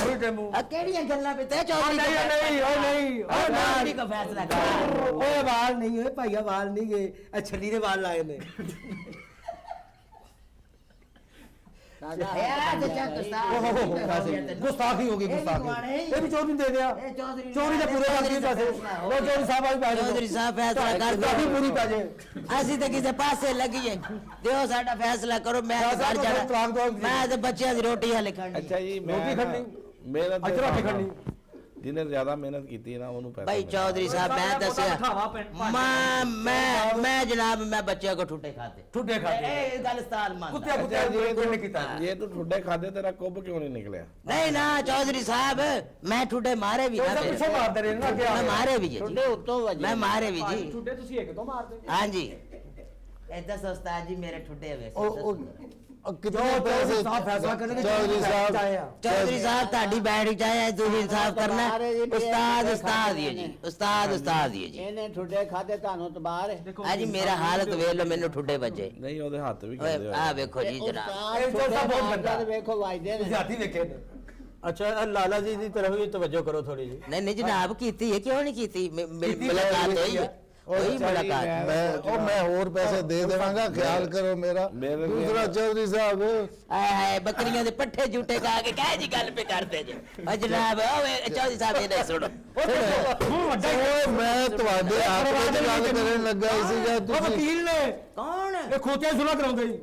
ਆ ਕਿਹੜੀਆਂ ਗੱਲਾਂ ਪੇ ਤੇ ਚੌਧਰੀ ਨਹੀਂ ਚੌਧਰੀ ਕੋ ਫੈਸਲਾ ਕਰ ਓਏ ਵਾਲ ਨਹੀਂ ਹੋਏ ਭਾਈਆ ਵਾਲ ਨਹੀਂ ਗਏ ਇਹ ਛੱਲੀ ਦੇ ਵਾਲ ਲਾਏ ਨੇ ਗੁਸਤਾਖੀ ਹੋ ਗਈ ਗੁਸਤਾਖੀ ਇਹ ਵੀ ਚੋਰੀ ਦੇ ਦਿਆ ਚੋਰੀ ਦੇ ਪੂਰੇ ਬਾਕੀ ਪੈਸੇ ਉਹ ਚੋਰੀ ਸਾਹਿਬ ਆ ਪੈਸੇ ਚੌਧਰੀ ਸਾਹਿਬ ਫੈਸਲਾ ਕਰ ਕਾਫੀ ਪੂਰੀ ਪੈਸੇ ਅਸੀਂ ਤੇ ਕਿਸੇ ਪਾਸੇ ਲੱਗੀਏ ਦਿਓ ਸਾਡਾ ਫੈਸਲਾ ਕਰੋ ਮੈਂ ਫੈਸਲਾ ਘਰ ਕਰੋ, ਤਲਾਕ ਦਿਓ। ਜਾਣਾ ਮੈਂ ਤੇ ਬੱਚਿਆਂ ਦੀ ਰੋਟੀ ਹਲੇ ਖਾਣੀ ਅੱਛਾ ਜੀ ਰੋਟੀ ਖੜਨੀ ਮੇਰਾ ਅੱਜ ਰੋਟੀ ਖੜਨੀ ਜਿਹਨੇ ਜ਼ਿਆਦਾ ਮਿਹਨਤ ਕੀਤੀ ਨਾ ਉਹਨੂੰ ਪੈਸਾ ਭਾਈ ਮਿਲਦਾ। चौधरी साहब मैं बड़ा दसिया बिठावा मैं जनाब मैं बच्चे को ठुड्डे खाते ठुड्डे खाते। ए गल स्थान मान कुत्ते अच्छा, ये कुत्ते नहीं कीता ये तो ठुड्डे खाते तेरा कुब क्यों नहीं निकलिया? नहीं ना चौधरी साहब मैं ठुड्डे मारे भी ना सब फिर। पीछे मारते रहे ना क्या मैं मारे भी जी ਠੁੱਡੇ ਉੱਤੋਂ ਵੱਜੇ मैं मारे भी जी ਠੁੱਡੇ ਤੁਸੀਂ ਇੱਕ ਤੋਂ ਮਾਰਦੇ हाँ जी ऐसा सोचता जी मेरे ठुड्डे हुए कितने जो पैसे साहब फैसला करने के चौधरी साहब चौधरी साहब ताड़ी बैठ चाहे तुझे इंसाफ करना उस्ताद उस्ताद ही है जी उस्ताद उस्ताद ही है जी ਇਹਨੇ ਠੁੱਡੇ ਖਾਦੇ ਤੁਹਾਨੂੰ ਤਬਾਰ हाँ जी मेरा हालत वेख लो मैंने ठुड्डे बजे नहीं ਉਹਦੇ ਹੱਥ ਵੀ ओए ਕਹਿੰਦੇ आ देखो जी जनाब ਇਹ ਚੌਥਾ ਬਹੁਤ ਗੰਦਾ। ਵੇਖੋ ਵਾਜਦੇ ਨੇ जाती देखे ने ਅੱਛਾ ਇਹ ਲਾਲਾ ਜੀ ਦੀ ਤਰਫ ਵੀ ਤਵੱਜੋ ਕਰੋ ਥੋੜੀ ਜੀ नहीं नहीं जनाब कीती है क्यों नहीं कीती मुलाकात हुई वही मुलाकात मैं और पैसे दे देवांगा, ख्याल करो मेरा। मेरे दूसरा चौधरी साहब आए हाय बकरियां दे पट्ठे झूठे खा के कह जी गल पे करते जे ओ जनाब ओए चौधरी साहब ये नहीं सुनो मैं ਤੁਹਾਡੇ ਹੱਥ ਵਿੱਚ ਗੱਲ ਕਰਨ ਲੱਗਾ ਸੀਗਾ ਉਹ ਤੁਸੀਂ ਵਕੀਲ ਨੇ कौन ਇਹ ਖੋਤੇ ਸੁਣਾ ਕਰਾਉਂਦੇ ਜੀ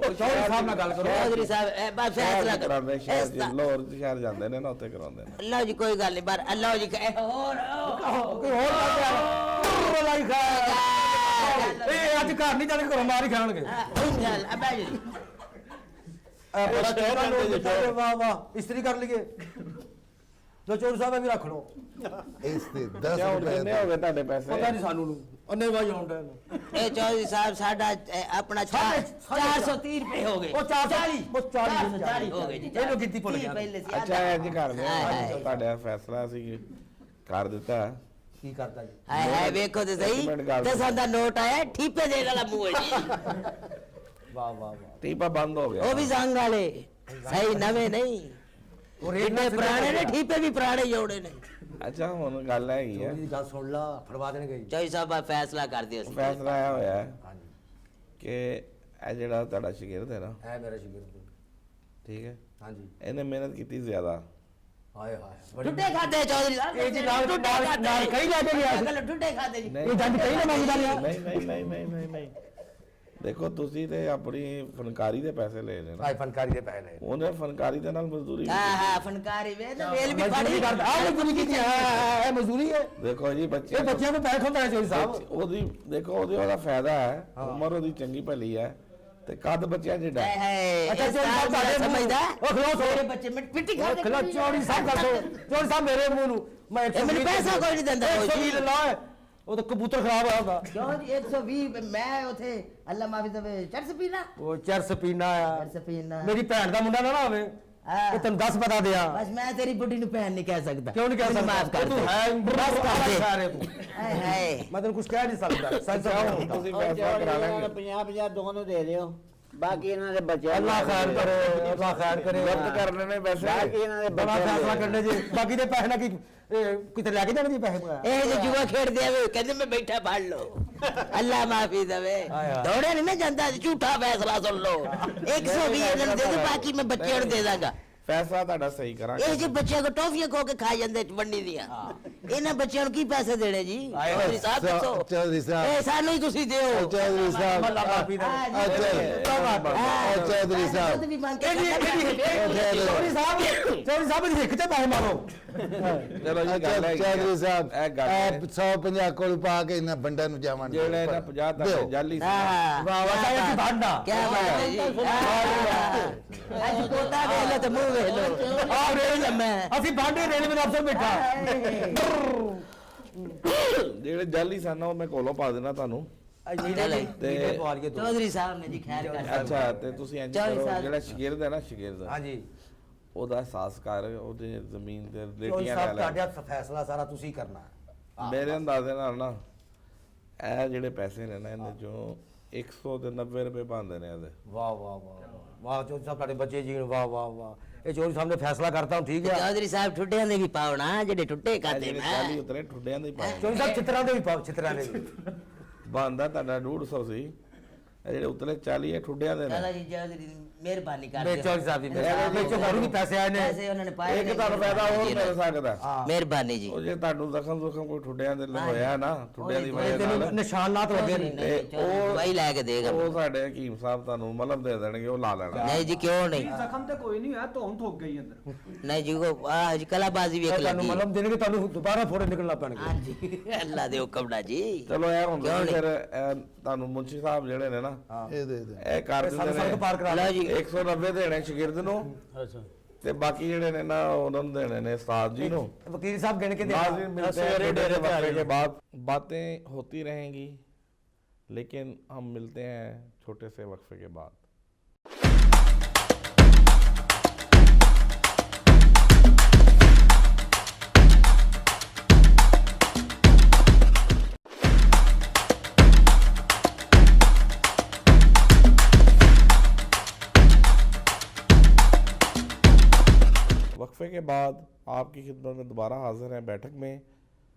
ਉਹ ਚੌਧਰੀ ਸਾਹਿਬ ਨਾਲ ਗੱਲ ਕਰੋ चौधरी साहब ए बस फैसला करो ਕਰਾਉਂਦੇ ਸ਼ਹਿਰ ਚ ਲਾਹੌਰ ਚ ਸ਼ਹਿਰ ਜਾਂਦੇ ਨੇ ਨਾ ਉੱਥੇ ਕਰਾਉਂਦੇ ਨੇ। अल्लाह जी कोई गल नहीं बार अल्लाह जी और ਕੋਈ ਹੋਰ ਬਾਤ ਲਾਈ ਖਾ ਇਹ ਅੱਜ ਘਰ ਨਹੀਂ ਜਾਣੇ ਘਰੋਂ ਮਾਰ ਹੀ ਖਾਣਗੇ चल अब जी ਬੜਾ ਚੌਧਰਾ ਲੋਕ ਦਿੱਤੇ ਵਾਹ ਵਾਹ ਇਸਤਰੀ ਕਰ ਲਈਏ ਜੋ ਚੌਧਰੀ ਸਾਹਿਬ ਵੀ ਰੱਖ ਲਓ ਇਸ ਤੇ 10 ਕਿਆ ਹੁਣ ਰੁਪਏ ਕਿੰਨੇ ਹੋ ਗਏ ਤੁਹਾਡੇ ਪੈਸੇ? ਪਤਾ ਨਹੀਂ ਸਾਨੂੰ ਨੂੰ ਅੰਨੇ ਵਾਈ ਆਉਂਦਾ ए चौधरी साहब साडा अपना 430 रुपए हो गए ਉਹ 440 ਉਹ 440 हो गए जी ਇਹਨੂੰ ਗਿਣਤੀ ਭੁੱਲ ਗਿਆ पहले से ਅੱਛਾ ਇਹ ਜੀ ਘਰ हाय, हाय। ਦੇ ਤੁਹਾਡਾ ਫੈਸਲਾ ਸੀ ਕਰ ਦਿੱਤਾ। ਕੀ ਕਰਦਾ ਜੀ हाय हाय देखो तो सही Document कर दो। 10 का नोट आया ठीपे देने वाला मुंह है जी ਵਾਹ ਵਾਹ ਵਾਹ ਟੀਪਾ ਬੰਦ ਹੋ ਗਿਆ। वो भी जंग वाले सही नवे नहीं ਉਹ इतने पुराने ने ठीपे भी पुराने जोड़े ने ਅੱਛਾ ਹੁਣ ਗੱਲ ਹੈਗੀ ਹੈ, ਚੋਰੀ ਦੀ ਗੱਲ ਸੁਣ ਲਾ ਫੜਵਾ ਦੇਣਗੇ ਜੀ चौधरी साहब आप फैसला कर दियो सी। ਫੈਸਲਾ ਆਇਆ ਹੋਇਆ ਹੈ ਹਾਂਜੀ ਕਿ ਇਹ ਜਿਹੜਾ ਤੁਹਾਡਾ ਸ਼ਾਗਿਰਦ ਹੈ ਨਾ, ਐ ਮੇਰਾ ਸ਼ੁਕਰ ਠੀਕ ਹੈ, ਹਾਂਜੀ ਇਹਨੇ ਮਿਹਨਤ ਕੀਤੀ ਜ਼ਿਆਦਾ। ਹਾਏ ਹਾਏ ठुड्डे खाते चौधरी साहब ਇਹ ਜੀ ਨਾਲ ਕਈ ਲੈ ਕੇ ਗਿਆ ਸੀ ठुड्डे खाते जी ਨਹੀਂ ਇਹ ਜੰਜ ਕਹੀ ਨਾ ਮੰਗਦਾ ਰਿਹਾ ਨਹੀਂ ਨਹੀਂ ਨਹੀਂ ਨਹੀਂ ਨਹੀਂ ਨਹੀਂ ਦੇਖੋ ਤੁਸੀਂ ਤੇ ਆਪਣੀ ਫਨਕਾਰੀ ਦੇ ਪੈਸੇ ਲੈ ਲੈਣਾ, ਭਾਈ ਫਨਕਾਰੀ ਦੇ ਪੈਸੇ ਲਏ ਉਹਨੇ ਫਨਕਾਰੀ ਦੇ ਨਾਲ ਮਜ਼ਦੂਰੀ ਵੀ हाँ ਕੀਤੀ। हाँ फनकारी वे तो वेल भी ਮਜ਼ਦੂਰੀ पड़ी ਕਰਦਾ ਆਹ ਮਜ਼ਦੂਰੀ ਕੀਤੀ ਹੈ ਇਹ ਮਜ਼ਦੂਰੀ ਹੈ ਦੇਖੋ ਜੀ ਇਹ ਬੱਚੇ ਬੱਚਿਆਂ ਨੂੰ ਪੈਸੇ ਖੁੰਦਾ ਹੈ ਚੋਰੀ ਸਾਹਿਬ ਉਹਦੀ ਦੇਖੋ ਉਹਦਾ ਫਾਇਦਾ ਹੈ, ਉਮਰ ਉਹਦੀ ਚੰਗੀ ਭਲੀ ਹੈ ਤੇ ਕੱਦ ਬੱਚਿਆਂ ਜਿੱਡਾ हाय ਹੈ। हाय ਅੱਛਾ ਚੋਰੀ ਸਾਹਿਬ बड़ा ਤੁਹਾਡੇ समझदा ਉਹ ਖਲੋ मेरे बच्चे मिट पिट्टी खा ਉਹ ਖਲੋ ਚੋਰੀ ਸਾਹਿਬ ਕਰ ਦੋ ਚੋਰੀ ਸਾਹਿਬ ਮੇਰੇ ਮੂੰਹ ਨੂੰ ਮੈਂ ਇਹ ਮੈਨੂੰ ਪੈਸਾ ਕੋਈ ਨਹੀਂ ਦਿੰਦਾ ਕੋਈ ਜੀ। 120 ਲਾ ਉਹ ਤਾਂ ਕਬੂਤਰ ਖਰਾਬ ਹੋਇਆ ਹੁੰਦਾ क्यों जी 120 मैं उथे अल्लाह माफी दे चरस पीना ਉਹ ਚਰਸ ਪੀਣਾ ਆ चरस पीना ਮੇਰੀ ਭੈਣ ਦਾ ਮੁੰਡਾ ਨਾ ਹੋਵੇ हाँ। ਇਹ ਤੈਨੂੰ 10 ਪਤਾ ਦਿਆਂ बस मैं तेरी बुढ़ी नु पहन नहीं कह सकता ਕਿਉਂ ਨਹੀਂ ਕਹਿ ਮੈਨੂੰ ਸਕਦਾ माफ कर ਤੂੰ दे ਹੈ ਬਸ कर दे। ਕਰ ਰਿਹਾ ਤੂੰ हाय हाय ਮੈਂ ਤੈਨੂੰ ਕੁਝ ਕਹਿ ਨਹੀਂ ਸਕਦਾ ਸੱਚ ਹੁਣ ਤੁਸੀਂ ਫੈਸਲਾ ਕਰਾ ਲੈਣਗੇ। 50 ਦੋ ਨੂੰ ਦੇ ਦਿਓ ਬਾਕੀ ਇਹਨਾਂ ਦੇ ਬੱਚੇ ਅੱਲਾਹ ਖੈਰ ਕਰੇ ਅੱਲਾਹ ਖੈਰ ਕਰੇ ਜ਼ਬਤ ਕਰ ਲੈਣੇ ਪੈਸੇ। ਬਾਕੀ ਇਹਨਾਂ ਦੇ ਬੜਾ ਬੱਚੇ ਫੈਸਲਾ ਕਰਨੇ ਜੀ ਬਾਕੀ ਦੇ ਪੈਸੇ ਨਾ ਕੀ ਕਿਤੇ ਲੈ ਕੇ ਜਾਣੇ ਜੀ ਪੈਸੇ ਇਹ ਜੇ ਜੂਆ ਖੇਡ ਦਿਆ ਵੇ ਕਹਿੰਦੇ ਮੈਂ ਬੈਠਾ ਫੜ ਲਓ ਅੱਲਾ ਮਾਫੀ ਦੇਵੇ ਹਾਏ ਹਾਏ। ਦੌੜੇ ਨਹੀਂ ਨਾ ਜਾਂਦਾ ਝੂਠਾ ਫੈਸਲਾ ਸੁਣ ਲਓ 120 ਇਹਨਾਂ ਨੂੰ ਦੇ ਦੇ ਬਾਕੀ ਮੈਂ ਬੱਚਿਆਂ ਨੂੰ ਦੇ ਦਾਂਗਾ ਫੈਸਲਾ ਤੁਹਾਡਾ ਸਹੀ ਕਰਾਂਗੇ। ਇਹ ਜੇ ਬੱਚਿਆਂ ਕੋ ਟੌਫੀਆਂ ਖੋ ਕੇ ਖਾ ਜਾਂਦੇ ਵੰਡੀ ਦੀਆਂ ਇਹਨਾਂ ਬੱਚਿਆਂ ਨੂੰ ਕੀ ਪੈਸੇ ਦੇਣੇ ਜੀ ਚੌਧਰੀ ਸਾਹਿਬ ਦੱਸੋ ਚੌਧਰੀ ਸਾਹਿਬ ਇਹ ਸਾਨੂੰ ਹੀ ਤੁਸੀਂ ਦਿਓ ਚੌਧਰੀ ਸਾਹਿਬ ਅੱਲਾਹ ਮਾਫੀ ਦੇ ਚੌਧਰੀ ਸਾਹਿਬ ਦੁੱਧ ਵੀ ਮੰਗ ਕੇ ਚੋਰੀ ਸਾਹਿਬ ਦੀ ਹਿੱਕ ਤੇ ਪੈਸੇ ਮਾਰੋ ਚਲੋ ਜੀ ਗੱਲ ਹੈ ਚੌਧਰੀ ਸਾਹਿਬ ਇਹ ਗੱਲ ਹੈ 150 ਕੋਲ ਪਾ ਕੇ ਇਹਨਾਂ ਬੰਡਾਂ ਨੂੰ ਜਾਵਾਂ ਜਿਹੜੇ ਇਹਨਾਂ 50 ਤੱਕ ਜਾਲੀ ਸੀ ਨਾ, ਹਾਂ ਵਾਹ ਵਾਹ ਚਾਹੇ ਅਸੀਂ ਬਾੜਨਾ ਕੀ ਬਾਤ ਹੈ ਜੀ ਅੱਜ ਕੋਤਾ ਵੇਖ ਲੋ ਤੇ ਮੂੰਹ ਵੇਖ ਲੋ ਆ ਰੇਲ ਮੈਂ ਅਸੀਂ ਬਾਂਡੇ ਰੇਲਵੇ ਦਾ ਅਫਸਰ ਬੈਠਾ ਜਿਹੜੇ ਜਾਲੀ ਸਨ ਉਹ ਮੈਂ ਕੋਲੋਂ ਪਾ ਦੇਣਾ ਤੁਹਾਨੂੰ। ਤੇ ਚੌਧਰੀ ਸਾਹਿਬ ਨੇ ਜੀ ਖੈਰ ਕਰ ਅੱਛਾ ਤੇ ਤੁਸੀਂ ਇੰਜ ਚੌਧਰੀ ਕਰੋ, ਸਾਹਿਬ। ਜਿਹੜਾ ਸ਼ਾਗਿਰਦ ਹੈ ਨਾ ਸ਼ਾਗਿਰਦ ਹਾਂਜੀ ਉਹਦਾ ਅਹਿਸਾਸ ਕਰ, ਉਹਦੇ ਜ਼ਮੀਨ ਤੇ ਚੋਰੀ ਲੇਟੀਆਂ ਲੈ ਸਾਹਿਬ ਤੁਹਾਡੇ ਲੈ। ਹੱਥ ਫੈਸਲਾ ਸਾਰਾ ਤੁਸੀਂ ਕਰਨਾ ਮੇਰੇ ਅੰਦਾਜ਼ੇ ਨਾਲ ਨਾ ਇਹ ਜਿਹੜੇ ਪੈਸੇ ਨੇ ਨਾ ਇਹਦੇ ਚੋਂ 190 ਰੁਪਏ ਬਣਦੇ ਨੇ ਇਹਦੇ। ਵਾਹ ਵਾਹ ਵਾਹ ਵਾਹ ਚੋਰੀ ਸਾਹਿਬ ਤੁਹਾਡੇ ਬੱਚੇ ਜੀਣ ਵਾਹ ਵਾਹ ਵਾਹ ਇਹ ਚੋਰੀ ਸਾਹਿਬ ਨੇ ਫੈਸਲਾ ਕਰਤਾ ਹੁਣ ਠੀਕ ਹੈ ਚੌਧਰੀ ਸਾਹਿਬ ਠੁੱਡਿਆਂ ਦੇ ਵੀ ਪਾਉਣਾ ਜਿਹੜੇ ਟੁੱਟੇ ਇਹ ਖਾਤੇ ਜਿਹੜੇ ਮੈਂ ਚਾਲੀ ਉਤਰੇ ਠੁੱਡਿਆਂ ਦੇ ਹੀ ਪਾਏ ਚੋਰੀ ਸਾਹਿਬ ਚਿੱਤਰਾਂ ਦੇ ਵੀ ਪਾਓ ਚਿੱਤਰਾਂ ਦੇ ਵੀ ਬਣਦਾ ਤੁਹਾਡਾ 150 ਸੀ, ਇਹ ਜਿਹੜੇ ਉਤਲੇ 40 ਇਹ ਠੁੱਡਿਆਂ ਦੇ ਚਲੋ ਨੇ। ਜੀ ਚੌਧਰੀ ਮਿਹਰਬਾਨੀ ਕਰ ਮੇਰੇ ਚੌਧਰੀ ਸਾਹਿਬ ਦੀ ਵਿੱਚ ਹੋਰ ਵੀ ਪੈਸੇ ਆਏ ਨੇ ਪੈਸੇ ਉਹਨਾਂ ਨੇ ਪਾਏ ਇੱਕ ਤੁਹਾਨੂੰ ਫਾਇਦਾ ਹੋਰ ਮਿਲ ਸਕਦਾ। ਮਿਹਰਬਾਨੀ ਜੀ। ਉਹ ਜੇ ਤੁਹਾਨੂੰ ਜ਼ਖਮ ਕੋਈ ਠੁੱਡਿਆਂ ਦੇ ਹੋਇਆ ਨਾ, ਠੁੱਡਿਆਂ ਦੀ ਵਜ੍ਹਾ ਨਾਲ ਨਿਸ਼ਾਨਾਤ ਲੱਗੇ ਨੇ, ਦਵਾਈ ਲੈ ਕੇ ਦੇਗਾ। ਉਹ ਸਾਡੇ ਹਕੀਮ ਸਾਹਿਬ ਤੁਹਾਨੂੰ ਮਲਮ ਦੇ ਦੇਣਗੇ, ਉਹ ਲਾ ਲੈਣਾ। ਨਹੀਂ ਜੀ ਕਿਉਂ ਨਹੀਂ, ਜ਼ਖਮ ਤੇ ਕੋਈ ਨਹੀਂ ਹੋਇਆ, ਧੋਣ ਥੁੱਕ ਗਈ ਅੰਦਰ। ਨਹੀਂ ਜੀ ਉਹ ਅੱਜ ਕਲਾਬਾਜ਼ੀ ਵੇਖ ਤੁਹਾਨੂੰ ਲੱਗੀ। ਮਲਮ ਦੇਣਗੇ, ਤੁਹਾਨੂੰ ਦੁਬਾਰਾ ਫੋੜੇ ਨਿਕਲਣਾ ਪੈਣਗੇ। ਹਾਂਜੀ ਅੱਲਾ ਦੇ ਹੁਕਮ ਨਾਲ ਜੀ। ਚਲੋ ਇਹ ਹੁੰਦਾ ਕਿਉਂ ਨਹੀਂ? ਫਿਰ ਤੁਹਾਨੂੰ ਮੁੰਸ਼ੀ ਸਾਹਿਬ ਜਿਹੜੇ ਨੇ ਨਾ, ਇਹ ਦੇ ਦੇ ਇਹ ਕਰ ਦਿੰਦੇ ਸੜਕ ਪਾਰ ਕਰਾ ਨੇ ਲਓ ਜੀ। 190 ਦੇਣੇ ਸ਼ਾਗਿਰਦ ਨੂੰ, ਅੱਛਾ ਤੇ ਬਾਕੀ ਜਿਹੜੇ ਨੇ ਨਾ ਉਹਨਾਂ ਨੂੰ ਦੇਣੇ ਨੇ उस्ताद जी को। वकील साहब गिन के नाज़रीन मिलते हैं थोड़े से वक्फे के बाद। बातें होती रहेंगी, लेकिन हम मिलते हैं छोटे से वक्फे के बाद। वक्फे के बाद आपकी खिदमत में दोबारा हाजिर हैं बैठक में।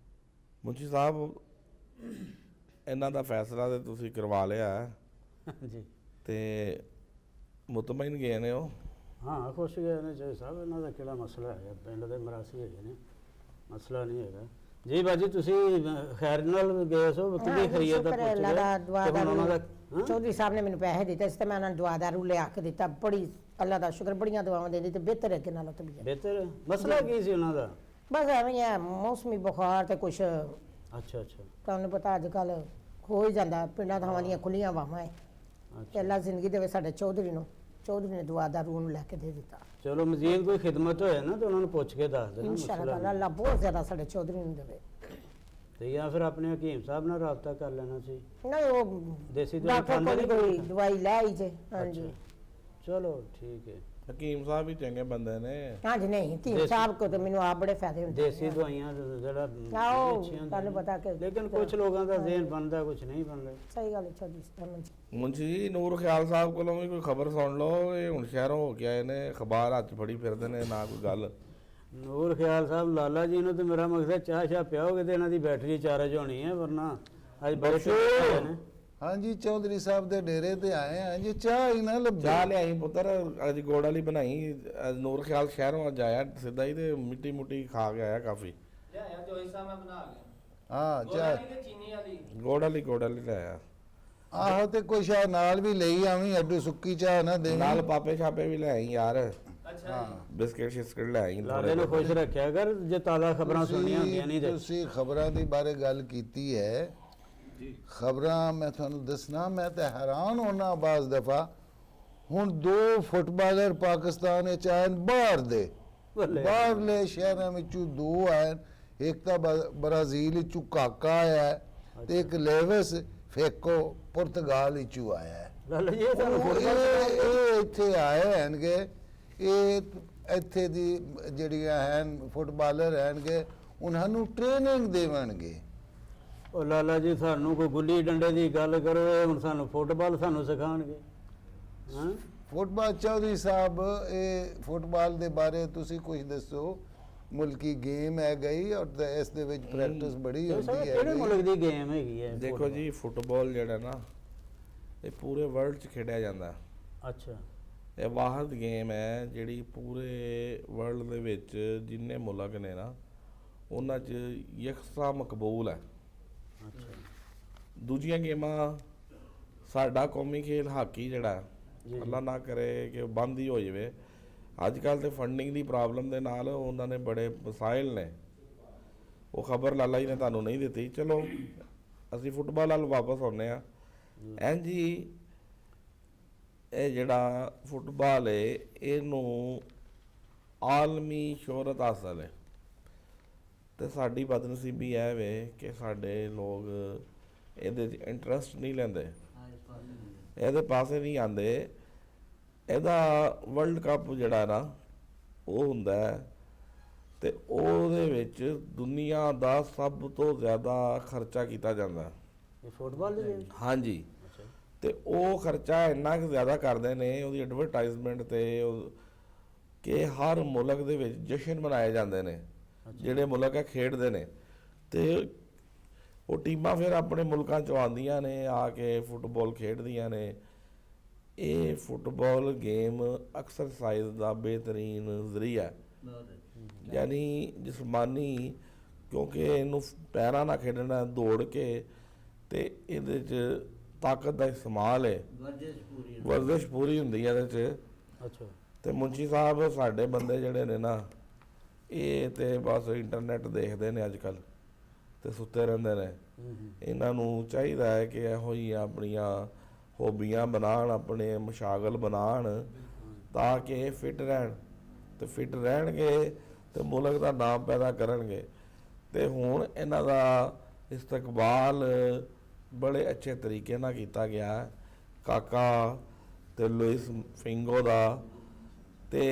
मुंशी साहब, ਇਹਨਾਂ ਦਾ ਫੈਸਲਾ ਤੇ ਤੁਸੀਂ ਕਰਵਾ ਲਿਆ ਹੈ ਜੀ ਤੇ ਮੁਤਮਈਨ ਗਏ ਨੇ ਉਹ? ਹਾਂ ਖੁਸ਼ ਗਏ ਨੇ ਜੀ ਸਾਹਿਬ। ਇਹਨਾਂ ਦਾ ਕਿਹੜਾ ਮਸਲਾ ਹੈ, ਪਿੰਡ ਦੇ ਮਰਾਸੀ ਹੈਗੇ ਨੇ, ਮਸਲਾ ਨਹੀਂ ਹੈਗਾ ਜੀ। ਬਾਜੀ ਤੁਸੀਂ ਖੈਰ ਨਾਲ ਗਏ ਸੋ ਵਕੀਲੀ ਖਰੀਦ ਦਾ ਪੁੱਛ ਗਏ। ਚੌਧਰੀ ਸਾਹਿਬ ਨੇ ਮੈਨੂੰ ਪੈਸੇ ਦਿੱਤੇ ਸੀ ਤੇ ਮੈਂ ਉਹਨਾਂ ਨੂੰ ਦਵਾ ਦਾਰੂ ਲਿਆ ਕੇ ਦਿੱਤਾ। ਬੜੀ ਅੱਲਾ ਦਾ ਸ਼ੁਕਰ, ਬੜੀਆਂ ਦੁਆਵਾਂ ਦਿੰਦੀ ਤੇ ਬਿਹਤਰ ਅੱਗੇ ਨਾਲੋਂ ਤਬੀਅਤ। ਬਿਹਤਰ ਮਸਲਾ ਕੀ ਸੀ ਉਹਨਾਂ ਦਾ? ਬਸ ਐਵੇਂ ਹੀ ਹੈ, ਮੌਸਮੀ ਬੁਖਾਰ ਤੇ ਕੁਛ ਅੱਛਾ ਅੱਛਾ ਤੁਹਾਨੂੰ ਪਤਾ ਅੱਜ ਕੱਲ ਹੋ ਹੀ ਜਾਂਦਾ, ਪਿੰਡਾਂ ਥਾਵਾਂ ਦੀਆਂ ਖੁੱਲੀਆਂ ਵਾਵਾਂ ਹੈ। ਤੇ ਅੱਲਾ ਜ਼ਿੰਦਗੀ ਦੇਵੇ ਸਾਡੇ ਚੌਧਰੀ ਨੇ ਦੁਆ ਦਾਰੂ ਨੂੰ ਲੈ ਕੇ ਦੇ ਦਿੱਤਾ। ਚਲੋ ਮਜ਼ੀਦ ਕੋਈ ਖਿਦਮਤ ਹੋਏ ਨਾ ਤਾਂ ਉਹਨਾਂ ਨੂੰ ਪੁੱਛ ਕੇ ਦੱਸ ਦੇਣਾ। ਇਨਸ਼ਾਅੱਲਾ ਅੱਲਾ ਬਹੁਤ ਜ਼ਿਆਦਾ ਸਾਡੇ ਚੌਧਰੀ ਨੂੰ ਦੇਵੇ। ਤੇ ਜਾਂ ਫਿਰ ਆਪਣੇ ਹਕੀਮ ਸਾਹਿਬ ਨਾਲ ਰਾਬਤਾ ਕਰ ਲੈਣਾ ਸੀ। ਨਹੀਂ ਉਹ ਦੇਸੀ ਦਵਾਈ ਡਾਕਟਰ ਖਾਂਦੇ ਕੋਲ ਨਹੀਂ? ਕੋਈ ਦਵਾਈ ਲੈ ਆਈ ਜੇ। ਹਾਂਜੀ ਚਲੋ ਠੀਕ ਹੈ। ਹਕੀਮ ਸਾਹਿਬ ਵੀ ਚੰਗੇ ਬੰਦੇ ਨੇ। ਹਾਂਜੀ ਨਹੀਂ ਹਕੀਮ ਸਾਹਿਬ ਕੋ ਤੇ ਮੈਨੂੰ ਆਪ ਬੜੇ ਫਾਇਦੇ ਹੁੰਦੇ। ਦੇਸੀ ਦਵਾਈਆਂ ਜਿਹੜਾ ਆਓ ਅੱਛੀਆਂ ਹੁੰਦੀਆਂ ਤੁਹਾਨੂੰ ਪਤਾ ਕਿ ਲੇਕਿਨ ਕੁਝ ਲੋਕਾਂ ਦਾ ਜ਼ਿਹਨ ਬਣਦਾ, ਕੁਝ ਨਹੀਂ ਬਣਦਾ। ਸਹੀ ਗੱਲ ਹੈ ਚੌਧਰੀ ਸਾਹਿਬ। ਮੁੰਸ਼ੀ ਜੀ ਨੂਰ ਖਿਆਲ ਸਾਹਿਬ ਕੋਲੋਂ ਵੀ ਕੋਈ ਖਬਰ ਸੁਣ ਲਓ। ਇਹ ਹੁਣ ਸ਼ਹਿਰੋਂ ਹੋ ਕੇ ਆਏ ਨੇ, ਅਖਬਾਰ ਹੱਥ ਫੜੀ ਫਿਰਦੇ ਨੇ, ਨਾ ਕੋਈ ਗੱਲ। ਨੂਰ ਖਿਆਲ ਸਾਹਿਬ ਲਾਲਾ ਜੀ ਨੂੰ ਤੇ ਮੇਰਾ ਮਕਸਦ ਚਾਹ ਸ਼ਾਹ ਪਿਆਓਗੇ ਤੇ ਇਹਨਾਂ ਦੀ ਬੈਟਰੀ ਚਾਰਜ ਹੋਣੀ ਹੈ, ਵਰਨਾ ਅੱਜ ਬੜੇ ਸ਼ੋਰ ਨੇ। ਹਾਂਜੀ ਚੌਧਰੀ ਸਾਹਿਬ ਦੇ ਡੇਰੇ ਤੇ ਆਏ ਆ ਜੀ, ਚਾਹ ਹੀ ਨਾ ਲੱਭੀ। ਚਾਹ ਲਿਆਈ ਪੁੱਤਰ, ਅੱਜ ਗੋੜ ਵਾਲੀ ਬਣਾਈ। ਅੱਜ ਨੂਰ ਖਿਆਲ ਸ਼ਹਿਰੋਂ ਅੱਜ ਆਇਆ ਸਿੱਧਾ ਹੀ ਤੇ ਮਿੱਟੀ ਮੁੱਟੀ ਖਾ ਕੇ ਆਇਆ ਕਾਫੀ। ਹਾਂ ਚਾਹ ਗੋੜ ਵਾਲੀ ਲਿਆਇਆ। ਆਹੋ ਤੇ ਕੋਈ ਸ਼ਾਇਦ ਨਾਲ ਵੀ ਲਈ ਆਵੀਂ, ਅੱਡੂ ਸੁੱਕੀ ਚਾਹ ਨਾ ਦੇਵੀਂ। ਨਾਲ ਪਾਪੇ ਛਾਪੇ ਵੀ ਲਿਆਈ ਯਾਰ। ਅੱਛਾ ਬਿਸਕਿਟ ਸ਼ਿਸਕਿਟ ਲਿਆਈ। ਲਾਲੇ ਨੂੰ ਖੁਸ਼ ਰੱਖਿਆ ਕਰ, ਜੇ ਤਾਜ਼ਾ ਖਬਰਾਂ ਸੁਣਨੀਆਂ ਹੁੰਦੀਆਂ ਨਹੀਂ ਤੇ। ਤੁਸੀਂ ਖਬਰਾਂ ਦੀ ਬਾਰੇ ਗੱਲ ਕੀਤੀ ਹੈ। ਖਬਰਾਂ ਮੈਂ ਤੁਹਾਨੂੰ ਦੱਸਣਾ, ਮੈਂ ਤਾਂ ਹੈਰਾਨ ਹੋਣਾ ਬਾਜ਼ ਦਫਾ। ਹੁਣ 2 ਫੁੱਟਬਾਲਰ ਪਾਕਿਸਤਾਨ ਵਿੱਚ ਆਏ ਬਾਹਰਲੇ ਸ਼ਹਿਰਾਂ ਵਿੱਚੋਂ 2 ਆਏ। ਇੱਕ ਤਾਂ ਬ੍ਰਾਜ਼ੀਲ ਵਿੱਚੋਂ ਕਾਕਾ ਆਇਆ ਤੇ ਇੱਕ ਲੇਵਿਸ ਫੇਕੋ ਪੁਰਤਗਾਲ ਵਿੱਚੋਂ ਆਇਆ ਹੈ। ਲਾਲਾ ਜੀ ਸਾਨੂੰ ਇਹ ਇੱਥੇ ਆਏ ਹੈਨਗੇ, ਇਹ ਇੱਥੇ ਦੀ ਜਿਹੜੀਆਂ ਹਨ ਫੁੱਟਬਾਲਰ ਹੈਨਗੇ, ਉਹਨਾਂ ਨੂੰ ਟ੍ਰੇਨਿੰਗ ਦੇਵਣਗੇ। ਉਹ ਲਾਲਾ ਜੀ ਸਾਨੂੰ ਕੋਈ ਗੁੱਲੀ ਡੰਡੇ ਦੀ ਗੱਲ ਕਰੋ, ਇਹ ਹੁਣ ਸਾਨੂੰ ਫੁੱਟਬਾਲ ਸਾਨੂੰ ਸਿਖਾਉਣਗੇ। ਹਾਂ ਫੁੱਟਬਾਲ ਚੌਧਰੀ ਸਾਹਿਬ, ਇਹ ਫੁੱਟਬਾਲ ਦੇ ਬਾਰੇ ਤੁਸੀਂ ਕੁਝ ਦੱਸੋ। ਮੁਲਕੀ ਗੇਮ ਹੈ ਗਈ ਔਰ ਇਸ ਦੇ ਵਿੱਚ ਪ੍ਰੈਕਟਿਸ ਬੜੀ ਹੁੰਦੀ ਹੈ। ਕਿਹੜੇ ਮੁਲਕ ਦੀ ਗੇਮ ਹੈਗੀ ਹੈ? ਦੇਖੋ ਜੀ ਫੁੱਟਬਾਲ ਜਿਹੜਾ ਨਾ ਇਹ ਪੂਰੇ ਵਰਲਡ 'ਚ ਖੇਡਿਆ ਜਾਂਦਾ। ਅੱਛਾ ਇਹ ਵਾਹਦ ਗੇਮ ਹੈ ਜਿਹੜੀ ਪੂਰੇ ਵਰਲਡ ਦੇ ਵਿੱਚ ਜਿੰਨੇ ਮੁਲਕ ਨੇ ਨਾ ਉਹਨਾਂ 'ਚ ਯਕਸਾ ਮਕਬੂਲ ਹੈ। ਅੱਛਾ ਦੂਜੀਆਂ ਗੇਮਾਂ ਸਾਡਾ ਕੌਮੀ ਖੇਲ ਹਾਕੀ ਜਿਹੜਾ ਅੱਲਾ ਨਾ ਕਰੇ ਕਿ ਬੰਦ ਹੀ ਹੋ ਜਾਵੇ। ਅੱਜ ਕੱਲ੍ਹ ਤੇ ਫੰਡਿੰਗ ਦੀ ਪ੍ਰੋਬਲਮ ਦੇ ਨਾਲ ਉਹਨਾਂ ਨੇ ਬੜੇ ਮਸਾਇਲ ਨੇ। ਉਹ ਖਬਰ ਲਾਲਾ ਜੀ ਨੇ ਤੁਹਾਨੂੰ ਨਹੀਂ ਦਿੱਤੀ। ਚਲੋ ਅਸੀਂ ਫੁੱਟਬਾਲ ਵੱਲ ਵਾਪਸ ਆਉਂਦੇ ਹਾਂ। ਐਨ ਜੀ ਇਹ ਜਿਹੜਾ ਫੁੱਟਬਾਲ ਹੈ ਇਹਨੂੰ ਆਲਮੀ ਸ਼ੋਹਰਤ ਹਾਸਲ ਹੈ ਤੇ ਸਾਡੀ ਬਦਨਸੀਬੀ ਇਹ ਵੇ ਕਿ ਸਾਡੇ ਲੋਕ ਇਹਦੇ 'ਚ ਇੰਟਰਸਟ ਨਹੀਂ ਲੈਂਦੇ, ਇਹਦੇ ਪਾਸੇ ਨਹੀਂ ਆਉਂਦੇ। ਇਹਦਾ ਵਰਲਡ ਕੱਪ ਜਿਹੜਾ ਨਾ ਉਹ ਹੁੰਦਾ ਤੇ ਉਹਦੇ ਵਿੱਚ ਦੁਨੀਆ ਦਾ ਸਭ ਤੋਂ ਜ਼ਿਆਦਾ ਖਰਚਾ ਕੀਤਾ ਜਾਂਦਾ। ਇਹ ਫੁੱਟਬਾਲ ਦੀ ਗੇਮ? ਹਾਂਜੀ ਤੇ ਉਹ ਖਰਚਾ ਇੰਨਾ ਕੁ ਜ਼ਿਆਦਾ ਕਰਦੇ ਨੇ ਉਹਦੀ ਐਡਵਰਟਾਈਜ਼ਮੈਂਟ ਤੇ ਕਿ ਹਰ ਮੁਲਕ ਦੇ ਵਿੱਚ ਜਸ਼ਨ ਮਨਾਏ ਜਾਂਦੇ ਨੇ ਜਿਹੜੇ ਮੁਲਕ ਆ ਖੇਡਦੇ ਨੇ ਤੇ ਉਹ ਟੀਮਾਂ ਫਿਰ ਆਪਣੇ ਮੁਲਕਾਂ 'ਚੋਂ ਆਉਂਦੀਆਂ ਨੇ, ਆ ਕੇ ਫੁੱਟਬਾਲ ਖੇਡਦੀਆਂ ਨੇ ਇਹ ਫੁੱਟਬਾਲ ਗੇਮ ਐਕਸਰਸਾਈਜ਼ ਦਾ ਬਿਹਤਰੀਨ ਜ਼ਰੀਆ ਹੈ। ਯਾਨੀ ਜਿਸਮਾਨੀ, ਕਿਉਂਕਿ ਇਹਨੂੰ ਪੈਰਾਂ ਨਾਲ ਖੇਡਣਾ, ਦੌੜ ਕੇ, ਤੇ ਇਹਦੇ 'ਚ ਤਾਕਤ ਦਾ ਇਸਤੇਮਾਲ ਹੈ, ਵਰਜ਼ਿਸ਼ ਪੂਰੀ ਹੁੰਦੀ ਹੈ ਇਹਦੇ 'ਚ। ਅੱਛਾ। ਤੇ ਮੁੰਸ਼ੀ ਸਾਹਿਬ ਸਾਡੇ ਬੰਦੇ ਜਿਹੜੇ ਨੇ ਨਾ, ਇਹ ਤੇ ਬਸ ਇੰਟਰਨੈਟ ਦੇਖਦੇ ਨੇ ਅੱਜ ਕੱਲ੍ਹ ਤੇ ਸੁੱਤੇ ਰਹਿੰਦੇ ਨੇ। ਇਹਨਾਂ ਨੂੰ ਚਾਹੀਦਾ ਹੈ ਕਿ ਇਹੋ ਜਿਹੀਆਂ ਆਪਣੀਆਂ ਹੌਬੀਆਂ ਬਣਾਉਣ, ਆਪਣੇ ਮਸ਼ਾਗਲ ਬਣਾਉਣ, ਤਾਂ ਕਿ ਇਹ ਫਿੱਟ ਰਹਿਣ, ਤੇ ਫਿੱਟ ਰਹਿਣਗੇ ਤੇ ਮੁਲਕ ਦਾ ਨਾਮ ਪੈਦਾ ਕਰਨਗੇ। ਤੇ ਹੁਣ ਇਹਨਾਂ ਦਾ ਇਸਤਕਬਾਲ ਬੜੇ ਅੱਛੇ ਤਰੀਕੇ ਨਾਲ ਕੀਤਾ ਗਿਆ, ਕਾਕਾ ਤੇ ਲੁਇਸ ਫਿੰਗੋ ਦਾ। ਤੇ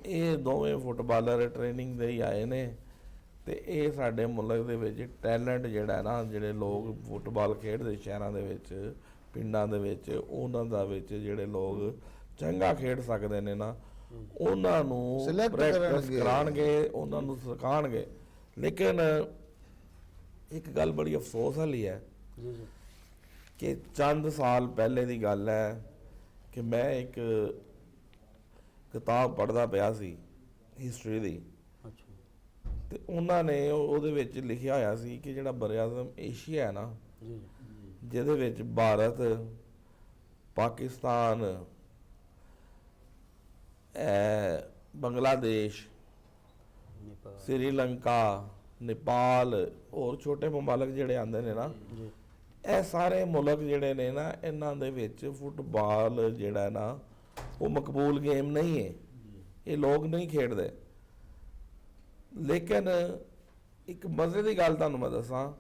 ਇਹ ਦੋਵੇਂ ਫੁੱਟਬਾਲਰ ਟ੍ਰੇਨਿੰਗ ਦੇ ਹੀ ਆਏ ਨੇ, ਤੇ ਇਹ ਸਾਡੇ ਮੁਲਕ ਦੇ ਵਿੱਚ ਟੈਲੈਂਟ ਜਿਹੜਾ ਨਾ, ਜਿਹੜੇ ਲੋਕ ਫੁੱਟਬਾਲ ਖੇਡਦੇ ਸ਼ਹਿਰਾਂ ਦੇ ਵਿੱਚ, ਪਿੰਡਾਂ ਦੇ ਵਿੱਚ, ਉਹਨਾਂ ਦਾ ਵਿੱਚ ਜਿਹੜੇ ਲੋਕ ਚੰਗਾ ਖੇਡ ਸਕਦੇ ਨੇ ਨਾ, ਉਹਨਾਂ ਨੂੰ Select ਪ੍ਰੈਕਟਿਸ ਕਰਨਗੇ। ਕਰਾਉਣਗੇ, ਉਹਨਾਂ ਨੂੰ ਸਿਖਾਉਣਗੇ। ਲੇਕਿਨ ਇੱਕ ਗੱਲ ਬੜੀ ਅਫਸੋਸ ਵਾਲੀ ਹੈ ਕਿ ਚੰਦ ਸਾਲ ਪਹਿਲੇ ਦੀ ਗੱਲ ਹੈ ਕਿ ਮੈਂ ਇੱਕ ਕਿਤਾਬ ਪੜ੍ਹਦਾ ਪਿਆ ਸੀ ਹਿਸਟਰੀ ਦੀ, ਤੇ ਉਹਨਾਂ ਨੇ ਉਹਦੇ ਵਿੱਚ ਲਿਖਿਆ ਹੋਇਆ ਸੀ ਕਿ ਜਿਹੜਾ ਬਰ-ਏ-ਆਜ਼ਮ ਏਸ਼ੀਆ ਹੈ ਨਾ, ਜਿਹਦੇ ਵਿੱਚ ਭਾਰਤ, ਪਾਕਿਸਤਾਨ, ਬੰਗਲਾਦੇਸ਼, श्रीलंका, नेपाल और छोटे ममालक ਜਿਹੜੇ ਆਉਂਦੇ ਨੇ ਨਾ, ਇਹ ਸਾਰੇ ਮੁਲਕ ਜਿਹੜੇ ਨੇ ਨਾ, ਇਹਨਾਂ ਦੇ ਵਿੱਚ ਫੁੱਟਬਾਲ ਜਿਹੜਾ ਨਾ ਉਹ ਮਕਬੂਲ ਗੇਮ ਨਹੀਂ ਹੈ, ਇਹ ਲੋਕ ਨਹੀਂ ਖੇਡਦੇ। ਲੇਕਿਨ ਇੱਕ ਮਜ਼ੇ ਦੀ ਗੱਲ ਤੁਹਾਨੂੰ ਮੈਂ ਦੱਸਾਂ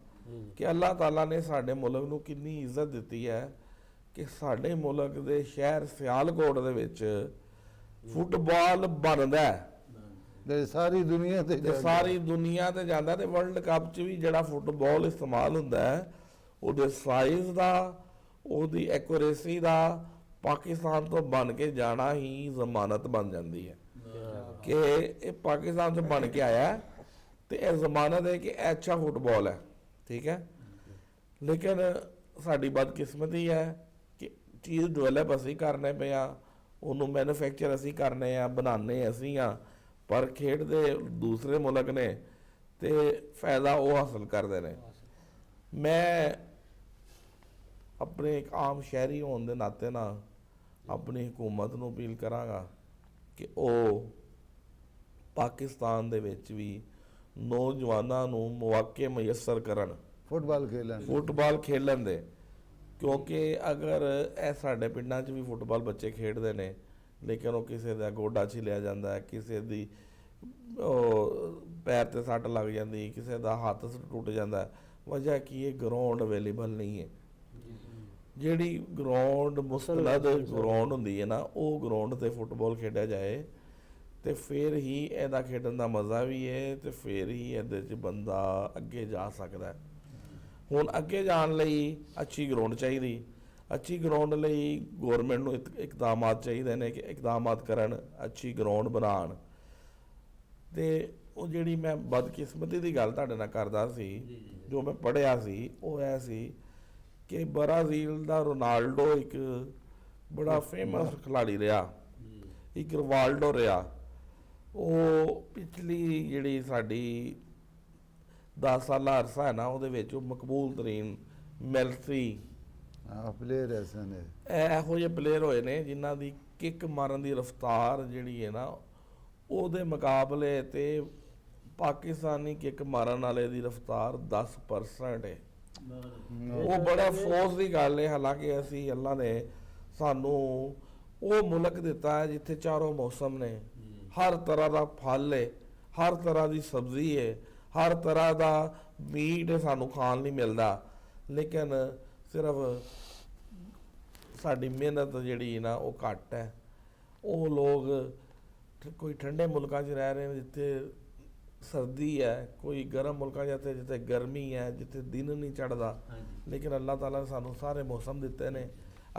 ਕਿ ਅੱਲਾਹ ਤਾਲਾ ਨੇ ਸਾਡੇ ਮੁਲਕ ਨੂੰ ਕਿੰਨੀ ਇੱਜ਼ਤ ਦਿੱਤੀ ਹੈ ਕਿ ਸਾਡੇ ਮੁਲਕ ਦੇ ਸ਼ਹਿਰ ਸਿਆਲਕੋਟ ਦੇ ਵਿੱਚ ਫੁੱਟਬਾਲ ਬਣਦਾ ਹੈ ਤੇ ਸਾਰੀ ਦੁਨੀਆ ਤੇ ਤੇ ਸਾਰੀ ਦੁਨੀਆ ਤੇ ਜਾਂਦਾ। ਤੇ ਵਰਲਡ ਕੱਪ 'ਚ ਵੀ ਜਿਹੜਾ ਫੁੱਟਬਾਲ ਇਸਤੇਮਾਲ ਹੁੰਦਾ ਹੈ, ਉਹਦੇ ਸਾਈਜ਼ ਦਾ, ਉਹਦੀ ਐਕੂਰੇਸੀ ਦਾ ਪਾਕਿਸਤਾਨ ਤੋਂ ਬਣ ਕੇ ਜਾਣਾ ਹੀ ਜ਼ਮਾਨਤ ਬਣ ਜਾਂਦੀ ਹੈ ਕਿ ਇਹ ਪਾਕਿਸਤਾਨ ਤੋਂ ਬਣ ਕੇ ਆਇਆ, ਤੇ ਇਹ ਜ਼ਮਾਨਤ ਹੈ ਕਿ ਇਹ ਅੱਛਾ ਫੁੱਟਬਾਲ ਹੈ। ਠੀਕ ਹੈ, ਲੇਕਿਨ ਸਾਡੀ ਬਦਕਿਸਮਤੀ ਹੈ ਕਿ ਚੀਜ਼ ਡਿਵੈਲਪ ਅਸੀਂ ਕਰਨੇ ਪਏ ਹਾਂ, ਉਹਨੂੰ ਮੈਨੂਫੈਕਚਰ ਅਸੀਂ ਕਰਨੇ ਆ, ਬਣਾਉਂਦੇ ਅਸੀਂ ਆ, ਪਰ ਖੇਡਦੇ ਦੂਸਰੇ ਮੁਲਕ ਨੇ ਤੇ ਫਾਇਦਾ ਉਹ ਹਾਸਲ ਕਰਦੇ ਨੇ। ਮੈਂ ਆਪਣੇ ਇੱਕ ਆਮ ਸ਼ਹਿਰੀ ਹੋਣ ਦੇ ਨਾਤੇ ਨਾਲ ਆਪਣੀ ਹਕੂਮਤ ਨੂੰ ਅਪੀਲ ਕਰਾਂਗਾ ਕਿ ਉਹ ਪਾਕਿਸਤਾਨ ਦੇ ਵਿੱਚ ਵੀ ਨੌਜਵਾਨਾਂ ਨੂੰ ਮੌਕੇ ਮੁਯੱਸਰ ਕਰਨ ਫੁੱਟਬਾਲ ਖੇਡਣ ਦੇ, ਕਿਉਂਕਿ ਅਗਰ ਇਹ ਸਾਡੇ ਪਿੰਡਾਂ 'ਚ ਵੀ ਫੁੱਟਬਾਲ ਬੱਚੇ ਖੇਡਦੇ ਨੇ, ਲੇਕਿਨ ਉਹ ਕਿਸੇ ਦਾ ਗੋਡਾ ਛਿਲਿਆ ਜਾਂਦਾ ਹੈ, ਕਿਸੇ ਦੀ ਪੈਰ ਤੇ ਸੱਟ ਲੱਗ ਜਾਂਦੀ, ਕਿਸੇ ਦਾ ਹੱਥ ਟੁੱਟ ਜਾਂਦਾ। ਵਜ੍ਹਾ ਕੀ ਹੈ? ਗਰਾਊਂਡ ਅਵੇਲੇਬਲ ਨਹੀਂ ਹੈ। ਜਿਹੜੀ ਗਰਾਊਂਡ ਮੁਸਤਨਦ ਗਰਾਊਂਡ ਹੁੰਦੀ ਹੈ ਨਾ, ਉਹ ਗਰਾਊਂਡ ਤੇ ਫੁੱਟਬਾਲ ਖੇਡਿਆ ਜਾਏ ਤੇ ਫਿਰ ਹੀ ਇਹਦਾ ਖੇਡਣ ਦਾ ਮਜ਼ਾ ਵੀ ਹੈ, ਤੇ ਫਿਰ ਹੀ ਇਹਦੇ 'ਚ ਬੰਦਾ ਅੱਗੇ ਜਾ ਸਕਦਾ। ਹੁਣ ਅੱਗੇ ਜਾਣ ਲਈ ਅੱਛੀ ਗਰਾਊਂਡ ਚਾਹੀਦੀ, ਅੱਛੀ ਗਰਾਊਂਡ ਲਈ ਗੌਰਮੈਂਟ ਨੂੰ ਇਕਦਾਮਾਤ ਚਾਹੀਦੇ ਨੇ ਕਿ ਇਕਦਾਮਾਤ ਕਰਨ, ਅੱਛੀ ਗਰਾਊਂਡ ਬਣਾਉਣ। ਤੇ ਉਹ ਜਿਹੜੀ ਮੈਂ ਬਦਕਿਸਮਤੀ ਦੀ ਗੱਲ ਤੁਹਾਡੇ ਨਾਲ ਕਰਦਾ ਸੀ, ਜੋ ਮੈਂ ਪੜ੍ਹਿਆ ਸੀ, ਉਹ ਇਹ ਸੀ ਕਿ ਬ੍ਰਾਜ਼ੀਲ ਦਾ ਰੋਨਾਲਡੋ ਇੱਕ ਬੜਾ ਫੇਮਸ ਖਿਲਾੜੀ ਰਿਹਾ, ਇੱਕ ਰਿਵਾਲਡੋ ਰਿਹਾ। ਉਹ ਪਿਛਲੀ ਜਿਹੜੀ ਸਾਡੀ 10 ਸਾਲਾ ਅਰਸਾ ਹੈ ਨਾ, ਉਹਦੇ ਵਿੱਚ ਉਹ ਮਕਬੂਲ ਤਰੀਨ ਮੈਸੀ ਪਲੇਅਰ ਐਸੇ ਨੇ, ਇਹੋ ਜਿਹੇ ਪਲੇਅਰ ਹੋਏ ਨੇ ਜਿਨ੍ਹਾਂ ਦੀ ਕਿੱਕ ਮਾਰਨ ਦੀ ਰਫਤਾਰ ਜਿਹੜੀ ਹੈ ਨਾ, ਉਹਦੇ ਮੁਕਾਬਲੇ ਤੇ ਪਾਕਿਸਤਾਨੀ ਕਿੱਕ ਮਾਰਨ ਵਾਲੇ ਦੀ ਰਫਤਾਰ 10% ਹੈ। ਉਹ ਬੜਾ ਅਫਸੋਸ ਦੀ ਗੱਲ ਹੈ। ਹਾਲਾਂਕਿ ਅਸੀਂ, ਅੱਲਾ ਨੇ ਸਾਨੂੰ ਉਹ ਮੁਲਕ ਦਿੱਤਾ ਹੈ ਜਿੱਥੇ ਚਾਰੋਂ ਮੌਸਮ ਨੇ, ਹਰ ਤਰ੍ਹਾਂ ਦਾ ਫਲ ਹੈ, ਹਰ ਤਰ੍ਹਾਂ ਦੀ ਸਬਜ਼ੀ ਹੈ, ਹਰ ਤਰ੍ਹਾਂ ਦਾ ਮੀਟ ਸਾਨੂੰ ਖਾਣ ਲਈ ਮਿਲਦਾ, ਲੇਕਿਨ ਸਿਰਫ ਸਾਡੀ ਮਿਹਨਤ ਜਿਹੜੀ ਨਾ ਉਹ ਘੱਟ ਹੈ। ਉਹ ਲੋਕ ਕੋਈ ਠੰਡੇ ਮੁਲਕਾਂ 'ਚ ਰਹਿ ਰਹੇ ਨੇ ਜਿੱਥੇ ਸਰਦੀ ਹੈ, ਕੋਈ ਗਰਮ ਮੁਲਕਾਂ 'ਚ ਜਿੱਥੇ ਗਰਮੀ ਹੈ, ਜਿੱਥੇ ਦਿਨ ਨਹੀਂ ਚੜ੍ਹਦਾ। ਲੇਕਿਨ ਅੱਲਾਹ ਤਾਲਾ ਨੇ ਸਾਨੂੰ ਸਾਰੇ ਮੌਸਮ ਦਿੱਤੇ ਨੇ।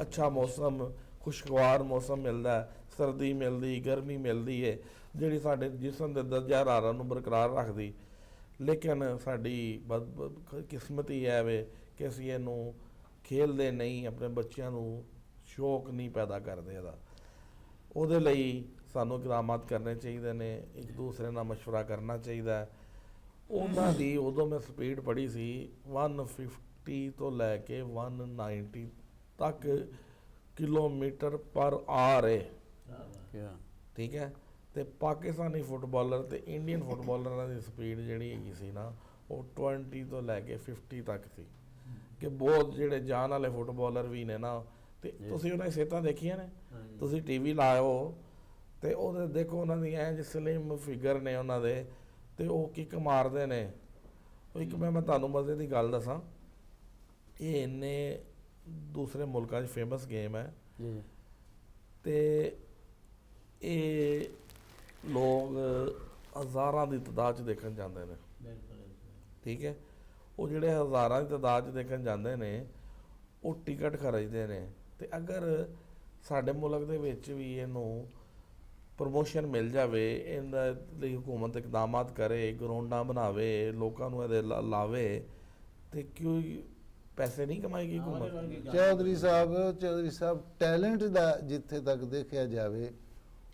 ਅੱਛਾ ਮੌਸਮ, ਖੁਸ਼ਗਵਾਰ ਮੌਸਮ ਮਿਲਦਾ, ਸਰਦੀ ਮਿਲਦੀ, ਗਰਮੀ ਮਿਲਦੀ ਹੈ, ਜਿਹੜੀ ਸਾਡੇ ਜਿਸਮ ਦੇ ਦਰਜਾ ਹਰਾਰਤ ਨੂੰ ਬਰਕਰਾਰ ਰੱਖਦੀ। ਲੇਕਿਨ ਸਾਡੀ ਕਿਸਮਤ ਹੀ ਹੈ ਵੇ ਕਿ ਅਸੀਂ ਇਹਨੂੰ ਖੇਲਦੇ ਨਹੀਂ, ਆਪਣੇ ਬੱਚਿਆਂ ਨੂੰ ਸ਼ੌਕ ਨਹੀਂ ਪੈਦਾ ਕਰਦੇ ਇਹਦਾ। ਉਹਦੇ ਲਈ ਸਾਨੂੰ ਇਕਦਾਮਾਤ ਕਰਨੇ ਚਾਹੀਦੇ ਨੇ, ਇੱਕ ਦੂਸਰੇ ਨਾਲ ਮਸ਼ਵਰਾ ਕਰਨਾ ਚਾਹੀਦਾ ਹੈ। ਉਹਨਾਂ ਦੀ ਉਦੋਂ ਮੈਂ ਸਪੀਡ ਪੜ੍ਹੀ ਸੀ 150 ਤੋਂ ਲੈ ਕੇ 190 ਤੱਕ ਕਿਲੋਮੀਟਰ ਪਰ ਆਰ ਹੈ, ਠੀਕ ਹੈ। ਤੇ ਪਾਕਿਸਤਾਨੀ ਫੁੱਟਬਾਲਰ ਤੇ ਇੰਡੀਅਨ ਫੁੱਟਬਾਲਰਾਂ ਦੀ ਸਪੀਡ ਜਿਹੜੀ ਹੈਗੀ ਸੀ ਨਾ ਉਹ 20 ਤੋਂ ਲੈ ਕੇ 50 ਤੱਕ ਸੀ, ਕਿ ਬਹੁਤ ਜਿਹੜੇ ਜਾਨ ਵਾਲੇ ਫੁੱਟਬਾਲਰ ਵੀ ਨੇ ਨਾ। ਤੇ ਤੁਸੀਂ ਉਹਨਾਂ ਦੀ ਸਿਹਤਾਂ ਦੇਖੀਆਂ ਨੇ, ਤੁਸੀਂ ਟੀਵੀ ਲਾਓ ਤੇ ਉਹਦੇ ਦੇਖੋ ਉਹਨਾਂ ਦੀ ਐਂ ਸਲਿਮ ਫਿਗਰ ਨੇ ਉਹਨਾਂ ਦੇ, ਤੇ ਉਹ ਕਿੱਕ ਮਾਰਦੇ ਨੇ। ਉਹ ਇੱਕ ਮੈਂ ਤੁਹਾਨੂੰ ਮਜ਼ੇ ਦੀ ਗੱਲ ਦੱਸਾਂ, ਇਹ ਇੰਨੇ ਦੂਸਰੇ ਮੁਲਕਾਂ 'ਚ ਫੇਮਸ ਗੇਮ ਹੈ ਤੇ ਇਹ ਲੋਕ ਹਜ਼ਾਰਾਂ ਦੀ ਤਾਦਾਦ 'ਚ ਦੇਖਣ ਜਾਂਦੇ ਨੇ, ਠੀਕ ਹੈ। ਉਹ ਜਿਹੜੇ ਹਜ਼ਾਰਾਂ ਦੀ ਤਾਦਾਦ 'ਚ ਦੇਖਣ ਜਾਂਦੇ ਨੇ ਉਹ ਟਿਕਟ ਖਰਚਦੇ ਨੇ। ਤੇ ਅਗਰ ਸਾਡੇ ਮੁਲਕ ਦੇ ਵਿੱਚ ਵੀ ਇਹਨੂੰ ਪ੍ਰਮੋਸ਼ਨ ਮਿਲ ਜਾਵੇ, ਇਹਦਾ ਲਈ ਹੁਕੂਮਤ ਇਕਦਾਮਾਤ ਕਰੇ, ਗਰਾਊਂਡਾਂ ਬਣਾਵੇ, ਲੋਕਾਂ ਨੂੰ ਇਹਦੇ ਲਾਵੇ, ਤੇ ਕਿਉਂ ਪੈਸੇ ਨਹੀਂ ਕਮਾਏਗੀ ਹੁਕੂਮਤ। ਚੌਧਰੀ ਸਾਹਿਬ ਟੈਲੈਂਟ ਦਾ ਜਿੱਥੇ ਤੱਕ ਦੇਖਿਆ ਜਾਵੇ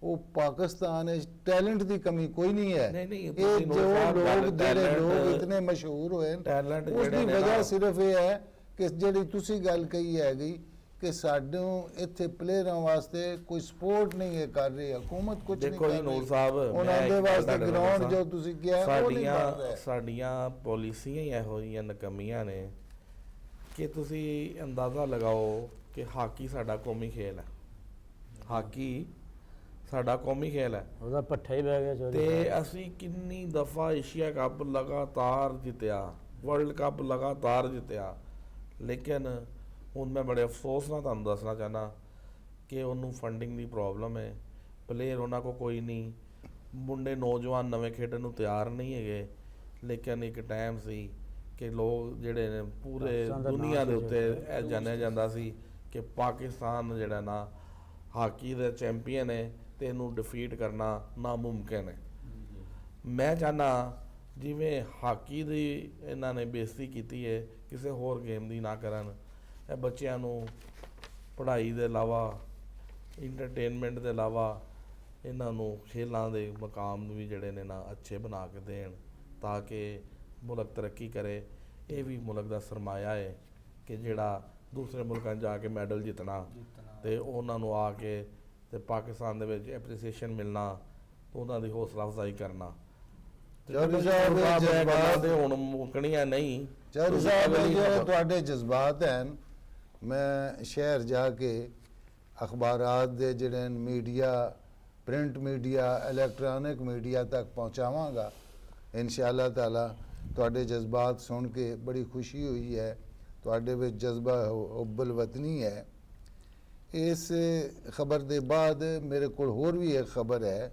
ਉਹ ਪਾਕਿਸਤਾਨ ਵਿੱਚ ਟੈਲੈਂਟ ਦੀ ਕਮੀ ਕੋਈ ਨਹੀਂ ਹੈ। ਨਹੀਂ, ਇਹ ਤੁਸੀਂ ਜੋ ਸਾਹਿਬ ਲੋਕ ਜਿਹੜੇ talent- ਲੋਕ ਇਤਨੇ ਮਸ਼ਹੂਰ ਹੋਏ talent ਉਸ ਜਿਹੜੇ ਦੀ ਨੇ ਵਜ੍ਹਾ ਨਾ- ਸਿਰਫ ਇਹ ਹੈ ਕਿ ਜਿਹੜੀ ਤੁਸੀਂ ਗੱਲ ਕਹੀ ਹੈਗੀ ਕਿ ਸਾਨੂੰ ਇੱਥੇ ਪਲੇਅਰਾਂ ਵਾਸਤੇ ਕੋਈ ਸਪੋਰਟ ਨਹੀਂ ਹੈ ਕਰ ਰਹੀ ਹੁਕੂਮਤ, ਕੁਝ ਨਹੀਂ ਦੇਖੋ ਕਰ ਜੀ ਰਹੀ ਨੂਰ ਸਾਹਿਬ, ਉਹਨਾਂ ਮੈਂ ਦੇ ਇੱਕ ਗੱਲ ਵਾਸਤੇ ਤੁਹਾਡੇ ਨਾਲ ਗਰਾਊਂਡ ਦੱਸਾਂ। ਜੋ ਤੁਸੀਂ ਕਿਹਾ ਉਹ ਨਹੀਂ ਬਣ ਰਿਹਾ। ਸਾਡੀਆਂ ਪਾਲਿਸੀਆਂ ਹੀ ਇਹੋ ਜਿਹੀਆਂ ਨਕਮੀਆਂ ਨੇ ਕਿ ਤੁਸੀਂ ਅੰਦਾਜ਼ਾ ਲਗਾਓ ਕਿ ਹਾਕੀ ਸਾਡਾ ਕੌਮੀ ਖੇਲ ਹੈ, ਹਾਕੀ ਸਾਡਾ ਕੌਮੀ ਖੇਲ ਹੈ, ਉਹਦਾ ਪੱਠਾ ਹੀ ਬਹਿ ਗਿਆ ਚੌਧਰੀ ਤੇ ਸਾਹਿਬ। ਅਸੀਂ ਕਿੰਨੀ ਦਫਾ ਏਸ਼ੀਆ ਕੱਪ ਲਗਾਤਾਰ ਜਿੱਤਿਆ, ਵਰਲਡ ਕੱਪ ਲਗਾਤਾਰ ਜਿੱਤਿਆ, ਲੇਕਿਨ ਹੁਣ ਮੈਂ ਬੜੇ ਅਫਸੋਸ ਨਾਲ ਤੁਹਾਨੂੰ ਦੱਸਣਾ ਚਾਹੁੰਦਾ ਕਿ ਉਹਨੂੰ ਫੰਡਿੰਗ ਦੀ ਪ੍ਰੋਬਲਮ ਹੈ। ਪਲੇਅਰ ਉਹਨਾਂ ਕੋਲ ਕੋਈ ਨਹੀਂ, ਮੁੰਡੇ ਨੌਜਵਾਨ ਨਵੇਂ ਖੇਡਣ ਨੂੰ ਤਿਆਰ ਨਹੀਂ ਹੈਗੇ। ਲੇਕਿਨ ਇੱਕ ਟਾਈਮ ਸੀ ਕਿ ਲੋਕ ਜਿਹੜੇ ਨੇ ਪੂਰੇ ਪਾਕਿਸਤਾਨ ਦਾ ਦੁਨੀਆ ਨਾਮ ਦੇ ਸੀ ਉੱਤੇ ਜਿਹੜਾ। ਇਹ ਜਾਣਿਆ ਜਾਂਦਾ ਸੀ ਕਿ ਪਾਕਿਸਤਾਨ ਜਿਹੜਾ ਨਾ ਹਾਕੀ ਦਾ ਚੈਂਪੀਅਨ ਹੈ ਤੇ ਇਹਨੂੰ ਡਿਫੀਟ ਕਰਨਾ ਨਾਮੁਮਕਿਨ ਹੈ। ਮੈਂ ਚਾਹੁੰਦਾ ਜਿਵੇਂ ਹਾਕੀ ਦੀ ਇਹਨਾਂ ਨੇ ਬੇਇੱਜ਼ਤੀ ਕੀਤੀ ਹੈ, ਕਿਸੇ ਹੋਰ ਗੇਮ ਦੀ ਨਾ ਕਰਨ। ਇਹ ਬੱਚਿਆਂ ਨੂੰ ਪੜ੍ਹਾਈ ਦੇ ਇਲਾਵਾ, ਇੰਟਰਟੇਨਮੈਂਟ ਦੇ ਇਲਾਵਾ ਇਹਨਾਂ ਨੂੰ ਖੇਲਾਂ ਦੇ ਮਕਾਮ ਵੀ ਜਿਹੜੇ ਨੇ ਨਾ ਅੱਛੇ ਬਣਾ ਕੇ ਦੇਣ ਤਾਂ ਕਿ ਮੁਲਕ ਤਰੱਕੀ ਕਰੇ। ਇਹ ਵੀ ਮੁਲਕ ਦਾ ਸਰਮਾਇਆ ਹੈ ਕਿ ਜਿਹੜਾ ਦੂਸਰੇ ਮੁਲਕਾਂ 'ਚ ਜਾ ਕੇ ਮੈਡਲ ਜਿੱਤਣਾ ਤੇ ਉਹਨਾਂ ਨੂੰ ਆ ਕੇ ਤੇ ਪਾਕਿਸਤਾਨ ਦੇ ਵਿੱਚ ਐਪਰੀਸੀਏਸ਼ਨ ਮਿਲਣਾ, ਉਹਨਾਂ ਦੀ ਹੌਸਲਾ ਅਫਜ਼ਾਈ ਕਰਨਾ। ਚੌਧਰੀ ਸਾਹਿਬ ਇਹ ਜਜ਼ਬਾਤ ਤੇ ਹੁਣ ਮੁੱਕਣੀਆਂ ਨਹੀਂ। ਚੌਧਰੀ ਤੁਸੀਂ ਸਾਹਿਬ ਅਗਲੀ ਜਿਹੜੇ ਖਬਰ- ਤੁਹਾਡੇ ਜਜ਼ਬਾਤ ਹਨ, ਮੈਂ ਸ਼ਹਿਰ ਜਾ ਕੇ ਅਖਬਾਰਾਤ ਦੇ ਜਿਹੜੇ media, print media, electronic media ਤੱਕ ਪਹੁੰਚਾਵਾਂਗਾ ਇਨਸ਼ਾਅੱਲਾ ਤਾਲਾ। ਤੁਹਾਡੇ ਜਜ਼ਬਾਤ ਸੁਣ ਕੇ ਬੜੀ ਖੁਸ਼ੀ ਹੋਈ ਹੈ, ਤੁਹਾਡੇ ਵਿੱਚ ਜਜ਼ਬਾ ਹੁੱਬੁਲ ਵਤਨੀ ਹੈ। ਇਸ ਖਬਰ ਦੇ ਬਾਅਦ ਮੇਰੇ ਕੋਲ ਹੋਰ ਵੀ ਇੱਕ ਖਬਰ ਹੈ,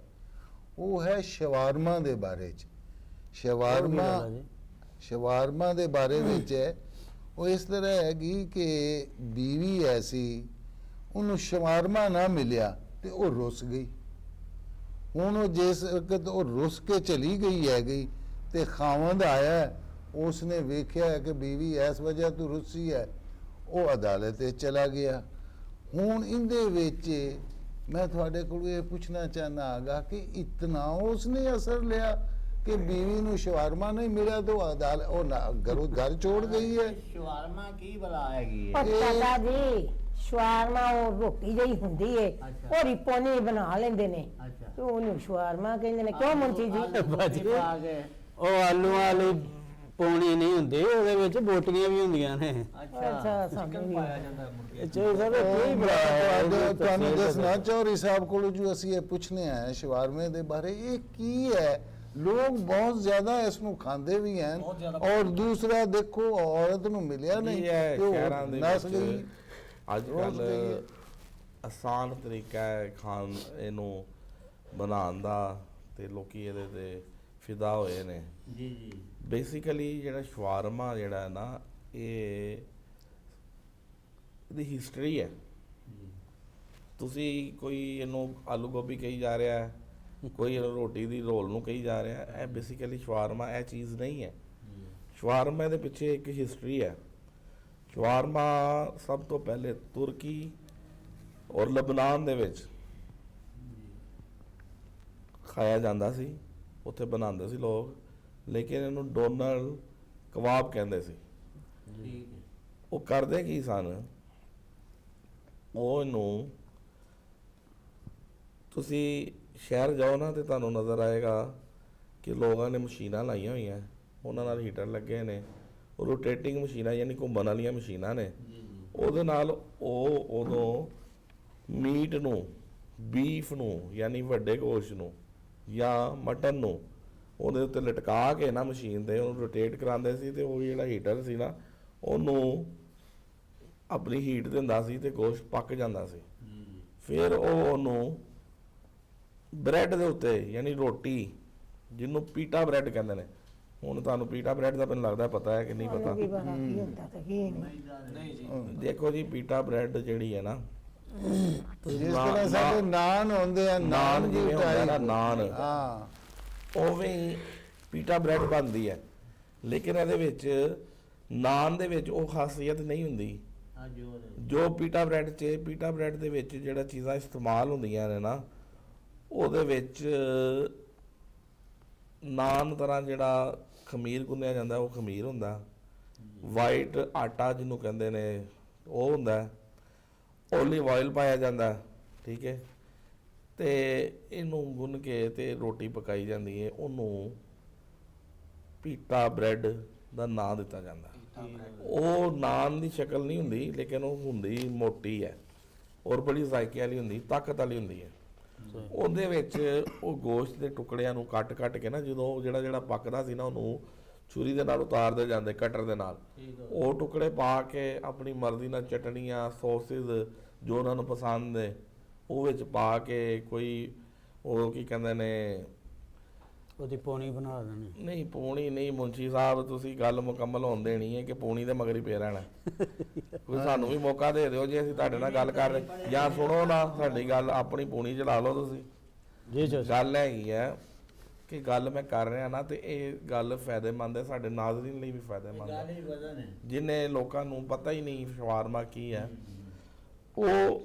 ਉਹ ਹੈ ਸ਼ਵਾਰਮਾ ਦੇ ਬਾਰੇ 'ਚ। ਸ਼ਵਾਰਮਾ ਦੇ ਬਾਰੇ ਵਿੱਚ ਹੈ। ਉਹ ਇਸ ਤਰ੍ਹਾਂ ਹੈਗੀ ਕਿ ਬੀਵੀ ਐਸੀ, ਉਹਨੂੰ ਸ਼ਵਾਰਮਾ ਨਾ ਮਿਲਿਆ ਤੇ ਉਹ ਰੁੱਸ ਗਈ। ਹੁਣ ਉਹ ਜਿਸ ਵਕਤ ਉਹ ਰੁੱਸ ਕੇ ਚਲੀ ਗਈ ਹੈਗੀ ਤੇ ਖਾਵੰਦ ਆਇਆ, ਉਸਨੇ ਵੇਖਿਆ ਹੈ ਕਿ ਬੀਵੀ ਇਸ ਵਜ੍ਹਾ ਤੋਂ ਰੁੱਸੀ ਹੈ, ਉਹ ਅਦਾਲਤ 'ਤੇ ਚਲਾ ਗਿਆ। ਹੁਣ ਇਹਦੇ ਵਿੱਚ ਮੈਂ ਤੁਹਾਡੇ ਕੋਲ ਇਹ ਪੁੱਛਣਾ ਚਾਹੁੰਦਾ ਹੈਗਾ ਕਿ ਇਤਨਾ ਉਸਨੇ ਅਸਰ ਲਿਆ ਕਿ ਬੀਵੀ ਨੂੰ ਸ਼ਵਾਰਮਾ ਨਹੀਂ ਮਿਲਿਆ ਤਾਂ ਉਹ ਅਦਾਲਤ ਉਹ ਘਰ ਛੋੜ ਗਈ ਹੈ। ਸ਼ਵਾਰਮਾ ਕੀ ਬਲਾ ਹੈਗੀ ਉਹ ਚਾਚਾ ਜੀ ਸ਼ਵਾਰਮਾ ਉਹ ਰੋਟੀ ਜਿਹੀ ਹੁੰਦੀ ਏ, ਅੱਛਾ। ਉਹ ਰਿਪੋਨੀ ਬਣਾ ਲੈਂਦੇ ਨੇ ਅੱਛਾ। ਤੇ ਉਹਨੂੰ ਸ਼ਵਾਰਮਾ ਕਹਿੰਦੇ ਨੇ। ਕਿਉਂ ਮੁੰਚੀ ਜੀ? ਬਾਜੀ ਉਹ ਆਲੂ ਵਾਲੀ ਪੌਣੀ ਨਹੀਂ ਹੁੰਦੀ, ਉਹਦੇ ਵਿੱਚ ਬੋਟੀਆਂ ਵੀ ਹੁੰਦੀਆਂ ਨੇ। ਅੱਛਾ ਸਾਨੂੰ ਨਹੀਂ ਪਾਇਆ ਜਾਂਦਾ ਮੁੜ ਕੇ। ਇਹ ਚੌਧਰੀ ਸਾਹਿਬ ਇਹ ਕੀ ਬਣਾਇਆ? ਤੁਹਾਨੂੰ ਦੱਸਣਾ ਚੌਧਰੀ ਸਾਹਿਬ ਕੋਲੋਂ ਜੋ ਅਸੀਂ ਇਹ ਪੁੱਛਨੇ ਆਏ ਸ਼ਵਾਰਮੇ ਦੇ ਬਾਰੇ, ਇਹ ਕੀ ਹੈ? ਲੋਕ ਬਹੁਤ ਜ਼ਿਆਦਾ ਇਸ ਨੂੰ ਖਾਂਦੇ ਵੀ ਹਨ, ਬਹੁਤ ਜ਼ਿਆਦਾ। ਔਰ ਦੂਸਰਾ ਦੇਖੋ ਔਰਤ ਨੂੰ ਮਿਲਿਆ ਨਹੀਂ ਹੈ ਤੇ ਉਹ ਸ਼ਹਿਰਾਂ ਦੇ ਨਸ ਵਿੱਚ ਗਈ। ਅੱਜ ਰੁੱਸ ਗਈ ਹੈ। ਕੱਲ੍ਹ ਆਸਾਨ ਤਰੀਕਾ ਹੈ ਖਾਣ ਇਹਨੂੰ ਬਣਾਉਣ ਦਾ ਤੇ ਲੋਕੀ ਇਹਦੇ ਤੇ ਫਿਦਾ ਹੋਏ ਨੇ। ਜੀ ਜੀ। ਬੇਸਿਕਲੀ ਜਿਹੜਾ ਸ਼ਵਾਰਮਾ ਜਿਹੜਾ ਨਾ ਇਹ ਇਹਦੀ ਹਿਸਟਰੀ ਹੈ। ਤੁਸੀਂ ਕੋਈ ਇਹਨੂੰ ਆਲੂ ਗੋਭੀ ਕਹੀ ਜਾ ਰਿਹਾ ਹੈ, ਕੋਈ ਇਹਨੂੰ ਰੋਟੀ ਦੀ ਰੋਲ ਨੂੰ ਕਹੀ ਜਾ ਰਿਹਾ ਹੈ। ਇਹ ਬੇਸਿਕਲੀ ਸ਼ਵਾਰਮਾ ਇਹ ਚੀਜ਼ ਨਹੀਂ ਹੈ। ਸ਼ਵਾਰਮਾ ਦੇ ਪਿੱਛੇ ਇੱਕ ਹਿਸਟਰੀ ਹੈ। ਸ਼ਵਾਰਮਾ ਸਭ ਤੋਂ ਪਹਿਲੇ ਤੁਰਕੀ ਔਰ ਲਬਨਾਨ ਦੇ ਵਿੱਚ ਖਾਇਆ ਜਾਂਦਾ ਸੀ, ਉੱਥੇ ਬਣਾਉਂਦੇ ਸੀ ਲੋਕ, ਲੇਕਿਨ ਇਹਨੂੰ ਡੋਨਰ ਕਬਾਬ ਕਹਿੰਦੇ ਸੀ। ਉਹ ਕਰਦੇ ਕੀ ਸਨ, ਉਹ ਇਹਨੂੰ ਤੁਸੀਂ ਸ਼ਹਿਰ ਜਾਓ ਨਾ ਤੇ ਤੁਹਾਨੂੰ ਨਜ਼ਰ ਆਏਗਾ ਕਿ ਲੋਕਾਂ ਨੇ ਮਸ਼ੀਨਾਂ ਲਾਈਆਂ ਹੋਈਆਂ, ਉਹਨਾਂ ਨਾਲ ਹੀਟਰ ਲੱਗੇ ਨੇ, ਰੋਟੇਟਿੰਗ ਮਸ਼ੀਨਾਂ ਯਾਨੀ ਘੁੰਮਣ ਵਾਲੀਆਂ ਮਸ਼ੀਨਾਂ ਨੇ। ਉਹਦੇ ਨਾਲ ਉਹ ਉਦੋਂ ਮੀਟ ਨੂੰ, ਬੀਫ ਨੂੰ ਯਾਨੀ ਵੱਡੇ ਗੋਸ਼ਤ ਨੂੰ ਜਾਂ ਮਟਨ ਨੂੰ ਉਹਦੇ ਉੱਤੇ ਲਟਕਾ ਕੇ ਨਾ ਮਸ਼ੀਨ ਤੇ ਉਹਨੂੰ ਰੋਟੇਟ ਕਰਾਉਂਦੇ ਸੀ, ਤੇ ਉਹ ਜਿਹੜਾ ਹੀਟਰ ਸੀ ਨਾ ਉਹਨੂੰ ਆਪਣੀ ਹੀਟ ਦਿੰਦਾ ਸੀ ਤੇ ਗੋਸ਼ਤ ਪੱਕ ਜਾਂਦਾ ਸੀ। ਫਿਰ ਉਹ ਉਹਨੂੰ ਬ੍ਰੈਡ ਦੇ ਉੱਤੇ ਯਾਨੀ ਰੋਟੀ, ਜਿਹਨੂੰ ਪੀਟਾ ਬ੍ਰੈਡ ਕਹਿੰਦੇ ਨੇ, ਹੁਣ ਤੁਹਾਨੂੰ ਪੀਟਾ ਬ੍ਰੈਡ ਦਾ ਮੈਨੂੰ ਲੱਗਦਾ ਪਤਾ ਹੈ ਕਿ ਨਹੀਂ ਪਤਾ। ਕੀ ਹੁੰਦਾ ਤੇ ਕੀ ਨਹੀਂ। ਦੇਖੋ ਜੀ, ਪੀਟਾ ਬ੍ਰੈਡ ਜਿਹੜੀ ਹੈ ਨਾ, ਜਿਸ ਤਰ੍ਹਾਂ ਸਾਡੇ ਨਾਨ ਹੁੰਦੇ ਆ, ਨਾਨ ਜਿਵੇਂ ਹੁੰਦਾ ਨਾ, ਨਾਨ ਹਾਂ, ਉਵੇਂ ਹੀ ਪੀਟਾ ਬ੍ਰੈਡ ਬਣਦੀ ਹੈ, ਲੇਕਿਨ ਇਹਦੇ ਵਿੱਚ ਨਾਨ ਦੇ ਵਿੱਚ ਉਹ ਖਾਸੀਅਤ ਨਹੀਂ ਹੁੰਦੀ ਜੋ ਪੀਟਾ ਬ੍ਰੈਡ ਦੇ ਵਿੱਚ ਜਿਹੜਾ ਚੀਜ਼ਾਂ ਇਸਤੇਮਾਲ ਹੁੰਦੀਆਂ ਨੇ ਨਾ, ਉਹਦੇ ਵਿੱਚ ਨਾਨ ਤਰ੍ਹਾਂ ਜਿਹੜਾ ਖਮੀਰ ਗੁੰਨਿਆ ਜਾਂਦਾ ਉਹ ਖਮੀਰ ਹੁੰਦਾ, ਵਾਈਟ ਆਟਾ ਜਿਹਨੂੰ ਕਹਿੰਦੇ ਨੇ ਉਹ ਹੁੰਦਾ, ਓਲੀਵ ਆਇਲ ਪਾਇਆ ਜਾਂਦਾ, ਠੀਕ ਹੈ, ਤੇ ਇਹਨੂੰ ਗੁੰਨ ਕੇ ਤੇ ਰੋਟੀ ਪਕਾਈ ਜਾਂਦੀ ਹੈ, ਉਹਨੂੰ ਪੀਟਾ ਬ੍ਰੈਡ ਦਾ ਨਾਂ ਦਿੱਤਾ ਜਾਂਦਾ। ਉਹ ਨਾਨ ਦੀ ਸ਼ਕਲ ਨਹੀਂ ਹੁੰਦੀ, ਲੇਕਿਨ ਉਹ ਹੁੰਦੀ ਮੋਟੀ ਹੈ ਔਰ ਬੜੀ ਜ਼ਾਇਕੇ ਵਾਲੀ ਹੁੰਦੀ, ਤਾਕਤ ਵਾਲੀ ਹੁੰਦੀ ਹੈ। ਉਹਦੇ ਵਿੱਚ ਉਹ ਗੋਸ਼ਤ ਦੇ ਟੁਕੜਿਆਂ ਨੂੰ ਕੱਟ ਕੇ ਨਾ, ਜਦੋਂ ਜਿਹੜਾ ਪੱਕਦਾ ਸੀ ਨਾ, ਉਹਨੂੰ ਛੁਰੀ ਦੇ ਨਾਲ ਉਤਾਰਦੇ ਜਾਂਦੇ, ਕਟਰ ਦੇ ਨਾਲ, ਉਹ ਟੁਕੜੇ ਪਾ ਕੇ ਆਪਣੀ ਮਰਜ਼ੀ ਨਾਲ ਚਟਨੀਆਂ, ਸੌਸਿਸ ਜੋ ਉਹਨਾਂ ਨੂੰ ਪਸੰਦ ਹੈ ਉਹ ਵਿੱਚ ਪਾ ਕੇ, ਕੋਈ ਉਹ ਕੀ ਕਹਿੰਦੇ ਨੇ, ਉਹਦੀ ਪੌਣੀ ਬਣਾ ਦੇਣੀ। ਨਹੀਂ ਪੌਣੀ ਨਹੀਂ ਮੁੰਸ਼ੀ ਸਾਹਿਬ, ਤੁਸੀਂ ਗੱਲ ਮੁਕੰਮਲ ਹੋਣ ਦੇਣੀ ਹੈ ਕਿ ਪੌਣੀ ਦੇ ਮਗਰ ਹੀ ਪੈ ਰਹਿਣਾ। ਕੋਈ ਸਾਨੂੰ ਵੀ ਮੌਕਾ ਦੇ ਦਿਓ ਜੇ ਅਸੀਂ ਤੁਹਾਡੇ ਨਾਲ ਗੱਲ ਕਰ ਰਹੇ, ਜਾਂ ਸੁਣੋ ਨਾ ਸਾਡੀ ਗੱਲ, ਆਪਣੀ ਪੌਣੀ ਚਲਾ ਲਓ ਤੁਸੀਂ। ਜੀ ਗੱਲ ਹੈਗੀ ਹੈ ਕਿ ਗੱਲ ਮੈਂ ਕਰ ਰਿਹਾ ਨਾ, ਤੇ ਇਹ ਗੱਲ ਫਾਇਦੇਮੰਦ ਹੈ, ਸਾਡੇ ਨਾਜ਼ਰੀਨ ਲਈ ਵੀ ਫਾਇਦੇਮੰਦ ਹੈ। ਜਿਨੇ ਲੋਕਾਂ ਨੂੰ ਪਤਾ ਹੀ ਨਹੀਂ ਸ਼ਵਾਰਮਾ ਕੀ ਹੈ, ਉਹ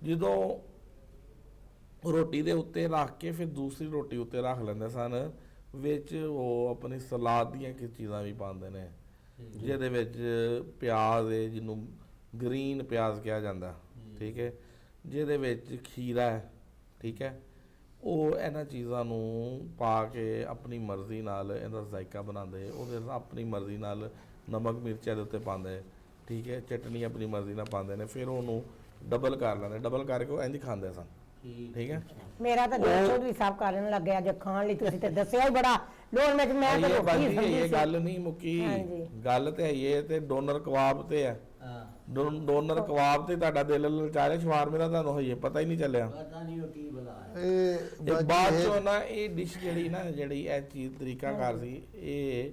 ਜਦੋਂ ਰੋਟੀ ਦੇ ਉੱਤੇ ਰੱਖ ਕੇ ਫਿਰ ਦੂਸਰੀ ਰੋਟੀ ਉੱਤੇ ਰੱਖ ਲੈਂਦੇ ਸਨ, ਵਿੱਚ ਉਹ ਆਪਣੀ ਸਲਾਦ ਦੀਆਂ ਕੀ ਚੀਜ਼ਾਂ ਵੀ ਪਾਉਂਦੇ ਨੇ, ਜਿਹਦੇ ਵਿੱਚ ਪਿਆਜ਼ ਹੈ, ਜਿਹਨੂੰ ਗ੍ਰੀਨ ਪਿਆਜ਼ ਕਿਹਾ ਜਾਂਦਾ, ਠੀਕ ਹੈ, ਜਿਹਦੇ ਵਿੱਚ ਖੀਰਾ ਹੈ, ਠੀਕ ਹੈ, ਉਹ ਇਹਨਾਂ ਚੀਜ਼ਾਂ ਨੂੰ ਪਾ ਕੇ ਆਪਣੀ ਮਰਜ਼ੀ ਨਾਲ ਇਹਦਾ ਜ਼ਾਇਕਾ ਬਣਾਉਂਦੇ, ਉਹਦੇ ਆਪਣੀ ਮਰਜ਼ੀ ਨਾਲ ਨਮਕ ਮਿਰਚ ਇਹਦੇ ਉੱਤੇ ਪਾਉਂਦੇ, ਠੀਕ ਹੈ, ਚਟਨੀ ਆਪਣੀ ਮਰਜ਼ੀ ਨਾਲ ਪਾਉਂਦੇ ਨੇ, ਫਿਰ ਉਹਨੂੰ ਡਬਲ ਕਰ ਲੈਂਦੇ, ਡਬਲ ਕਰਕੇ ਉਹ ਇੰਝ ਖਾਂਦੇ ਸਨ, ਠੀਕ ਹੈ। ਮੇਰਾ ਤਾਂ ਦਿਲ ਚੌਧਰੀ ਸਾਹਿਬ ਕਰਨ ਲੱਗਿਆ ਜੇ ਖਾਣ ਲਈ, ਤੁਸੀਂ ਤੇ ਦੱਸਿਆ ਹੀ ਬੜਾ ਲੋੜ ਮੈਂ ਤਾਂ ਇਹ ਰੋਟੀ ਬਾਕੀ ਸਮਝੀ ਇਹ ਸੀ। ਗੱਲ ਨਹੀਂ ਮੁੱਕੀ, ਹਾਂਜੀ। ਗੱਲ ਤੇ ਇਹ ਤੇ ਡੋਨਰ ਕਬਾਬ ਤੇ ਹੈ। ਡੋਨਰ ਕਬਾਬ ਤੇ ਤੁਹਾਡਾ ਦਿਲ ਲਲਚਾਰੇ, ਸ਼ਵਾਰਮੇ ਦਾ ਤੁਹਾਨੂੰ ਹਜੇ ਪਤਾ ਹੀ ਨਹੀਂ ਚੱਲਿਆ। ਇਹ ਬਾਅਦ ਚੋਂ ਨਾ ਇਹ ਡਿਸ਼ ਜਿਹੜੀ ਨਾ, ਜਿਹੜੀ ਇਹ ਚੀਜ਼ ਤਰੀਕਾਕਾਰ ਸੀ, ਇਹ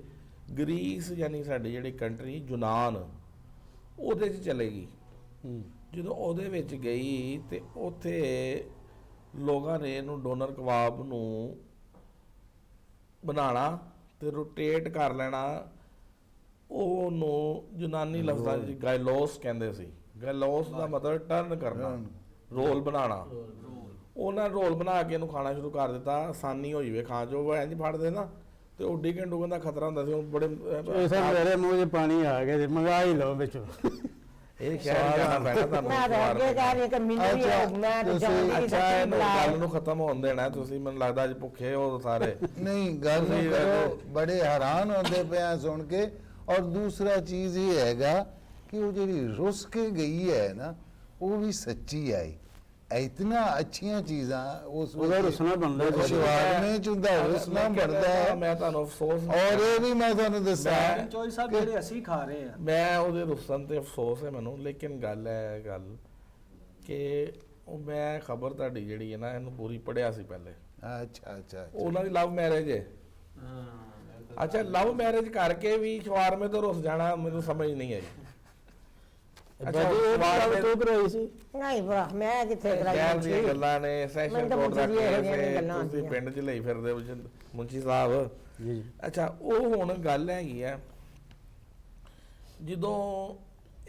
ਗ੍ਰੀਸ ਯਾਨੀ ਸਾਡੀ ਜਿਹੜੀ ਕੰਟਰੀ ਯੂਨਾਨ, ਉਹਦੇ 'ਚ ਚਲੇਗੀ। ਜਦੋਂ ਉਹਦੇ ਵਿੱਚ ਗਈ ਤੇ ਉੱਥੇ ਲੋਕਾਂ ਨੇ ਇਹਨੂੰ ਡੋਨਰ ਕਬਾਬ ਨੂੰ ਬਣਾਉਣਾ ਤੇ ਰੋਟੇਟ ਕਰ ਲੈਣਾ, ਉਹਨੂੰ ਯੂਨਾਨੀ ਲਫ਼ਜ਼ਾਂ 'ਚ ਗਾਇਲੋਸ ਕਹਿੰਦੇ ਸੀ। ਗਾਇਲੋਸ ਦਾ ਮਤਲਬ ਟਰਨ ਕਰਨਾ, ਰੋਲ ਬਣਾਉਣਾ। ਉਹਨਾਂ ਰੋਲ ਬਣਾ ਕੇ ਇਹਨੂੰ ਖਾਣਾ ਸ਼ੁਰੂ ਕਰ ਦਿੱਤਾ, ਆਸਾਨੀ ਹੋਈ ਵੇ ਖਾਣ 'ਚ। ਉਹ ਇੰਝ ਫੜਦੇ ਨਾ ਤੇ ਉਹ ਡਿੱਗਣ ਡੁੱਗਣ ਦਾ ਖਤਰਾ ਹੁੰਦਾ ਸੀ। ਉਹ ਬੜੇ ਮੇਰੇ ਮੂੰਹ 'ਚ ਪਾਣੀ ਆ ਗਿਆ, ਮੰਗਾ ਹੀ ਲਓ ਵਿੱਚੋਂ। ਇਹ ਸ਼ਹਿਰ ਜਾਣਾ ਪੈਣਾ ਤੁਹਾਨੂੰ। ਮੈਂ ਤਾਂ ਅੱਗੇ ਕਹਿ ਰਹੀ ਕਿ ਮੈਨੂੰ ਵੀ ਮੈਂ ਤਾਂ ਜਾਣਦੀ ਅੱਛਾ, ਇਹਨੂੰ ਗੱਲ ਨੂੰ ਖਤਮ ਹੋਣ ਦੇਣਾ। ਤੁਸੀਂ ਮੈਨੂੰ ਲੱਗਦਾ ਅੱਜ ਭੁੱਖੇ ਹੋ ਸਾਰੇ। ਨਹੀਂ, ਗੱਲ ਨੂੰ ਕਰੋ, ਬੜੇ ਹੈਰਾਨ ਹੁੰਦੇ ਪਏ ਆ ਸੁਣ ਕੇ। ਔਰ ਦੂਸਰਾ ਚੀਜ਼ ਇਹ ਹੈਗਾ ਕਿ ਉਹ ਜਿਹੜੀ ਰੁੱਸ ਕੇ ਗਈ ਹੈ ਨਾ, ਉਹ ਵੀ ਸੱਚੀ ਆਈ। ਇਤਨਾ ਅੱਛੀਆਂ ਚੀਜ਼ਾਂ ਉਸ ਉਹਦਾ ਰੁਸਨਾ ਬਣਦਾ, ਸ਼ਵਾਰਮੇ ਚ ਹੁੰਦਾ ਰੁਸਨਾ ਬਣਦਾ ਹੈ। ਮੈਂ ਤੁਹਾਨੂੰ ਅਫਸੋਸ, ਔਰ ਇਹ ਵੀ ਮੈਂ ਤੁਹਾਨੂੰ ਦੱਸਾਂ, ਚੌਧਰੀ ਸਾਹਿਬ ਜਿਹੜੇ ਅਸੀਂ ਖਾ ਰਹੇ ਆ, ਮੈਂ ਉਹਦੇ ਰੁਸਨ ਤੇ ਅਫਸੋਸ ਹੈ ਮੈਨੂੰ। ਲੇਕਿਨ ਗੱਲ ਹੈ ਗੱਲ ਕਿ ਉਹ ਮੈਂ ਖਬਰ ਤੁਹਾਡੀ ਜਿਹੜੀ ਹੈ ਨਾ, ਇਹਨੂੰ ਪੂਰੀ ਪੜ੍ਹਿਆ ਸੀ ਪਹਿਲੇ। ਅੱਛਾ ਉਹਨਾਂ ਦੀ ਲਵ ਮੈਰਿਜ ਹੈ। ਅੱਛਾ, ਲਵ ਮੈਰਿਜ ਕਰਕੇ ਵੀ ਸ਼ਵਾਰਮੇ ਤੋਂ ਰੁੱਸ ਜਾਣਾ ਮੈਨੂੰ ਸਮਝ ਨਹੀਂ ਆਈ। ਅੱਛਾ, ਤੂੰ ਕਰਾਈ ਸੀ? ਨਹੀਂ ਭਰਾ, ਮੈਂ ਕਿੱਥੇ ਸ਼ਹਿਰ ਕਰਾਈ ਦੀਆਂ ਗੱਲਾਂ ਨੇ, ਸੈਸ਼ਨ ਕੋਰਟ ਦਾ ਕੇਸ ਹੈ, ਤੁਸੀਂ ਪਿੰਡ 'ਚ ਲਈ ਫਿਰਦੇ ਹੋ ਮੁੰਸ਼ੀ ਸਾਹਿਬ। ਜੀ। ਅੱਛਾ, ਉਹ ਹੁਣ ਗੱਲ ਹੈਗੀ ਆ, ਜਦੋਂ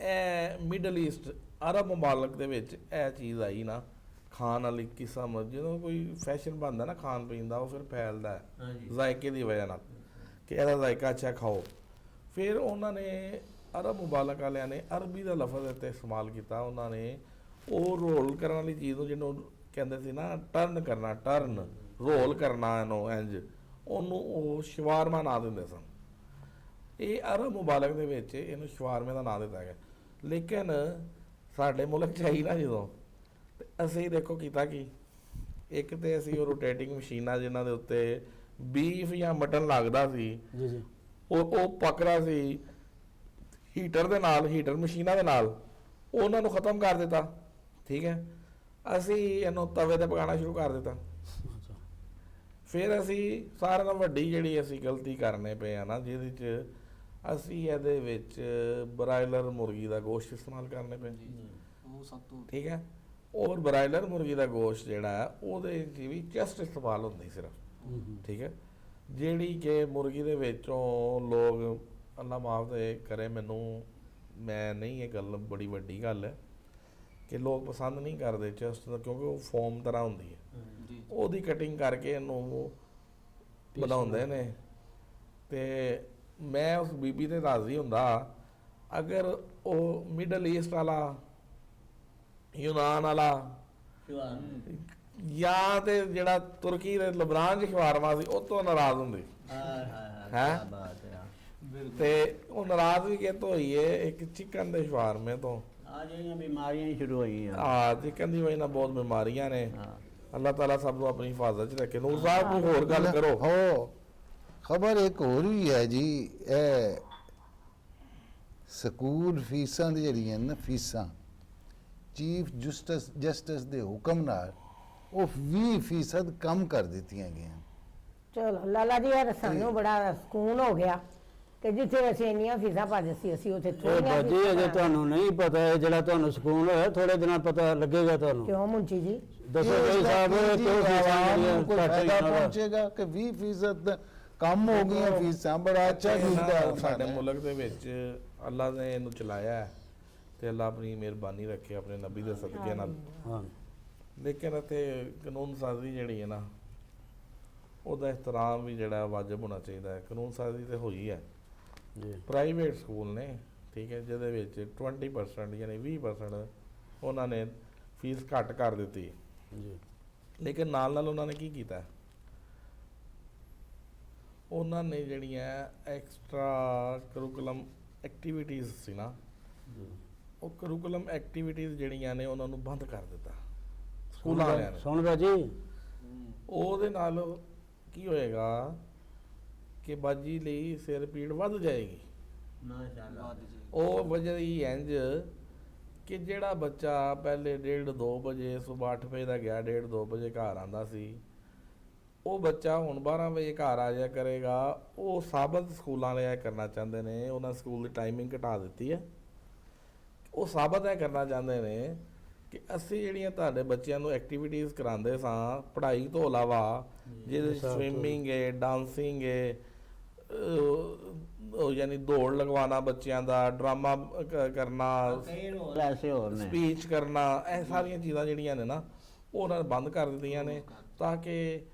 ਇਹ ਮਿਡਲ ਈਸਟ ਅਰਬ ਮੁਬਾਲਕ ਦੇ ਵਿੱਚ ਇਹ ਚੀਜ਼ ਆਈ ਨਾ, ਖਾਣ ਵਾਲੀ ਕਿਸਮ, ਜਦੋਂ ਕੋਈ ਫੈਸ਼ਨ ਬਣਦਾ ਨਾ ਖਾਣ ਪੀਣ ਦਾ, ਉਹ ਫਿਰ ਫੈਲਦਾ ਹੈ ਜ਼ਾਇਕੇ ਦੀ ਵਜ੍ਹਾ ਨਾਲ ਕਿ ਇਹਦਾ ਜ਼ਾਇਕਾ ਅੱਛਾ ਖਾਓ। ਫਿਰ ਉਹਨਾਂ ਨੇ ਅਰਬ ਮੁਬਾਲਕ ਵਾਲਿਆਂ ਨੇ ਅਰਬੀ ਦਾ ਲਫ਼ਜ਼ ਇੱਥੇ ਇਸਤੇਮਾਲ ਕੀਤਾ। ਉਹਨਾਂ ਨੇ ਉਹ ਰੋਲ ਕਰਨ ਵਾਲੀ ਚੀਜ਼ ਨੂੰ, ਜਿਹਨੂੰ ਕਹਿੰਦੇ ਸੀ ਨਾ ਟਰਨ ਕਰਨਾ, ਟਰਨ ਰੋਲ ਕਰਨਾ ਇਹਨੂੰ ਇੰਜ, ਉਹਨੂੰ ਉਹ ਸ਼ਵਾਰਮਾ ਨਾਂ ਦਿੰਦੇ ਸਨ। ਇਹ ਅਰਬ ਮੁਬਾਲਕ ਦੇ ਵਿੱਚ ਇਹਨੂੰ ਸ਼ਵਾਰਮੇ ਦਾ ਨਾਂ ਦਿੱਤਾ ਗਿਆ। ਲੇਕਿਨ ਸਾਡੇ ਮੁਲਕ 'ਚ ਆਈ ਨਾ ਜਦੋਂ, ਤੇ ਅਸੀਂ ਦੇਖੋ ਕੀਤਾ ਕੀ, ਇੱਕ ਤੇ ਅਸੀਂ ਉਹ ਰੋਟੇਟਿੰਗ ਮਸ਼ੀਨਾਂ ਜਿਨ੍ਹਾਂ ਦੇ ਉੱਤੇ ਬੀਫ ਜਾਂ ਮਟਨ ਲੱਗਦਾ ਸੀ, ਜੀ ਜੀ ਉਹ ਪਕੜਾ ਸੀ ਹੀਟਰ ਦੇ ਨਾਲ, ਹੀਟਰ ਮਸ਼ੀਨਾਂ ਦੇ ਨਾਲ, ਉਹਨਾਂ ਨੂੰ ਖਤਮ ਕਰ ਦਿੱਤਾ। ਠੀਕ ਹੈ, ਅਸੀਂ ਇਹਨੂੰ ਤਵੇ ਤੇ ਪਕਾਉਣਾ ਸ਼ੁਰੂ ਕਰ ਦਿੱਤਾ। ਫਿਰ ਅਸੀਂ ਸਾਰਿਆਂ ਨਾਲੋਂ ਵੱਡੀ ਜਿਹੜੀ ਅਸੀਂ ਗਲਤੀ ਕਰਨੇ ਪਏ ਆ ਨਾ, ਜਿਹਦੇ 'ਚ ਅਸੀਂ ਇਹਦੇ ਵਿੱਚ ਬਰਾਇਲਰ ਮੁਰਗੀ ਦਾ ਗੋਸ਼ਤ ਇਸਤੇਮਾਲ ਕਰਨੇ ਪਏ। ਉਹ ਸਭ ਤੋਂ ਠੀਕ ਹੈ, ਔਰ ਬਰਾਇਲਰ ਮੁਰਗੀ ਦਾ ਗੋਸ਼ਤ ਜਿਹੜਾ ਹੈ ਉਹਦੇ 'ਚ ਵੀ ਚੈਸਟ ਇਸਤੇਮਾਲ ਹੁੰਦੀ ਸਿਰਫ। ਠੀਕ ਹੈ, ਜਿਹੜੀ ਕਿ ਮੁਰਗੀ ਦੇ ਵਿੱਚੋਂ ਲੋਕ, ਅੱਲਾ ਮਾਫ ਦੇ ਕਰੇ ਮੈਨੂੰ, ਮੈਂ ਨਹੀਂ, ਇਹ ਗੱਲ ਬੜੀ ਵੱਡੀ ਗੱਲ ਹੈ ਕਿ ਲੋਕ ਪਸੰਦ ਨਹੀਂ ਕਰਦੇ ਚੈਸਟ ਦਾ, ਕਿਉਂਕਿ ਉਹ ਫੋਮ ਤਰ੍ਹਾਂ ਹੁੰਦੀ ਹੈ, ਉਹਦੀ ਕਟਿੰਗ ਕਰਕੇ ਇਹਨੂੰ ਬਣਾਉਂਦੇ ਨੇ। ਤੇ ਮੈਂ ਉਸ ਬੀਬੀ ਤੇ ਰਾਜ਼ੀ ਹੁੰਦਾ ਅਗਰ ਉਹ ਮਿਡਲ ਈਸਟ ਵਾਲਾ, ਯੂਨਾਨ ਵਾਲਾ, ਜਾਂ ਤੇ ਜਿਹੜਾ ਤੁਰਕੀ ਦੇ ਲਬਨਾਨ 'ਚ ਸ਼ਵਾਰਮਾ ਸੀ, ਉਹ ਤੋਂ ਨਾਰਾਜ਼ ਹੁੰਦੀ ਹੈ। ਤੇ ਉਹ ਨਾਰਾਜ਼ ਵੀ ਕਿਤੋਂ ਹੋਈ ਏ, ਇੱਕ ਚਿਕਨ ਦੇ ਸ਼ਵਾਰਮੇ ਤੋਂ। ਆ ਜਿਹੜੀਆਂ ਬਿਮਾਰੀਆਂ ਹੀ ਸ਼ੁਰੂ ਹੋਈਆਂ, ਚਿਕਨ ਦੀ ਵਜ੍ਹਾ ਨਾਲ ਬਹੁਤ ਬਿਮਾਰੀਆਂ ਨੇ। ਅੱਲਾਹ ਤਾਲਾ ਸਭ ਨੂੰ ਆਪਣੀ ਹਿਫਾਜ਼ਤ 'ਚ ਰੱਖੇ। ਨੂਰ ਸਾਹਿਬ ਕੋਈ ਹੋਰ ਗੱਲ ਕਰੋ। ਹੋ ਖਬਰ ਇੱਕ ਹੋਰ ਵੀ ਹੈ ਜੀ, ਇਹ ਸਕੂਲ ਫੀਸਾਂ ਦੀ ਜਿਹੜੀਆਂ ਨਾ ਫੀਸਾਂ, ਚੀਫ ਜਸਟਿਸ ਦੇ ਹੁਕਮ ਨਾਲ ਉਹ 20% ਕਮ ਕਰ ਦਿੱਤੀਆਂ ਗਈਆਂ। ਚਲੋ ਲਾਲਾ ਜੀ, ਯਾਰ ਸਾਨੂੰ ਬੜਾ ਸਕੂਨ ਹੋ ਗਿਆ ਕਿ ਜਿੱਥੇ ਅਸੀਂ ਇੰਨੀਆਂ ਫੀਸਾਂ ਭਰਦੇ ਸੀ, ਅਸੀਂ ਉੱਥੇ ਇਹ ਥੋੜ੍ਹੀਆਂ ਬਾਜੀ ਅਜੇ ਫੀਸਾਂ। ਤੁਹਾਨੂੰ ਨਹੀਂ ਪਤਾ ਹੈ, ਜਿਹੜਾ ਤੁਹਾਨੂੰ ਸਕੂਨ ਹੋਇਆ ਥੋੜੇ ਦਿਨਾਂ ਪਤਾ ਲੱਗੇਗਾ ਤੁਹਾਨੂੰ। ਕਿਉਂ ਮੁੰਚੀ ਜੀ? ਦੱਸੋ ਭਾਈ ਸਾਹਿਬ, ਕਿਉਂ ਫੀਸਾਂ ਜਿਹੜੀਆਂ ਕੋਈ ਘੱਟ ਫਾਇਦਾ ਹੋਈਆਂ? ਪਹੁੰਚੇਗਾ ਕਿ 20% ਕਮ ਹੋ ਗਈਆਂ ਫੀਸਾਂ? ਬੜਾ ਅੱਛਾ ਕੀਤਾ ਉਹਨਾਂ ਸਾਡੇ ਨੇ। ਮੁਲਕ ਦੇ ਵਿੱਚ ਅੱਲਾਹ ਨੇ ਇਹਨੂੰ ਚਲਾਇਆ ਹੈ ਤੇ ਅੱਲਾਹ ਆਪਣੀ ਮਿਹਰਬਾਨੀ ਰੱਖੇ ਆਪਣੇ ਨਬੀ ਦੇ ਸਦਕੇ ਨਾਲ। ਹਾਂ ਲੇਕਿਨ ਇੱਥੇ ਕਾਨੂੰਨ ਸਾਜ਼ੀ ਜਿਹੜੀ ਹੈ ਨਾ, ਉਹਦਾ ਇਹਤਰਾਮ ਵੀ ਜਿਹੜਾ ਵਾਜਬ ਹੋਣਾ ਚਾਹੀਦਾ ਹੈ। ਕਾਨੂੰਨ ਸਾਜ਼ੀ ਤੇ ਹੋਈ ਹੈ ਜੀ ਪ੍ਰਾਈਵੇਟ ਸਕੂਲ ਨੇ, ਠੀਕ ਹੈ, ਜਿਹਦੇ ਵਿੱਚ 20% ਯਾਨੀ 20% ਉਹਨਾਂ ਨੇ ਫੀਸ ਘੱਟ ਕਰ ਦਿੱਤੀ। ਜੀ ਲੇਕਿਨ ਨਾਲ ਨਾਲ ਉਹਨਾਂ ਨੇ ਕੀ ਕੀਤਾ, ਉਹਨਾਂ ਨੇ ਜਿਹੜੀਆਂ ਐਕਸਟਰਾ ਕਰਿਕੂਲਮ ਐਕਟੀਵਿਟੀਜ਼ ਸੀ ਨਾ, ਉਹ ਕਰਿਕੂਲਮ ਐਕਟੀਵਿਟੀਜ਼ ਜਿਹੜੀਆਂ ਨੇ ਉਹਨਾਂ ਨੂੰ ਬੰਦ ਕਰ ਦਿੱਤਾ ਸਕੂਲਾਂ ਵਾਲਿਆਂ ਨੇ। ਸੁਣ ਬਾਜੀ, ਉਹਦੇ ਨਾਲ ਕੀ ਹੋਏਗਾ ਕਿ ਬਾਜੀ ਲਈ ਸਿਰ ਪੀੜ ਵੱਧ ਜਾਏਗੀ। ਮਾਸ਼ਾਅੱਲਾ। ਉਹ ਵਜ੍ਹਾ ਹੀ ਇੰਜ ਕਿ ਜਿਹੜਾ ਬੱਚਾ ਪਹਿਲੇ 1:30-2 ਵਜੇ ਸੁਬਾਹ 8 ਵਜੇ ਦਾ ਗਿਆ, 1:30-2 ਵਜੇ ਘਰ ਆਉਂਦਾ ਸੀ, ਉਹ ਬੱਚਾ ਹੁਣ 12 ਵਜੇ ਘਰ ਆ ਜਾਇਆ ਕਰੇਗਾ। ਉਹ ਸਾਬਤ ਸਕੂਲਾਂ ਵਾਲੇ ਇਹ ਕਰਨਾ ਚਾਹੁੰਦੇ ਨੇ, ਉਹਨਾਂ ਸਕੂਲ ਦੀ ਟਾਈਮਿੰਗ ਘਟਾ ਦਿੱਤੀ ਹੈ। ਉਹ ਸਾਬਤ ਇਹ ਕਰਨਾ ਚਾਹੁੰਦੇ ਨੇ ਕਿ ਅਸੀਂ ਜਿਹੜੀਆਂ ਤੁਹਾਡੇ ਬੱਚਿਆਂ ਨੂੰ ਐਕਟੀਵਿਟੀਜ਼ ਕਰਾਉਂਦੇ ਸਾਂ ਪੜ੍ਹਾਈ ਤੋਂ ਇਲਾਵਾ, ਜਿਹਦੇ ਸਵਿਮਿੰਗ ਹੈ, ਡਾਂਸਿੰਗ ਹੈ, ਯਾਨੀ ਦੌੜ ਲਗਵਾਉਣਾ ਬੱਚਿਆਂ ਦਾ, ਡਰਾਮਾ ਕਰਨਾ, ਕਈ ਰੋਲ ਐਸੇ ਹੋਰ ਨੇ। ਸਪੀਚ ਕਰਨਾ, ਇਹ ਸਾਰੀਆਂ ਚੀਜ਼ਾਂ ਜਿਹੜੀਆਂ ਨੇ ਨਾ, ਉਹ ਉਹਨਾਂ ਨੇ ਬੰਦ ਕਰ ਦਿੱਤੀਆਂ ਨੇ ਤਾਂ ਕਿ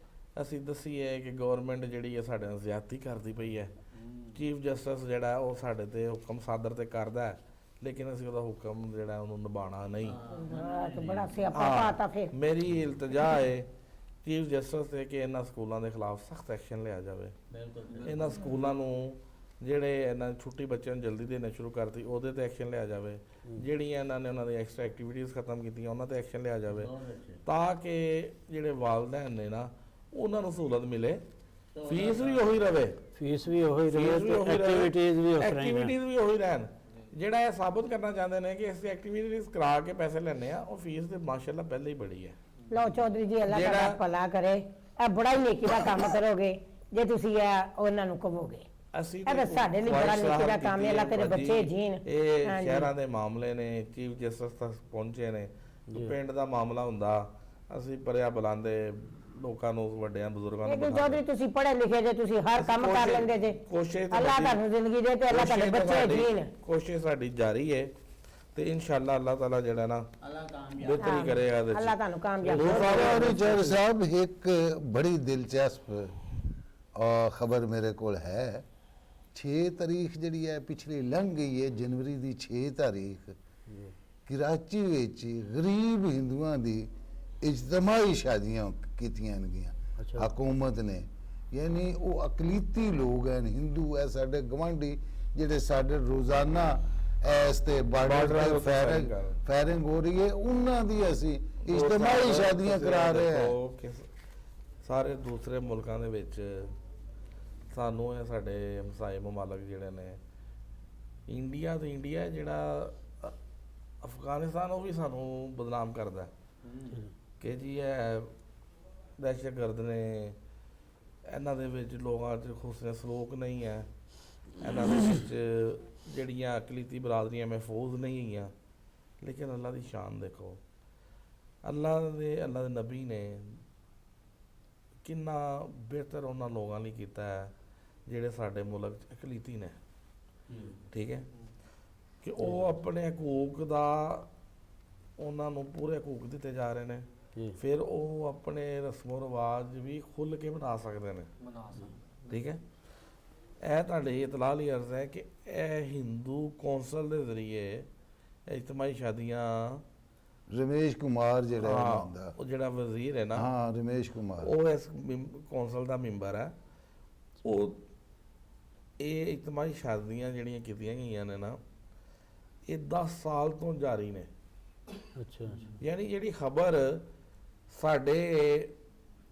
ਅਸੀਂ ਦਸੀਏ ਕਿ ਗਵਰਨਮੈਂਟ ਜਿਹੜੀ ਹੈ ਸਾਡੇ ਨਾਲ ਜ਼ਿਆਦਤੀ ਕਰਦੀ ਪਈ ਹੈ। ਚੀਫ ਜਸਟਿਸ ਜਿਹੜਾ ਉਹ ਸਾਡੇ ਤੇ ਹੁਕਮ ਸਾਦਰ ਤੇ ਕਰਦਾ ਹੈ, ਲੇਕਿਨ ਅਸੀਂ ਉਹਦਾ ਹੁਕਮ ਜਿਹੜਾ ਉਹਨੂੰ ਨਿਭਾਉਣਾ ਨਹੀਂ। ਬੜਾ ਸਿਆਪਾ ਪਾਤਾ ਫਿਰ। ਮੇਰੀ ਇਲਤਜਾ ਹੈ ਚੀਫ ਜਸਟਿਸ ਤੇ ਕਿ ਇਹਨਾਂ ਸਕੂਲਾਂ ਦੇ ਖਿਲਾਫ ਸਖਤ ਐਕਸ਼ਨ ਲਿਆ ਜਾਵੇ। ਇਹਨਾਂ ਸਕੂਲਾਂ ਨੂੰ ਜਿਹੜੇ ਇਹਨਾਂ ਛੁੱਟੀ ਬੱਚਿਆਂ ਨੂੰ ਜਲਦੀ ਦੇਣਾ ਸ਼ੁਰੂ ਕਰਤੀ, ਉਹਦੇ ਤੇ ਐਕਸ਼ਨ ਲਿਆ ਜਾਵੇ। ਜਿਹੜੀਆਂ ਇਹਨਾਂ ਨੇ ਉਹਨਾਂ ਦੀ ਐਕਸਟਰਾ ਐਕਟੀਵਿਟੀਜ਼ ਖਤਮ ਕੀਤੀਆਂ, ਉਹਨਾਂ ਤੇ ਐਕਸ਼ਨ ਲਿਆ ਜਾਵੇ ਤਾਂ ਕਿ ਜਿਹੜੇ ਵਾਲਿदैन ਨੇ ਨਾ, ਉਹਨਾਂ ਨੂੰ ਸਹੂਲਤ ਮਿਲੇ, ਫੀਸ ਵੀ ਉਹੀ ਰਵੇ, ਫੀਸ ਵੀ ਉਹੀ ਰਹੇ, ਐਕਟੀਵਿਟੀਜ਼ ਵੀ ਐਕਟੀਵਿਟੀਜ਼ ਵੀ ਉਹੀ ਰਹਿਣ। ਜਿਹੜਾ ਇਹ ਸਾਬਤ ਕਰਨਾ ਚਾਹੁੰਦੇ ਨੇ ਕਿ ਅਸੀਂ ਐਕਟੀਵਿਟੀਜ਼ ਕਰਾ ਕੇ ਪੈਸੇ ਲੈਣੇ ਆ, ਉਹ ਫੀਸ ਤੇ ਮਾਸ਼ਾਅੱਲਾ ਪਹਿਲੇ ਹੀ ਬੜੀ ਹੈ। ਲਓ ਚੌਧਰੀ ਜੀ, ਅੱਲਾਹ ਤੁਹਾਡਾ ਭਲਾ ਕਰੇ। ਇਹ ਬੜਾ ਹੀ ਨੇਕੀ ਦਾ ਕੰਮ ਕਰੋਗੇ ਜੇ ਤੁਸੀਂ ਇਹ ਉਹਨਾਂ ਨੂੰ ਕਹੋਗੇ। ਅਸੀਂ ਇਹ ਤਾਂ ਸਾਡੇ ਲਈ ਬੜਾ ਨੇਕੀ ਦਾ ਕੰਮ ਹੈ। ਅੱਲਾਹ ਤੇਰੇ ਬੱਚੇ ਜੀਣ। ਇਹ ਸ਼ਹਿਰਾਂ ਦੇ ਮਾਮਲੇ ਨੇ, ਚੀਫ ਜਸਟਿਸ ਤੱਕ ਪਹੁੰਚੇ ਨੇ। ਪਿੰਡ ਦਾ ਮਾਮਲਾ ਹੁੰਦਾ, ਅਸੀਂ ਪਰਿਆ ਬੁਲਾਉਂਦੇ ਲੋਕਾਂ ਨੂੰ, ਵੱਡਿਆਂ ਬਜ਼ੁਰਗਾਂ ਨੂੰ। ਲੇਕਿਨ ਚੌਧਰੀ ਤੁਸੀਂ ਪੜ੍ਹੇ ਲਿਖੇ ਜੇ, ਤੁਸੀਂ ਹਰ ਕੰਮ ਕਰ ਲੈਂਦੇ ਜੇ। ਕੋਸ਼ਿਸ਼ ਅੱਲਾਹ ਤੁਹਾਨੂੰ ਜ਼ਿੰਦਗੀ ਦੇ ਤੇ ਅੱਲਾਹ ਤੁਹਾਡੇ ਬੱਚੇ ਜੀਣ। ਕੋਸ਼ਿਸ਼ ਸਾਡੀ ਜਾਰੀ ਹੈ ਤੇ ਇਨਸ਼ਾਅੱਲਾ ਅੱਲਾਹ ਤਾਲਾ ਜਿਹੜਾ ਨਾ ਅੱਲਾ ਕਾਮਯਾਬ ਬਿਹਤਰੀ ਕਰੇਗਾ ਇਹਦੇ 'ਚ। ਅੱਲਾਹ ਤੁਹਾਨੂੰ ਕਾਮਯਾਬ और चौधरी साहब एक बड़ी दिलचस्प खबर मेरे को है 6 तारीख ਜਿਹੜੀ ਹੈ ਪਿਛਲੀ ਲੰਘ ਗਈ ਹੈ ਜਨਵਰੀ ਦੀ 6 ਤਾਰੀਖ ਕਰਾਚੀ ਵਿੱਚ ਗਰੀਬ ਹਿੰਦੂਆਂ ਦੀ ਇਜਤਮਾਈ ਸ਼ਾਦੀਆਂ ਕੀਤੀਆਂ ਗਈਆਂ ਹਕੂਮਤ ਨੇ ਯਾਨੀ ਉਹ ਅਕਲੀਤੀ ਲੋਕ ਹਨ ਹਿੰਦੂ ਹੈ ਸਾਡੇ ਗਵਾਂਢੀ ਜਿਹੜੇ ਸਾਡੇ ਰੋਜ਼ਾਨਾ ਇਸ ਤੇ ਬਾਰਡਰ ਤੇ ਫਾਇਰਿੰਗ ਹੋ ਰਹੀ ਹੈ ਉਹਨਾਂ ਦੀ ਅਸੀਂ ਇਜਤਮਾਈ ਸ਼ਾਦੀਆਂ ਕਰਾ ਰਹੇ ਹਾਂ ਦੇਖੋ ਕਿ ਸਾਰੇ ਦੂਸਰੇ ਮੁਲਕਾਂ ਦੇ ਵਿੱਚ ਸਾਨੂੰ ਇਹ ਸਾਡੇ ਹਮਸਾਏ ਮਮਾਲਕ ਜਿਹੜੇ ਨੇ ਇੰਡੀਆ ਤੇ ਇੰਡੀਆ ਜਿਹੜਾ ਅਫਗਾਨਿਸਤਾਨ ਉਹ ਵੀ ਸਾਨੂੰ ਬਦਨਾਮ ਕਰਦਾ ਕਿ ਜੀ ਇਹ ਦਹਿਸ਼ਤਗਰਦ ਨੇ ਇਹਨਾਂ ਦੇ ਵਿੱਚ ਲੋਕਾਂ 'ਚ ਹੁਸਨ ਸਲੂਕ ਨਹੀਂ ਹੈ ਇਹਨਾਂ ਦੇ ਵਿੱਚ ਜਿਹੜੀਆਂ ਅਕਲੀਤੀ ਬਰਾਦਰੀਆਂ ਮਹਿਫੂਜ਼ ਨਹੀਂ ਹੈਗੀਆਂ ਲੇਕਿਨ ਅੱਲਾ ਦੀ ਸ਼ਾਨ ਦੇਖੋ ਅੱਲਾ ਦੇ ਨਬੀ ਨੇ ਕਿੰਨਾ ਬਿਹਤਰ ਉਹਨਾਂ ਲੋਕਾਂ ਲਈ ਕੀਤਾ ਹੈ ਜਿਹੜੇ ਸਾਡੇ ਮੁਲਕ 'ਚ ਅਕਲੀਤੀ ਨੇ ਠੀਕ ਹੈ ਕਿ ਉਹ ਆਪਣੇ ਹਕੂਕ ਦਾ ਉਹਨਾਂ ਨੂੰ ਪੂਰੇ ਹਕੂਕ ਦਿੱਤੇ ਜਾ ਰਹੇ ਨੇ ਫਿਰ ਉਹ ਆਪਣੇ ਰਸਮੋ ਰਿਵਾਜ ਵੀ ਖੁੱਲ੍ਹ ਕੇ ਬਣਾ ਸਕਦੇ ਨੇ ਠੀਕ ਹੈ ਇਹ ਤੁਹਾਡੇ ਇਤਲਾਹ ਲਈ ਅਰਜ਼ ਹੈ ਕਿ ਇਹ ਹਿੰਦੂ ਕੌਂਸਲ ਦੇ ਜ਼ਰੀਏ ਇਜਤਮਾਈ ਸ਼ਾਦੀਆਂ ਰਮੇਸ਼ ਕੁਮਾਰ ਜਿਹੜਾ ਹਾਂ, ਉਹਨਾਂ ਦਾ ਉਹ ਜਿਹੜਾ ਵਜ਼ੀਰ ਹੈ ਨਾ ਹਾਂ ਰਮੇਸ਼ ਕੁਮਾਰ ਉਹ ਇਸ ਕੌਂਸਲ ਦਾ ਮੈਂਬਰ ਹੈ ਉਹ ਇਹ ਇਜਤਮਾਈ ਸ਼ਾਦੀਆਂ ਜਿਹੜੀਆਂ ਕੀਤੀਆਂ ਗਈਆਂ ਨੇ ਨਾ ਇਹ 10 ਸਾਲ ਤੋਂ ਜਾਰੀ ਨੇ ਅੱਛਾ ਯਾਨੀ ਜਿਹੜੀ ਖਬਰ ਸਾਡੇ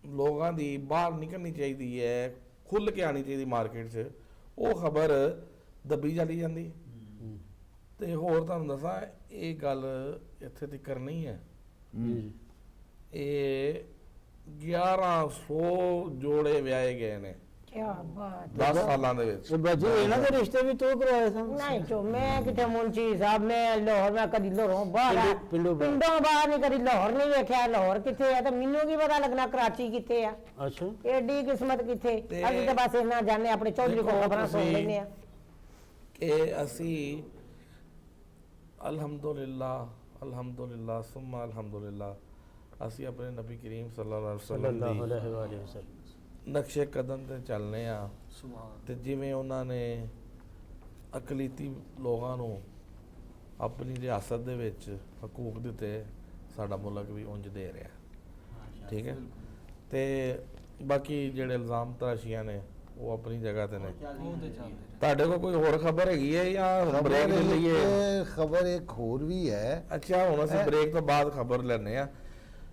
ਲੋਕਾਂ ਦੀ ਬਾਹਰ ਨਿਕਲਣੀ ਚਾਹੀਦੀ ਹੈ ਖੁੱਲ੍ਹ ਕੇ ਆਣੀ ਚਾਹੀਦੀ ਮਾਰਕੀਟ 'ਚ ਉਹ ਖਬਰ ਦੱਬੀ ਚਲੀ ਜਾਂਦੀ ਤੇ ਹੋਰ ਤੁਹਾਨੂੰ ਦੱਸਾਂ ਇਹ ਗੱਲ ਇੱਥੇ ਤੱਕ ਨਹੀਂ ਹੈ ਇਹ 1100 ਜੋੜੇ ਵਿਆਹੇ ਗਏ ਨੇ ਕੀ ਬਾਤ 10 ਸਾਲਾਂ ਦੇ ਵਿੱਚ ਬਾਜੀ ਇਹਨਾਂ ਦੇ ਰਿਸ਼ਤੇ ਵੀ ਤੂੰ ਕਰਵਾਏ ਸਨ ਨਹੀਂ ਜੋ ਮੈਂ ਕਿਤੇ ਮੁੰਚੀ ਸਾਹਿਬ ਮੈਂ ਲਾਹੌਰ ਮੈਂ ਕਦੀ ਲਾਹੌਰੋਂ ਬਾਹਰ ਆ ਪਿੰਡੋਂ ਬਾਹਰ ਨਹੀਂ ਕਦੀ ਲਾਹੌਰ ਨਹੀਂ ਵੇਖਿਆ ਲਾਹੌਰ ਕਿੱਥੇ ਆ ਤੇ ਮੈਨੂੰ ਕੀ ਪਤਾ ਲੱਗਣਾ ਕਰਾਚੀ ਕਿੱਥੇ ਆ ਅੱਛਾ ਏਡੀ ਕਿਸਮਤ ਕਿੱਥੇ ਅਸੀਂ ਤਾਂ ਬਸ ਇਹਨਾਂ ਜਾਣੇ ਆਪਣੇ ਚੌਧਰੀ ਕੋਲ ਖਬਰਾਂ ਸੁਣ ਲੈਂਦੇ ਆ ਕਿ ਅਸੀਂ ਅਲਹਮਦੁਲਿਲਾ ਸੁਮਾ ਅਲਹਮਦੁਲਿਲਾ ਅਸੀਂ ਆਪਣੇ ਨਬੀ ਕਰੀਮ ਸੱਲੱਲਾਹੁ ਅਲੈਹਿ ਵਸੱਲਮ ਨਕਸ਼ੇ ਕਦਮ ਤੇ ਚੱਲਨੇ ਆ ਤੇ ਜਿਵੇਂ ਉਹਨਾਂ ਨੇ ਅਕਲੀਤੀ ਲੋਕਾਂ ਨੂੰ ਆਪਣੀ ਰਿਆਸਤ ਦੇ ਵਿੱਚ ਹਕੂਕ ਦਿੱਤੇ ਸਾਡਾ ਮੁਲਕ ਵੀ ਉਂਝ ਦੇ ਰਿਹਾ ਠੀਕ ਹੈ ਤੇ ਬਾਕੀ ਜਿਹੜੇ ਇਲਜ਼ਾਮ ਤਰਾਸ਼ੀਆਂ ਨੇ ਉਹ ਆਪਣੀ ਜਗ੍ਹਾ ਤੇ ਨੇ ਤੁਹਾਡੇ ਕੋਲ ਕੋਈ ਹੋਰ ਖਬਰ ਹੈਗੀ ਹੈ ਜਾਂ ਬ੍ਰੇਕ ਲੈ ਲਈਏ ਖਬਰ ਇੱਕ ਹੋਰ ਵੀ ਹੈ ਅੱਛਾ ਹੁਣ ਅਸੀਂ ਬ੍ਰੇਕ ਤੋਂ ਬਾਅਦ ਖਬਰ ਲੈਣੇ ਆ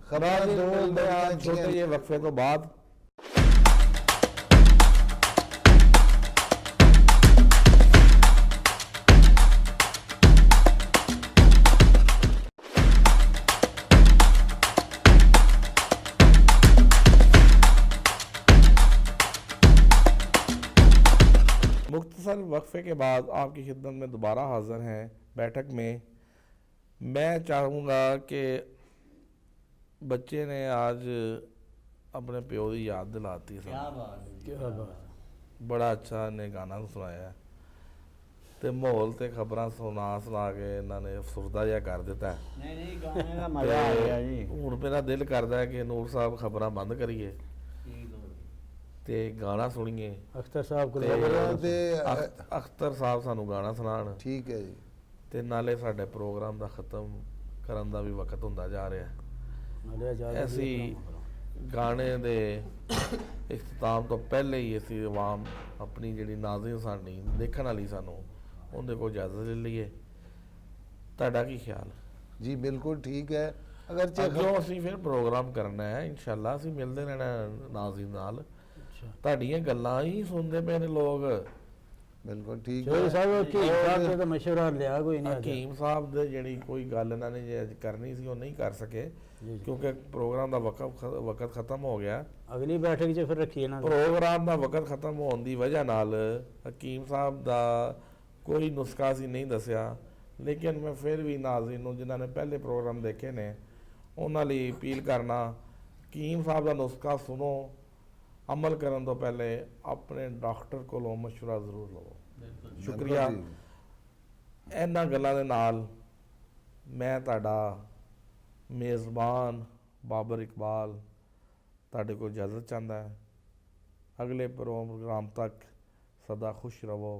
ਖਬਰਾਂ ਦੋ ਛੋਟੇ ਜਿਹੇ ਵਕਫੇ ਤੋਂ ਬਾਅਦ मुख्तसर वक्फे के बाद आपकी खिदमत में दोबारा हाज़िर हैं बैठक में मैं चाहूँगा कि बच्चे ने आज अपने प्यो की याद दिलाती क्या बात है बड़ा अच्छा इन्हें गाना सुनाया ਤੇ ਮਾਹੌਲ ਤੇ ਖਬਰਾਂ ਸੁਣਾ ਕੇ ਇਹਨਾਂ ਨੇ ਅਫਸੁਰਦਾ ਜਿਹਾ ਕਰ ਦਿੱਤਾ ਨਹੀਂ ਗਾਣੇ ਦਾ ਮਜ਼ਾ ਆ ਗਿਆ ਜੀ ਹੁਣ ਮੇਰਾ ਦਿਲ ਕਰਦਾ ਹੈ ਕਿ ਨੂਰ ਸਾਹਿਬ ਖਬਰਾਂ ਬੰਦ ਕਰੀਏ ਤੇ ਗਾਣਾ ਸੁਣੀਏ ਅਖਤਰ ਸਾਹਿਬ ਕੋਲ ਤੇ ਅਖਤਰ ਸਾਹਿਬ ਸਾਨੂੰ ਗਾਣਾ ਸੁਣਾਉਣ ਠੀਕ ਹੈ ਜੀ ਤੇ ਨਾਲੇ ਸਾਡੇ ਪ੍ਰੋਗਰਾਮ ਦਾ ਖਤਮ ਕਰਨ ਦਾ ਵੀ ਵਕਤ ਹੁੰਦਾ ਜਾ ਰਿਹਾ ਅਸੀਂ ਗਾਣੇ ਦੇ ਇਖਤਤਾਮ ਤੋਂ ਪਹਿਲੇ ਹੀ ਅਸੀਂ ਆਵਾਮ ਆਪਣੀ ਜਿਹੜੀ ਨਾਜ਼ਰੀਨ ਸਾਡੀ ਦੇਖਣ ਵਾਲੀ ਸਾਨੂੰ ਉਹਦੇ ਕੋਲ ਇਜਾਜ਼ਤ ਲੈ ਲਈਏ ਤੁਹਾਡਾ ਕੀ ਖਿਆਲ ਜੀ ਬਿਲਕੁਲ ਠੀਕ ਹੈ ਅਗਰ ਅੱਗੋਂ ਅਸੀਂ ਫਿਰ ਪ੍ਰੋਗਰਾਮ ਕਰਨਾ ਹੈ ਇਨਸ਼ਾਅੱਲਾ ਅਸੀਂ ਮਿਲਦੇ ਰਹਿਣਾ ਨਾਜ਼ਰੀਨ ਨਾਲ ਤੁਹਾਡੀਆਂ ਗੱਲਾਂ ਹੀ ਸੁਣਦੇ ਪਏ ਨੇ ਲੋਕ ਬਿਲਕੁਲ ਠੀਕ ਚੌਧਰੀ ਸਾਹਿਬ ਕੀ ਸਾਹਿਬ ਦਾ ਮਸ਼ਵਰਾ ਲਿਆ ਕੋਈ ਨਹੀਂ ਹਕੀਮ ਸਾਹਿਬ ਦੇ ਜਿਹੜੀ ਕੋਈ ਗੱਲ ਇਹਨਾਂ ਨੇ ਜੇ ਕਰਨੀ ਸੀ ਉਹ ਨਹੀਂ ਕਰ ਸਕੇ ਕਿਉਂਕਿ ਪ੍ਰੋਗਰਾਮ ਦਾ ਵਕਤ ਖਤਮ ਹੋ ਗਿਆ ਅਗਲੀ ਬੈਠਕ 'ਚ ਫਿਰ ਰੱਖੀਏ ਨਾ ਪ੍ਰੋਗਰਾਮ ਦਾ ਵਕਤ ਖਤਮ ਹੋਣ ਦੀ ਵਜ੍ਹਾ ਨਾਲ ਹਕੀਮ ਸਾਹਿਬ ਦਾ ਕੋਈ ਨੁਸਖਾ ਸੀ ਨਹੀਂ ਦੱਸਿਆ ਲੇਕਿਨ ਮੈਂ ਫਿਰ ਵੀ ਨਾਜ਼ਰੀਨ ਨੂੰ ਜਿਨ੍ਹਾਂ ਨੇ ਪਹਿਲੇ ਪ੍ਰੋਗਰਾਮ ਦੇਖੇ ਨੇ ਉਹਨਾਂ ਲਈ ਅਪੀਲ ਕਰਨਾ ਹਕੀਮ ਸਾਹਿਬ ਦਾ ਨੁਸਖਾ ਸੁਣੋ ਅਮਲ ਕਰਨ ਤੋਂ ਪਹਿਲੇ ਆਪਣੇ ਡਾਕਟਰ ਕੋਲੋਂ ਮਸ਼ਵਰਾ ਜ਼ਰੂਰ ਲਵੋ ਸ਼ੁਕਰੀਆ ਇਹਨਾਂ ਗੱਲਾਂ ਦੇ ਨਾਲ ਮੈਂ ਤੁਹਾਡਾ ਮੇਜ਼ਬਾਨ ਬਾਬਰ ਇਕਬਾਲ ਤੁਹਾਡੇ ਕੋਲ ਇਜਾਜ਼ਤ ਚਾਹੁੰਦਾ ਹੈ। ਅਗਲੇ ਪ੍ਰੋਗਰਾਮ ਤੱਕ ਸਦਾ ਖੁਸ਼ ਰਹੋ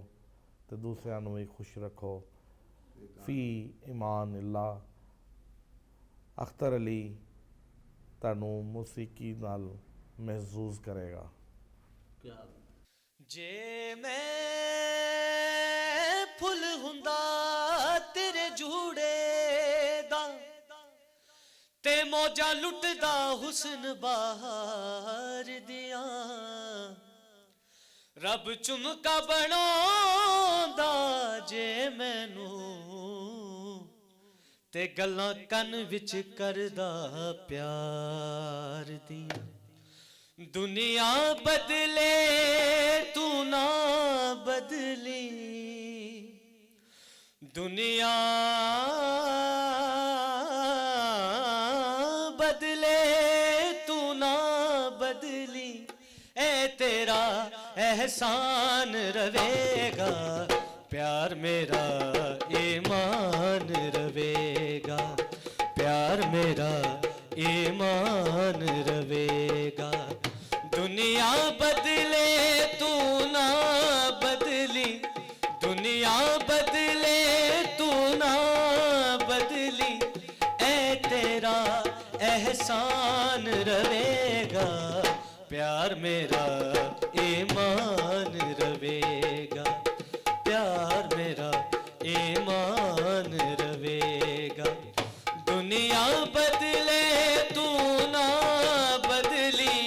ਤੇ ਦੂਸਰਿਆਂ ਨੂੰ ਵੀ ਖੁਸ਼ ਰੱਖੋ। ਫੀ ਇਮਾਨ ਅੱਲਾ। ਅਖਤਰ ਅਲੀ ਤੁਹਾਨੂੰ ਮੌਸੀਕੀ ਨਾਲ ਮਹਿਜ਼ੂਜ਼ ਕਰੇਗਾ। ਜੇ ਮੈਂ ਫੁੱਲ ਹੁੰਦਾ ਤੇਰੇ ਜੂੜੇ ਦਾ ਤੇ ਮੌਜਾਂ ਲੁੱਟਦਾ ਹੁਸਨ ਬਹਾਰ ਦੀਆਂ, ਰੱਬ ਚੁਮਕਾ ਬਣਾਉਂਦਾ ਜੇ ਮੈਨੂੰ ਤੇ ਗੱਲਾਂ ਕੰਨ ਵਿੱਚ ਕਰਦਾ ਪਿਆਰ ਦੀਆਂ। दुनिया बदले तू ना बदली, दुनिया बदले तू ना बदली, ए तेरा एहसान रवेगा, प्यार मेरा ईमान रवेगा, प्यार मेरा ईमान रवेगा। दुनिया बदले तू ना बदली, दुनिया बदले तू ना बदली, ए तेरा एहसान रवेगा, प्यार मेरा ईमान रवेगा, प्यार मेरा ईमान रवेगा। दुनिया बदले तू ना बदली,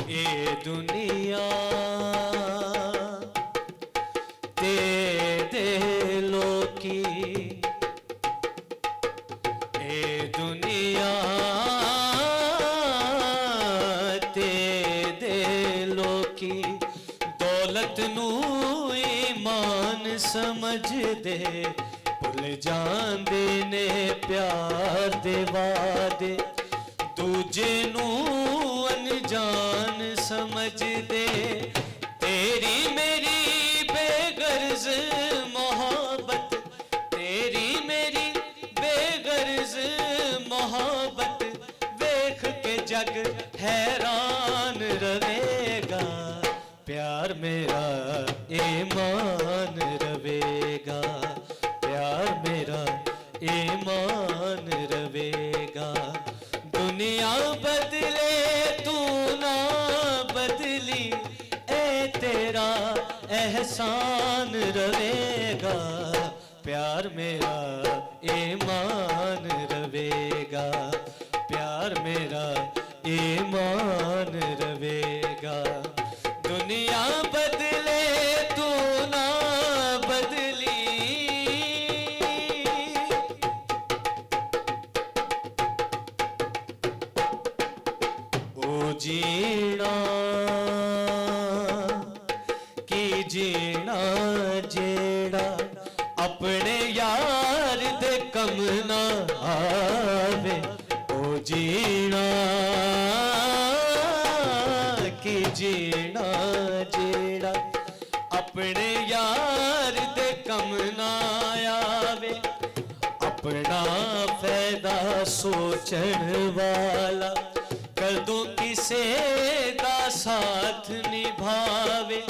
ये दुनिया ते दे लोकी, ये दुनिया ते दे लोकी, दौलत नू ईमान समझदे, भुल जांदे ने प्यार दे वादे, दूजे नू अनजान समझदे। तेरी मेरी बेगर्ज मोहब्बत, तेरी मेरी बेगर्ज मोहब्बत, वेख के जग हैरान रवेगा, प्यार मेरा ईमान रवेगा, प्यार मेरा ईमान रवेगा। दुनिया बदले तू ना बदली, ए तेरा एहसान रवेगा, प्यार मेरा ईमान रवेगा, प्यार मेरा ईमान रवेगा। दुनिया बदले तू ना बदली, ओ जीना की जीना जेड़ा अपने यार दे कम ना आवे, ओ जीना की जीना जेड़ा अपने यार दे कम ना आवे, अपना फायदा सोचण वाला कदों किसे दा साथ निभावे,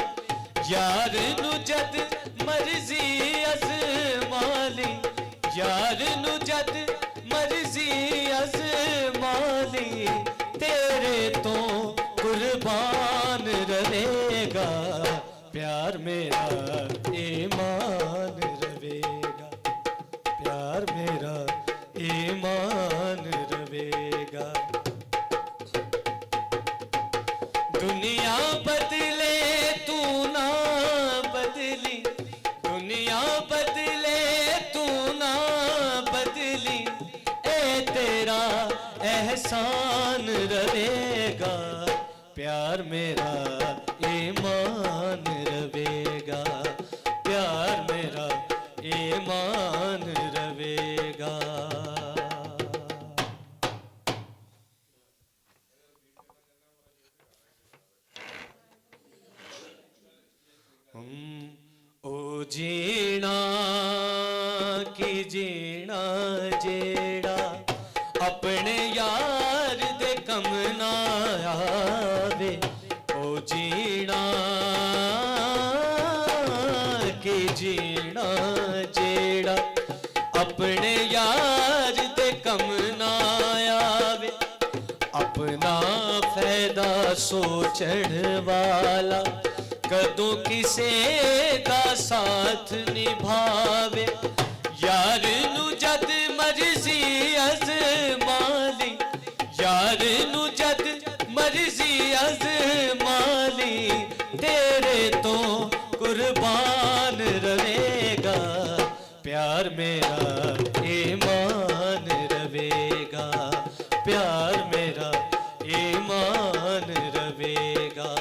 यार नू जद मर्जी अज़माली, यार नू जद मर्जी अज़माली, तेरे तो कुर्बान रहेगा, प्यार मेरा ईमान रवेगा, प्यार मेरा ईमान रवेगा। दुनिया बदले तू ना बदली, दुनिया बदले तू ना बदली, ए तेरा एहसान रवेगा, प्यार मेरा ईमान रवेगा, प्यार मेरा ईमान रवेगा। जीना की जीना जेड़ा अपने यार दे कम ना आवे, ओ जीना की जीना जेड़ा अपने यार दे कम ना आवे, अपना फायदा सोचण वाला कदों किसे दा साथ निभावे, यार नू जद मर्जी अज़मा ली, यार नू जद मर्जी अज़मा ली, तेरे तो कुर्बान रहेगा, प्यार मेरा ईमान रवेगा, प्यार मेरा ईमान रवेगा।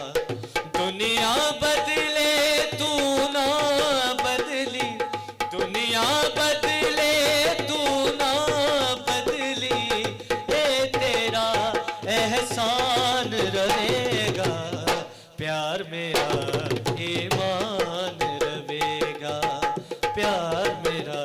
दुनिया बदले तू ना बदली, दुनिया बदले तू ना बदली, ये तेरा एहसान रहेगा, प्यार मेरा ईमान रवेगा, प्यार मेरा